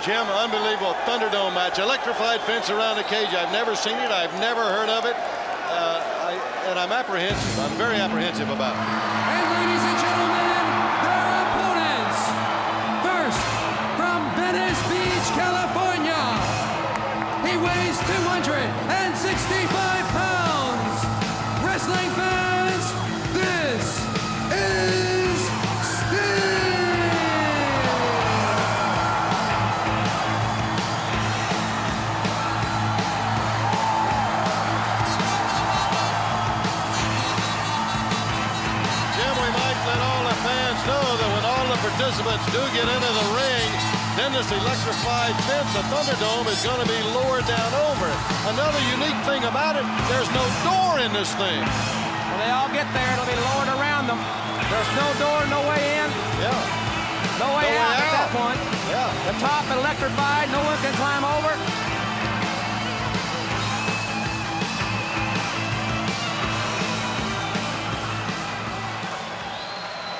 Jim, unbelievable Thunderdome match. Electrified fence around the cage. I've never seen it. I've never heard of it. And I'm apprehensive. I'm very apprehensive about it. And ladies and gentlemen, their opponents. First, from Venice Beach, California. He weighs 265 pounds. Wrestling fans, this is Sting. Jim, we might let all the fans know that when all the participants do get into the ring, then this electrified fence, the Thunderdome, is going to be lowered down over it. Another unique thing about it, there's no door in this thing. When they all get there, it'll be lowered around them. There's no door, no way in, Yeah. no way out at that point. Yeah. The top electrified, no one can climb over.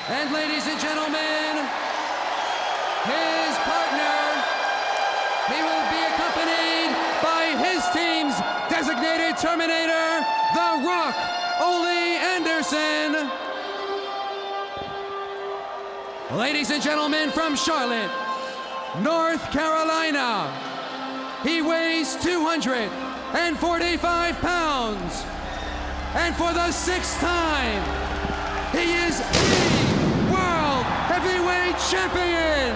And ladies and gentlemen, his partner, he will be accompanied by his team's designated Terminator, The Rock, Ole Anderson. Ladies and gentlemen, from Charlotte, North Carolina, he weighs 245 pounds. And for the 6th time, he is the World Heavyweight Champion,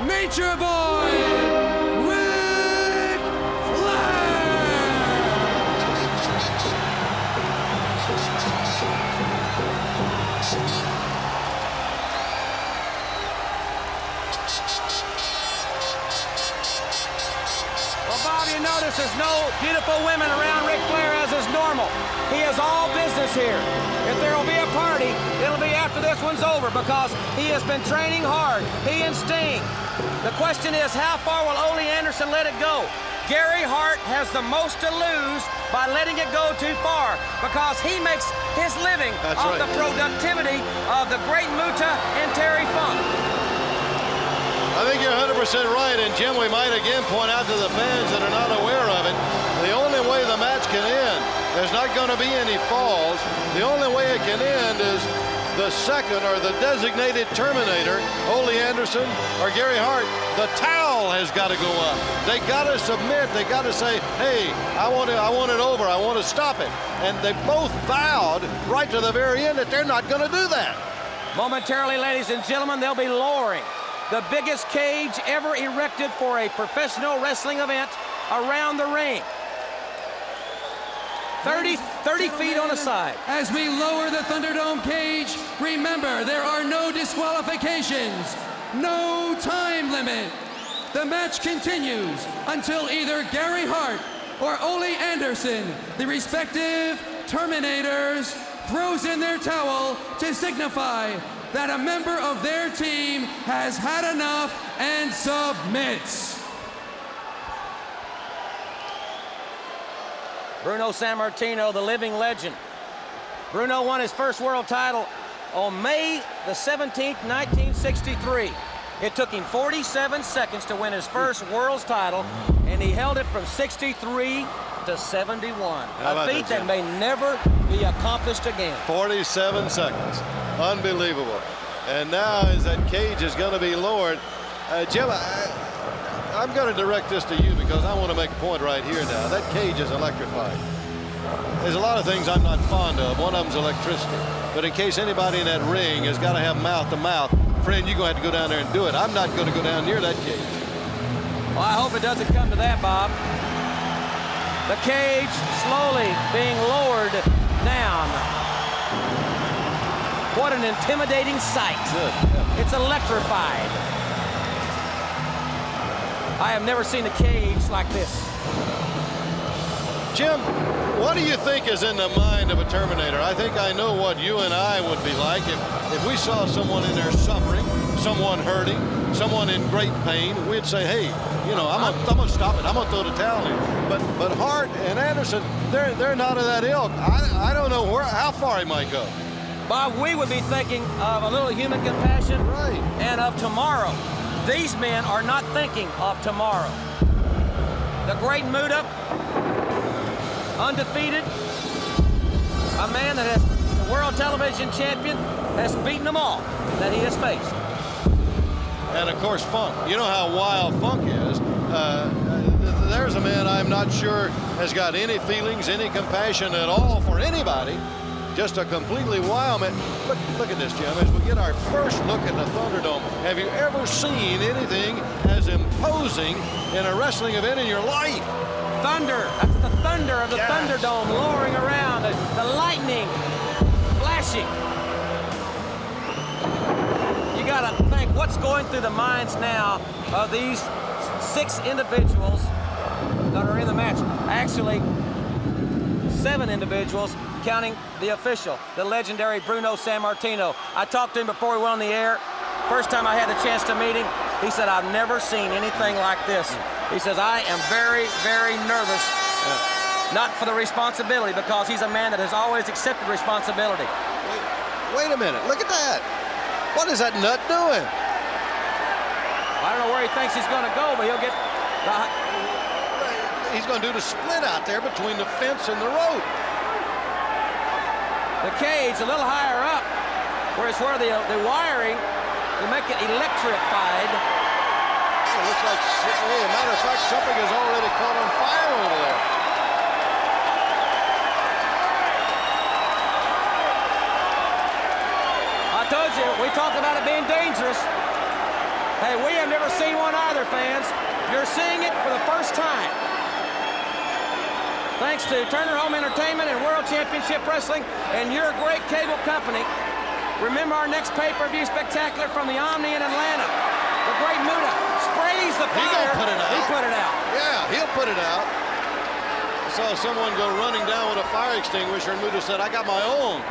Nature Boy, Ric Flair. Well, Bob, you notice there's no beautiful women around Ric Flair as is normal. He is all business here. If there will be a party, it'll be after this one's over because he has been training hard, he and Sting. The question is, how far will Ole Anderson let it go? Gary Hart has the most to lose by letting it go too far because he makes his living off the productivity of the Great Muta and Terry Funk. I think you're 100% right, and Jim, we might again point out to the fans that are not aware of it, the only way the match can end, there's not going to be any falls. The only way it can end is the second or the designated Terminator, Ole Anderson or Gary Hart, the towel has got to go up. They got to submit. They got to say, hey, I want it over. I want to stop it. And they both vowed right to the very end that they're not going to do that. Momentarily, ladies and gentlemen, they'll be lowering the biggest cage ever erected for a professional wrestling event around the ring. 30 feet on a side. As we lower the Thunderdome cage, remember there are no disqualifications, no time limit. The match continues until either Gary Hart or Ole Anderson, the respective Terminators, throws in their towel to signify that a member of their team has had enough and submits. Bruno Sammartino, the living legend. Bruno won his first world title on May the 17th, 1963. It took him 47 seconds to win his first world's title, and he held it from 63 to 71. A feat that may never be accomplished again. 47 seconds. Unbelievable. And now as that cage is going to be lowered, Jim, I'm going to direct this to you because I want to make a point right here now. That cage is electrified. There's a lot of things I'm not fond of. One of them's electricity. But in case anybody in that ring has got to have mouth-to-mouth, friend, you're going to have to go down there and do it. I'm not going to go down near that cage. Well, I hope it doesn't come to that, Bob. The cage slowly being lowered down. What an intimidating sight. It's electrified. I have never seen a cage like this. Jim, what do you think is in the mind of a Terminator? I think I know what you and I would be like if we saw someone in there suffering, someone hurting, someone in great pain. We'd say, hey, you know, I'm gonna stop it. I'm gonna throw the towel in. But Hart and Anderson, they're not of that ilk. I don't know how far he might go. Bob, we would be thinking of a little human compassion and of tomorrow. These men are not thinking of tomorrow. The great Muta, undefeated, a man that has the world television champion, has beaten them all that he has faced. And of course, Funk. You know how wild Funk is. There's a man I'm not sure has got any feelings, any compassion at all for anybody. Just a completely wild man. Look at this, Jim, as we get our first look at the Thunderdome. Have you ever seen anything as imposing in a wrestling event in your life? Thunder, that's the thunder of the Thunderdome lowering around, the lightning flashing. You gotta think what's going through the minds now of these 6 individuals that are in the match. Actually, 7 individuals, counting the official, the legendary Bruno Sammartino. I talked to him before we went on the air. First time I had the chance to meet him, he said, I've never seen anything like this. He says, I am very, very nervous, not for the responsibility, because he's a man that has always accepted responsibility. Wait a minute, look at that. What is that nut doing? I don't know where he thinks he's going to go, but he'll get... He's going to do the split out there between the fence and the rope. The cage a little higher up, where the wiring will make it electrified. It looks like, hey, as a matter of fact, something has already caught on fire over there. I told you, we talked about it being dangerous. Hey, we have never seen one either, fans. You're seeing it for the first time. Thanks to Turner Home Entertainment and World Championship Wrestling and your great cable company. Remember our next pay-per-view spectacular from the Omni in Atlanta. The great Muta sprays the fire. He gonna put it out. He put it out. Yeah, he'll put it out. I saw someone go running down with a fire extinguisher, and Muta said, I got my own.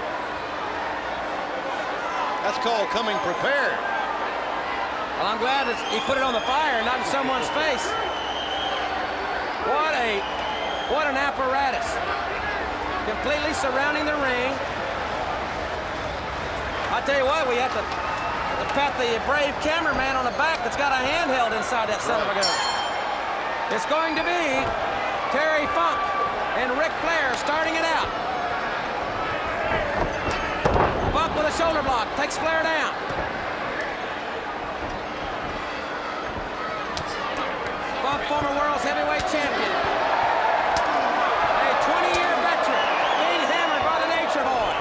That's called coming prepared. Well, I'm glad that he put it on the fire, not in someone's face. What an apparatus. Completely surrounding the ring. I tell you what, we have to pat the brave cameraman on the back that's got a handheld inside that son of a gun. It's going to be Terry Funk and Ric Flair starting it out. Funk with a shoulder block, takes Flair down. Funk, former world's heavyweight champion. A 20-year veteran, being hammered by the Nature Boy.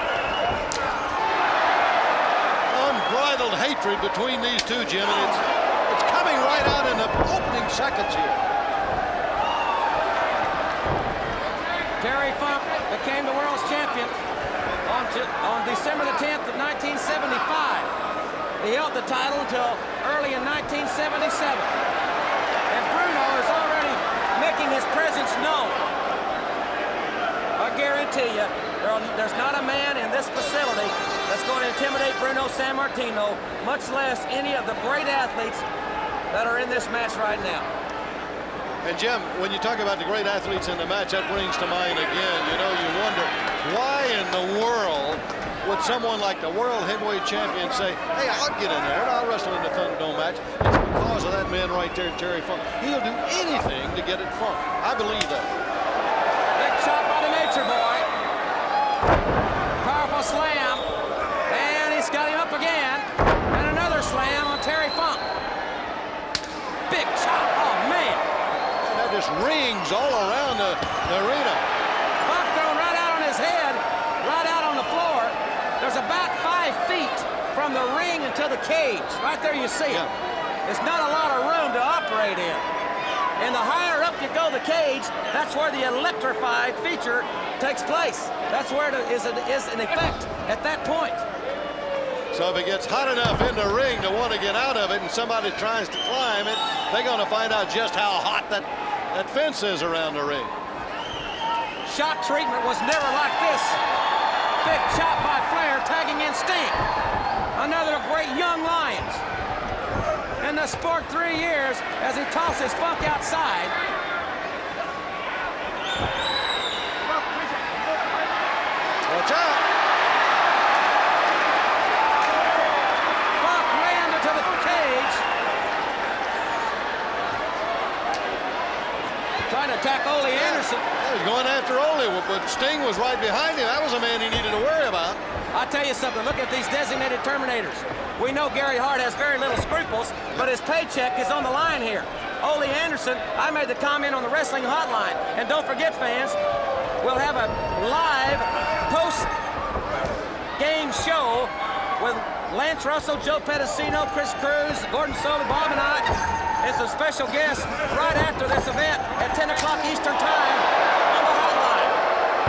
Unbridled hatred between these two, Jim, and it's coming right out in the opening seconds here. Terry Funk became the world's champion on December the 10th of 1975. He held the title until early in 1977. And Bruno is already making his presence known. I guarantee you, there's not a man in this facility that's going to intimidate Bruno Sammartino, much less any of the great athletes that are in this match right now. And Jim, when you talk about the great athletes in the match, that brings to mind again, you know, you wonder, why in the world would someone like the world heavyweight champion say, hey, I'll get in there and I'll wrestle in the Thunderdome match? It's because of that man right there, Terry Funk. He'll do anything to get it Funk. I believe that. Big shot by the Nature Boy. Powerful slam. And he's got him up again. And another slam on Terry Funk. Big chop. Oh, man. And that just rings all around the arena. Funk thrown right out on his head, right out on the floor. There's about 5 feet from the ring until the cage. Right there you see it. There's not a lot of room to operate in. And the higher up you go the cage, that's where the electrified feature takes place. That's where it is in effect at that point. So if it gets hot enough in the ring to want to get out of it and somebody tries to climb it, they're going to find out just how hot that fence is around the ring. Shot treatment was never like this. Big chop by Flair, tagging in Sting. Another great young Lions. In the sport 3 years as he tosses Funk outside. Watch out. Funk ran into the cage. attack Ole Anderson. He was going after Ole, but Sting was right behind him. That was a man he needed to worry about. I'll tell you something. Look at these designated terminators. We know Gary Hart has very little scruples, but his paycheck is on the line here. Ole Anderson, I made the comment on the wrestling hotline. And don't forget, fans, we'll have a live post-game show with Lance Russell, Joe Pedicino, Chris Cruz, Gordon Solie, Bob, and I. It's a special guest right after this event at 10 o'clock Eastern Time on the hotline.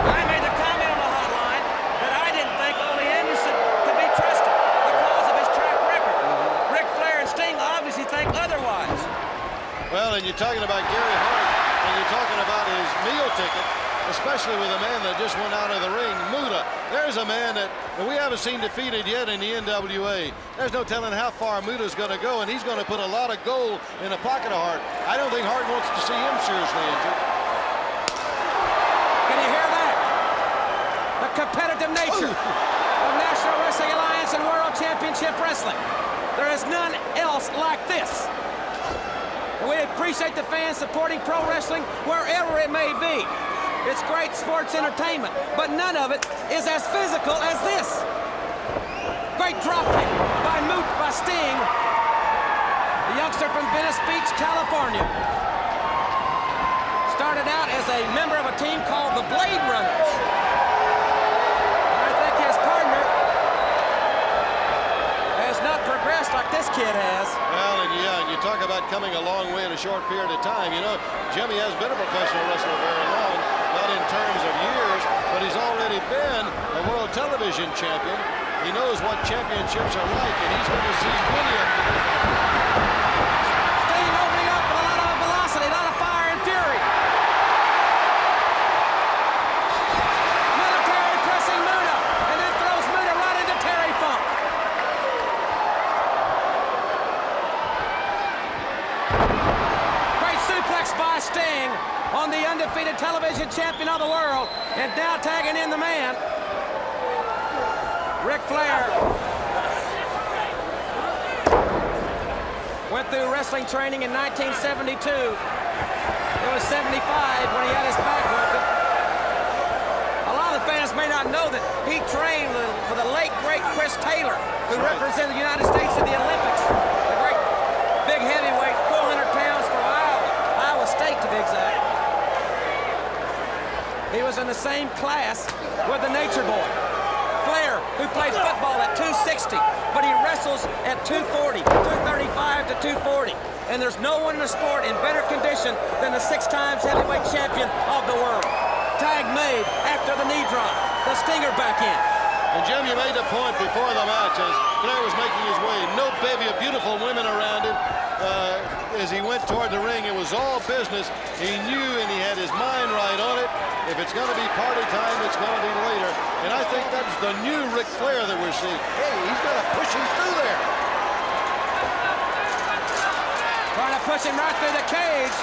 I made the comment on the hotline that I didn't think Ole Anderson could be trusted because of his track record. Ric Flair and Sting obviously think otherwise. Well, and you're talking about Gary Hart, and you're talking about his meal ticket, especially with a man that just went out of the ring, Muta. There's a man that we haven't seen defeated yet in the NWA. There's no telling how far Muta's going to go, and he's going to put a lot of gold in the pocket of Hart. I don't think Hart wants to see him seriously injured. Can you hear that? The competitive nature of National Wrestling Alliance and World Championship Wrestling. There is none else like this. And we appreciate the fans supporting pro wrestling wherever it may be. It's great sports entertainment, but none of it is as physical as this. Great dropkick by Sting, the youngster from Venice Beach, California. Started out as a member of a team called the Blade Runners. And I think his partner has not progressed like this kid has. Well, and yeah, and you talk about coming a long way in a short period of time. You know, Jimmy has been a professional wrestler very long. Not in terms of years, but he's already been a world television champion. He knows what championships are like, and he's going to see many of them. Sting opening up with a lot of velocity, a lot of fire and fury. Military pressing Muta, and then throws Muta right into Terry Funk. Great suplex by Sting on the undefeated television champion of the world, and now tagging in the man, Ric Flair. Went through wrestling training in 1972. It was 75 when he had his back broken. A lot of fans may not know that he trained for the late, great Chris Taylor, who represented the United States in the Olympics. The great big heavyweight, 400 pounds from Iowa State to be exact. He was in the same class with the Nature Boy. Flair, who played football at 260, but he wrestles at 240, 235 to 240. And there's no one in the sport in better condition than the 6 times heavyweight champion of the world. Tag made after the knee drop. The Stinger back in. And Jim, you made the point before the match as Flair was making his way. No bevy of beautiful women around him. As he went toward the ring, it was all business. He knew and he had his mind right on it. If it's going to be party time, it's going to be later. And I think that's the new Ric Flair that we're seeing. Hey, he's going to push him through there. Trying to push him right through the cage.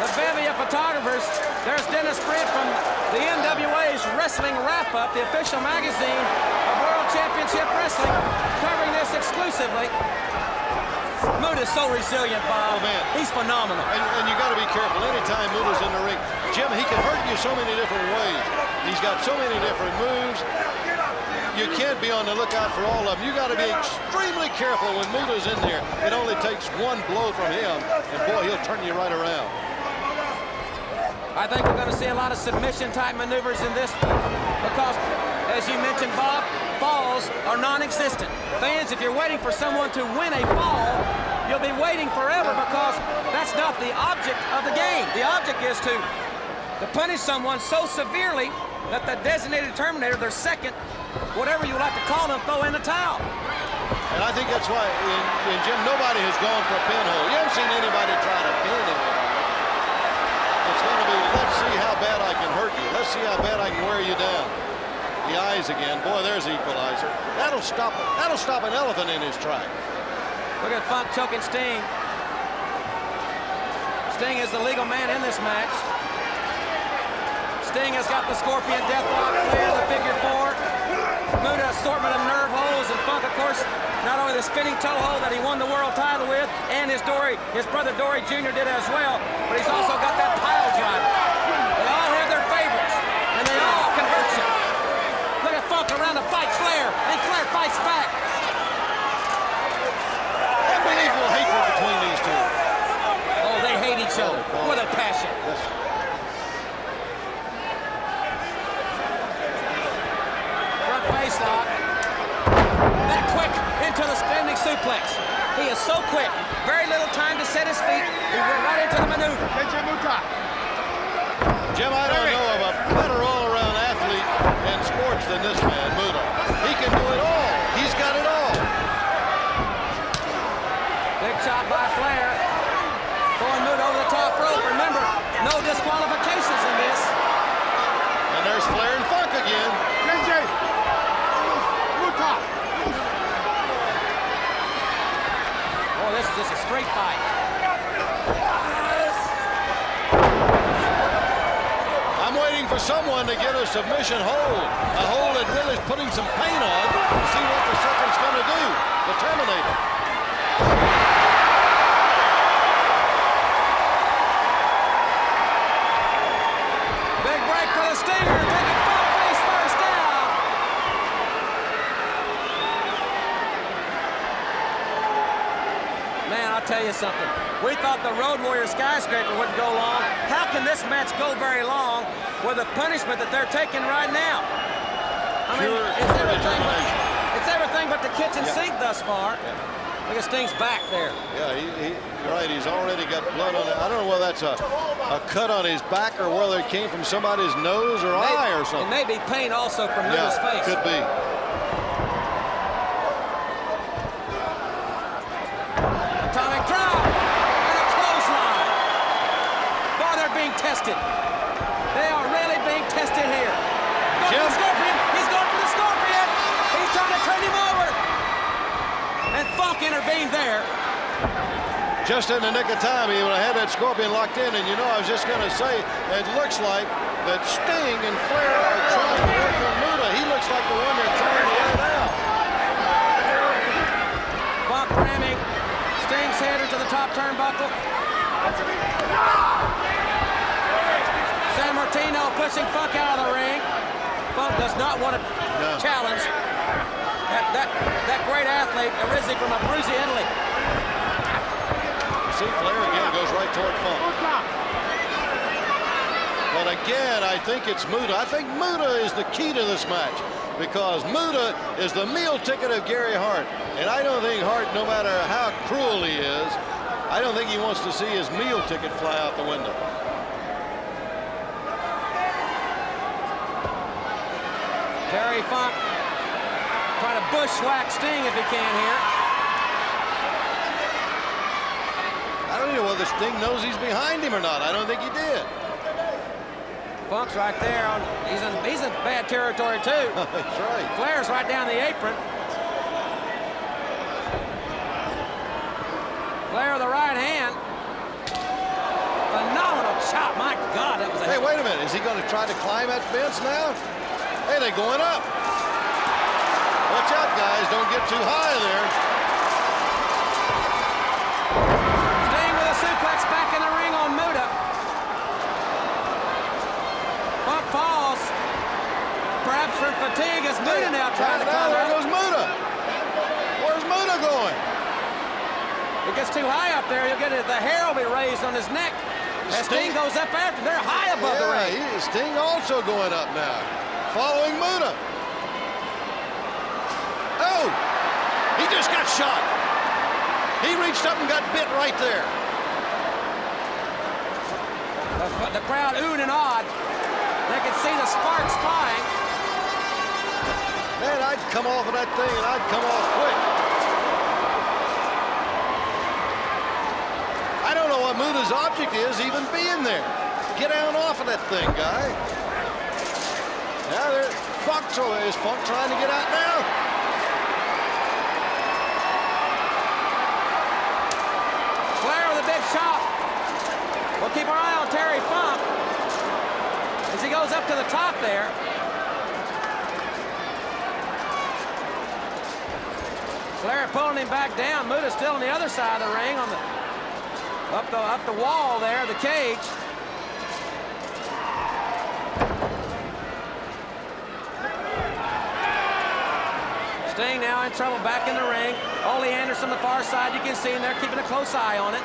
The bevy of photographers. There's Dennis Britt from the NWA's Wrestling Wrap-Up, the official magazine of World Championship Wrestling, covering this exclusively. Muta's so resilient, Bob. Oh, man. He's phenomenal. And you got to be careful. Anytime Muta's in the ring, Jim, he can hurt you so many different ways. He's got so many different moves. You can't be on the lookout for all of them. You got to be extremely careful when Muta's in there. It only takes one blow from him, and boy, he'll turn you right around. I think we're going to see a lot of submission-type maneuvers in this because, as you mentioned, Bob, falls are non-existent. Fans, if you're waiting for someone to win a fall, you'll be waiting forever because that's not the object of the game. The object is to punish someone so severely that the designated terminator, their second, whatever you like to call them, throw in the towel. And I think that's why, in Jim, nobody has gone for a pinhole. You haven't seen anybody try to pin him. It's going to be, let's see how bad I can hurt you. Let's see how bad I can wear you down. The eyes again. Boy, there's the equalizer. That'll stop an elephant in his track. Look at Funk choking Sting. Sting is the legal man in this match. Sting has got the Scorpion Deathlock clear, the figure 4. Muta assortment of nerve holes, and Funk, of course, not only the spinning toe hold that he won the world title with, and his brother Dory Jr. did as well, but he's also got that pile driver. They all have their favorites, and they all can hurt you. Look at Funk around to fight Flair, and Flair fights back. Unbelievable hatred between these two. Oh, they hate each other with a passion. Yes. Front face lock. That quick into the standing suplex. He is so quick. Very little time to set his feet. He went right into the maneuver. Jim, I don't know of a better all-around athlete in sports than this man, Muta. He can do it all. He's got it all. Big shot by Flair. Throwing Muta over the top rope. Remember, no disqualifications in this. And there's Flair and Funk again. Oh, this is just a straight fight. I'm waiting for someone to get a submission hold. A hold that really is putting some pain on to see what the second's going to do. The Terminator. Big break for the Stinger. Taking Funk face first down. Man, I'll tell you something. We thought the Road Warrior Skyscraper wouldn't go long. How can this match go very long with the punishment that they're taking right now? I mean, it's everything but the kitchen sink thus far. Look at Sting's back there. Yeah, you're right. He's already got blood on it. I don't know whether that's a cut on his back or whether it came from somebody's nose or eye or something. It may be pain also from Muta's face. Could be. Atomic drop and a clothesline. Boy, they're being tested. They are really being tested here. Going for the Scorpion. He's going for the Scorpion. He's trying to turn him over. And Funk intervened there. Just in the nick of time, he would have had that Scorpion locked in. And you know, I was just going to say, it looks like that Sting and Flair are trying to work on Muta. He looks like the one they're trying to let out. Funk ramming Sting's head into the top turnbuckle. San Martino pushing Funk out of the ring. Funk does not want to challenge that great athlete originally from Abruzzi, Italy. See, Flair again goes right toward Funk. But again, I think it's Muta. I think Muta is the key to this match because Muta is the meal ticket of Gary Hart. And I don't think Hart, no matter how cruel he is, I don't think he wants to see his meal ticket fly out the window. Terry Funk trying to bushwhack Sting if he can here. I don't know whether Sting knows he's behind him or not. I don't think he did. Funk's right there. He's in bad territory too. That's right. Flair's right down the apron. Flair with the right hand. Phenomenal chop. My God, that was a... Hey, wait a minute. Is he going to try to climb that fence now? Hey, they're going up. Watch out, guys. Don't get too high there. Sting with a suplex back in the ring on Muta. Funk falls. Perhaps from fatigue as Muta now trying to climb there out. goes Muta. Where's Muta going? If it gets too high up there, you'll get it. The hair will be raised on his neck. As Sting goes up after, they're high above the ring. Sting also going up now, following Muta. Oh, he just got shot. He reached up and got bit right there. The crowd oohed and awed. They could see the sparks flying. Man, I'd come off of that thing and I'd come off quick. I don't know what Muta's object is even being there. Get down off of that thing, guy. Now is Funk trying to get out now? Flair with a big chop. We'll keep our eye on Terry Funk as he goes up to the top there. Flair pulling him back down. Muta still on the other side of the ring, on the up the wall there, the cage. Sting now in trouble back in the ring. Ole Anderson on the far side. You can see him there keeping a close eye on it.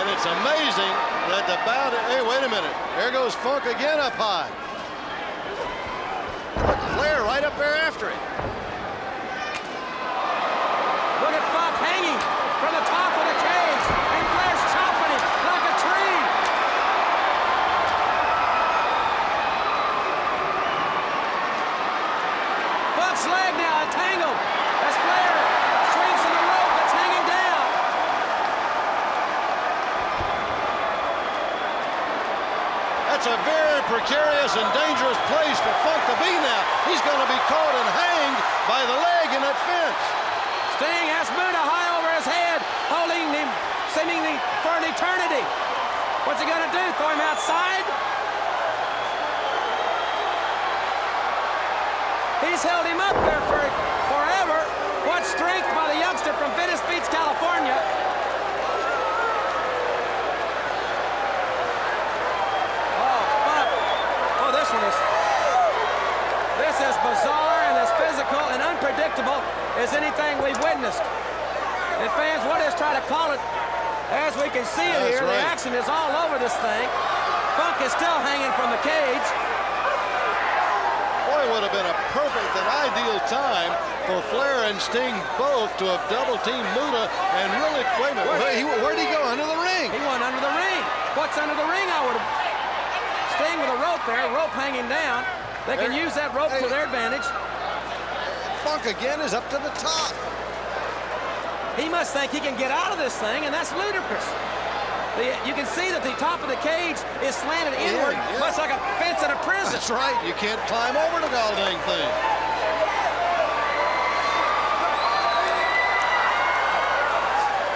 And it's amazing that the bout. Hey, wait a minute. There goes Funk again up high. Flair right up there after him. Look at Funk hanging from the top of the cage, and Flair's chopping him like a tree. Funk's leg now entangled as Flair swings from the rope that's hanging down. That's a very precarious and dangerous place for Funk to be now. He's going to be caught and hanged by the leg in that fence. Sting has Muta high over his head, holding him seemingly for an eternity. What's he going to do? Throw him outside? He's held him up there for forever. What strength by the youngster from Venice Beach, California. Oh, fuck. Oh, this one is... This is bizarre and as physical and unpredictable as anything we've witnessed. And fans, what is trying to call it, as we can see it here, right. The action is all over this thing. Funk is still hanging from the cage. Boy, it would have been a perfect and ideal time for Flair and Sting both to have double-teamed Muta and really, wait a minute, where'd he go? Under the ring? He went under the ring. What's under the ring? I would have... Sting with a rope there, rope hanging down. They can use that rope to their advantage. Funk again is up to the top. He must think he can get out of this thing, and that's ludicrous. You can see that the top of the cage is slanted inward, much like a fence in a prison. That's right. You can't climb over the gall dang thing.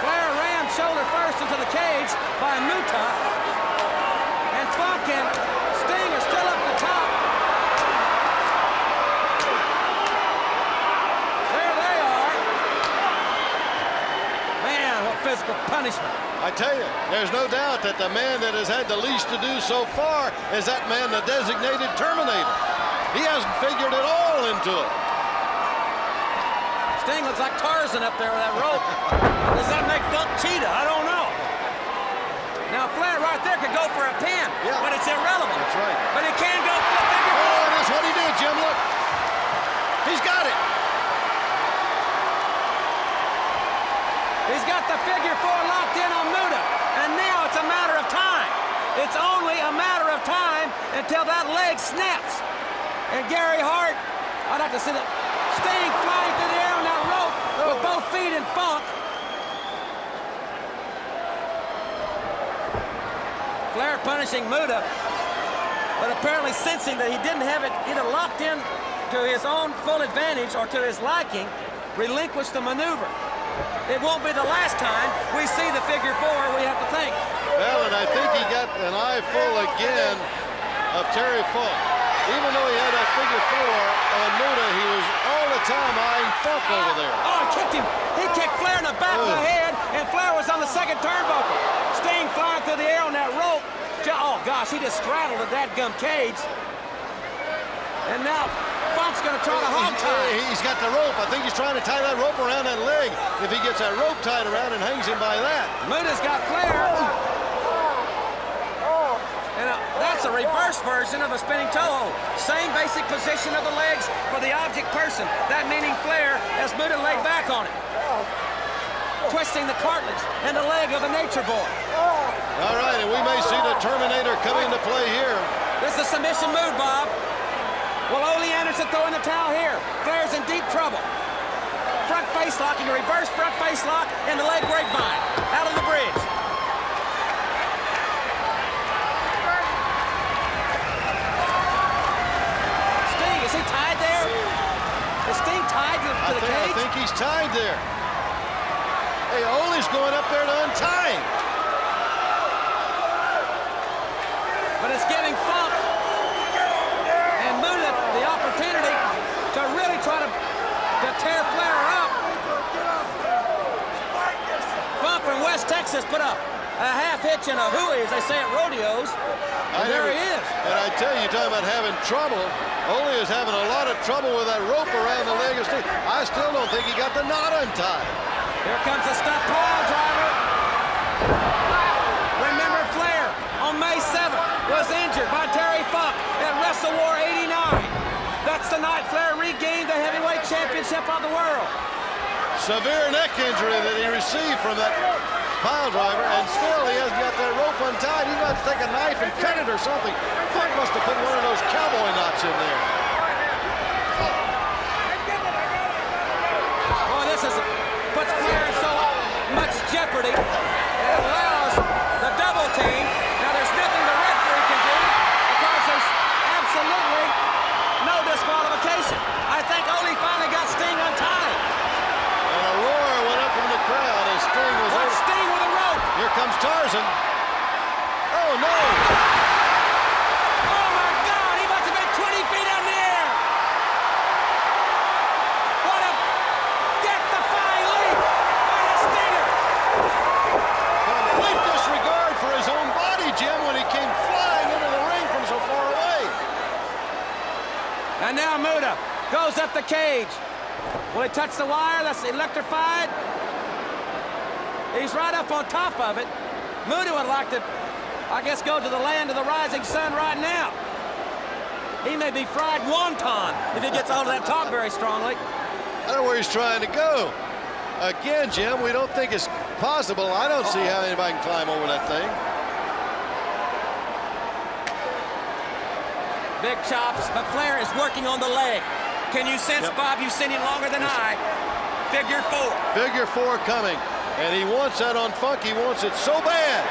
Flair rammed shoulder first into the cage by Muta, and Funk and Sting are still up the top. There they are. Man, what physical punishment. I tell you, there's no doubt that the man that has had the least to do so far is that man, the designated Terminator. He hasn't figured it all into it. Sting looks like Tarzan up there with that rope. Does that make Funk cheetah? I don't know. Now Flair right there could go for a pin, but it's irrelevant. That's right. But he can go for the figure four. Oh, that's what he did, Jim. Look. He's got it. He's got the figure four locked in on Muta, and now it's a matter of time. It's only a matter of time until that leg snaps. And Gary Hart, I'd like to see that Sting flying through the air on that rope with both feet in Funk. Flair punishing Muta, but apparently sensing that he didn't have it either locked in to his own full advantage or to his liking, relinquished the maneuver. It won't be the last time we see the figure four, we have to think. Well, and I think he got an eye full again of Terry Funk. Even though he had that figure four on Muta, he was all the time eyeing Funk over there. Oh, he kicked him. He kicked Flair in the back of the head, and Flair was on the second turnbuckle. Sting flying through the air on that rope. Oh, gosh, he just straddled the dadgum cage. And now Funk's going to try to hog tie. He's got the rope. I think he's trying to tie that rope around that leg. If he gets that rope tied around and hangs him by that. Muta's got Flair. And that's a reverse version of a spinning toe hold. Same basic position of the legs for the object person. That meaning Flair as Muta laid back on it. Twisting the cartilage and the leg of the Nature Boy. All right, and we may see the Terminator come into play here. This is a submission move, Bob. Will Ole Anderson throw in the towel here? Flair's in deep trouble. Front face locking, a reverse front face lock, and the leg grapevine. Out of the bridge. Sting, is he tied there? Is Sting tied to the cage? I think he's tied there. Hey, Ole's going up there to untie him. But it's giving Funk and Muta the opportunity to really try to to tear Flair up. Funk from West Texas put a half hitch and a hooey, as they say at rodeos. And there he is. And I tell you, talking about having trouble, Ole is having a lot of trouble with that rope around the leg of Sting. I still don't think he got the knot untied. Here comes the stunt pile driver. Remember, Flair on May 7th was injured by Terry Funk at Wrestle War 89. That's the night Flair regained the heavyweight championship of the world. Severe neck injury that he received from that pile driver, and still he hasn't got that rope untied. He's about to take a knife and cut it or something. Funk must have put one of those cowboy knots in there. Boy, this puts Flair in so much jeopardy. It allows the double team. Now, there's nothing the referee can do because there's absolutely no disqualification. I think Ole finally got Sting untied. And a roar went up from the crowd as Sting was Watch over. Sting with a rope. Here comes Tarzan. Oh, no. Oh, my God. He must have been 20 feet up in the air. What a death-defying leap by the Stinger. Complete disregard for his own body, Jim, when he came flying into the ring from so far away. And now Muta goes up the cage. Will he touch the wire? That's electrified. He's right up on top of it. Muta would like to, I guess, go to the land of the rising sun right now. He may be fried wonton if he gets onto that top very strongly. I don't know where he's trying to go. Again, Jim, we don't think it's possible. I don't see how anybody can climb over that thing. Big chops, but Flair is working on the leg. Can you sense, Bob, you've seen him longer than I, figure four. Figure four coming. And he wants that on Funk. He wants it so bad.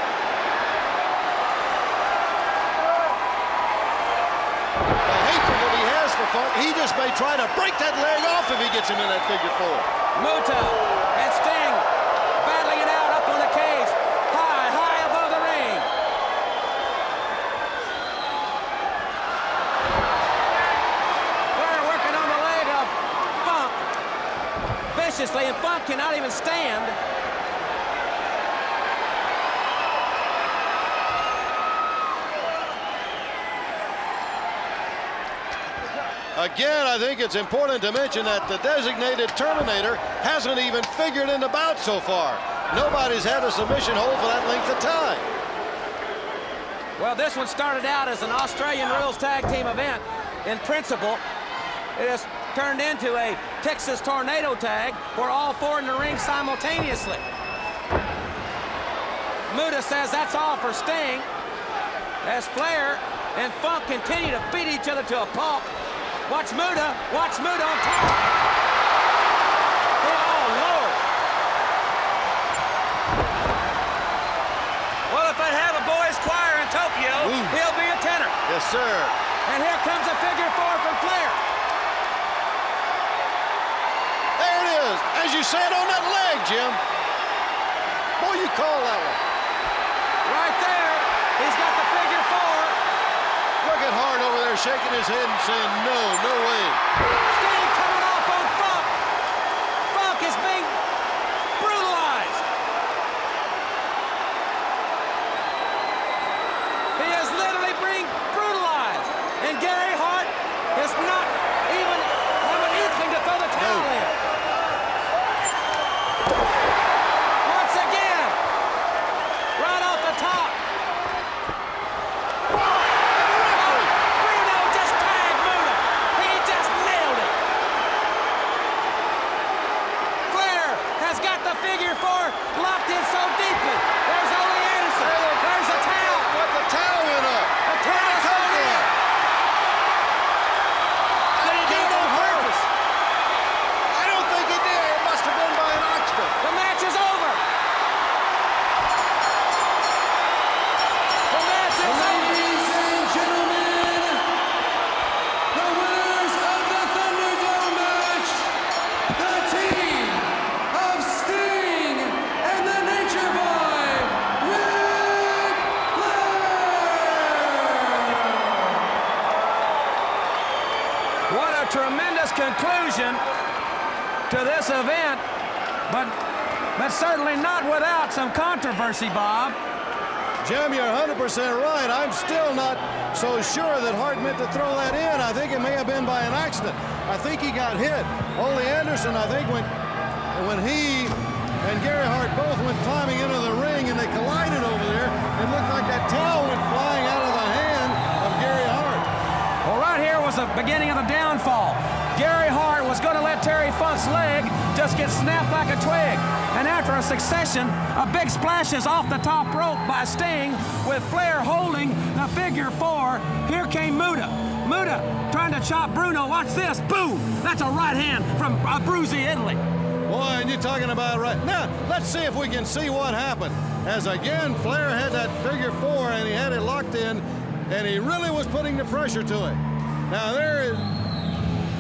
The hatred that he has for Funk, he just may try to break that leg off if he gets him in that figure four. Muta and Sting battling it out up on the cage, high above the ring. Flair working on the leg of Funk viciously, and Funk cannot even stand. Again, I think it's important to mention that the designated Terminator hasn't even figured in the bout so far. Nobody's had a submission hold for that length of time. Well, this one started out as an Australian rules tag team event. In principle, it has turned into a Texas tornado tag where all four in the ring simultaneously. Muta says that's all for Sting, as Flair and Funk continue to beat each other to a pulp. Watch Muta on top. Oh, Lord. Well, if they have a boys' choir in Tokyo, he'll be a tenor. Yes, sir. And here comes a figure four from Flair. There it is. As you said, on that leg, Jim. Boy, you call that one. Right there. He's got the figure four. Look at Hart over there shaking his head and saying, no, no way. Sting coming off on Funk. Funk is being brutalized. He is literally being brutalized. And Gary Hart is not even have an inkling to throw the towel in. Once again, right off the top. Bruno just tagged Muta. He just nailed it. Flair has got the figure four locked in so deeply. There's Ole Anderson. There's a towel. What, the towel went up. A towel come in. Did he do it on purpose? I don't think he did. It must have been by an accident. The match is over. The match is over. Ladies and gentlemen, the winners of the Thunderdome match, the team of Sting and the Nature Boy, Ric Flair. What a tremendous conclusion to this event, but certainly not without some controversy, Bob. Jim, you're 100% right. I'm still not so sure that Hart meant to throw that in. I think it may have been by an accident. I think he got hit. Ole Anderson, I think, when he and Gary Hart both went climbing into the ring and they collided over there, it looked like that towel went flying out of the hand of Gary Hart. Well, right here was the beginning of the downfall. Gary Hart was going to let Terry Funk's leg just get snapped like a twig. And after a succession of big splashes off the top rope by Sting, with Flair holding the figure 4, here came Muta. Muta trying to chop Bruno. Watch this. Boom! That's a right hand from Abruzzi, Italy. Boy, and you're talking about right. Now, let's see if we can see what happened. As again, Flair had that figure 4 and he had it locked in, and he really was putting the pressure to it. Now, there is.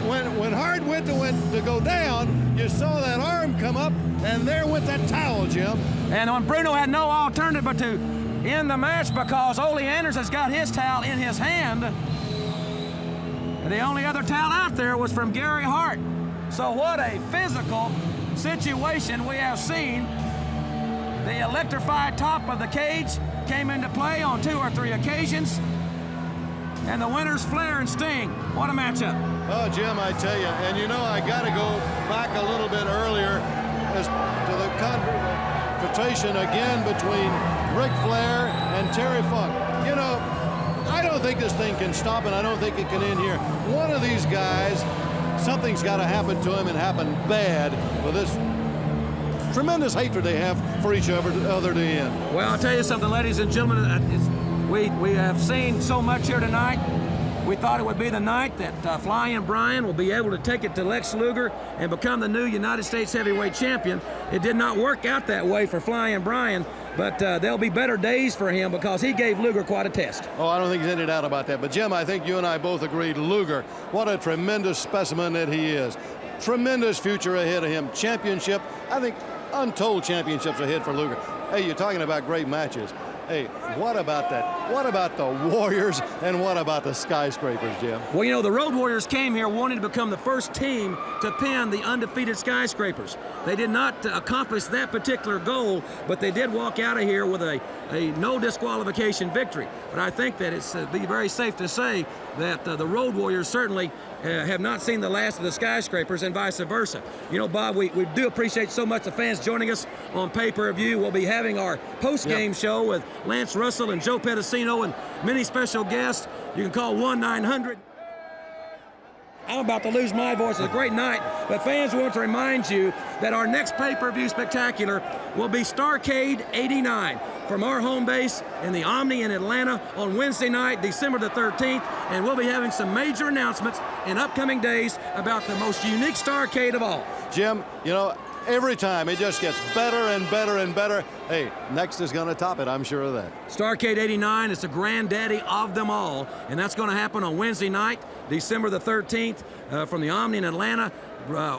When Hart went to go down, you saw that arm come up, and there went that towel, Jim. And when Bruno had no alternative but to end the match because Ole Anderson's got his towel in his hand, the only other towel out there was from Gary Hart. So what a physical situation we have seen. The electrified top of the cage came into play on 2 or 3 occasions. And the winners, Flair and Sting. What a matchup. Oh, Jim, I tell you, and you know, I got to go back a little bit earlier as to the confrontation again between Ric Flair and Terry Funk. You know, I don't think this thing can stop, and I don't think it can end here. One of these guys, something's got to happen to him and happen bad with this tremendous hatred they have for each other to end. Well, I'll tell you something, ladies and gentlemen. We have seen so much here tonight. We thought it would be the night that Flying Brian will be able to take it to Lex Luger and become the new United States Heavyweight Champion. It did not work out that way for Flying Brian, but there'll be better days for him because he gave Luger quite a test. Oh, I don't think there's any doubt about that. But, Jim, I think you and I both agreed, Luger, what a tremendous specimen that he is. Tremendous future ahead of him. Championship, I think untold championships ahead for Luger. Hey, you're talking about great matches. Hey, what about that? What about the Warriors and what about the Skyscrapers, Jim? Well, you know, the Road Warriors came here wanting to become the first team to pin the undefeated Skyscrapers. They did not accomplish that particular goal, but they did walk out of here with a no disqualification victory. But I think that it's be very safe to say that the Road Warriors certainly have not seen the last of the Skyscrapers and vice versa. You know, Bob, we do appreciate so much the fans joining us on pay-per-view. We'll be having our post-game show with Lance Russell and Joe Pedicino and many special guests. You can call 1-900. I'm about to lose my voice. It's a great night, but fans, we want to remind you that our next pay-per-view spectacular will be Starrcade 89 from our home base in the Omni in Atlanta on Wednesday night, December the 13th, and we'll be having some major announcements in upcoming days about the most unique Starrcade of all. Jim, you know, every time it just gets better and better and better. Hey, next is going to top it, I'm sure of that. Starrcade 89 is the granddaddy of them all, and that's going to happen on Wednesday night, December the 13th, from the Omni in Atlanta.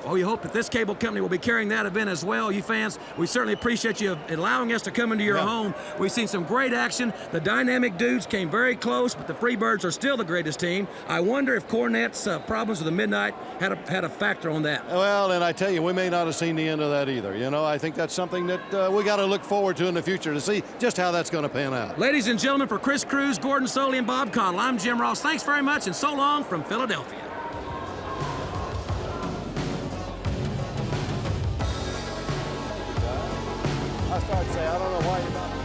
We hope that this cable company will be carrying that event as well. You fans, we certainly appreciate you allowing us to come into your home. We've seen some great action. The Dynamic Dudes came very close, but the Freebirds are still the greatest team. I wonder if Cornette's problems with the Midnight had a factor on that. Well, and I tell you, we may not have seen the end of that either. You know, I think that's something that we got to look forward to in the future to see just how that's going to pan out. Ladies and gentlemen, for Chris Cruz, Gordon Soley, and Bob Connell, I'm Jim Ross. Thanks very much, and so long from Philadelphia. I started to say, I don't know why you're not.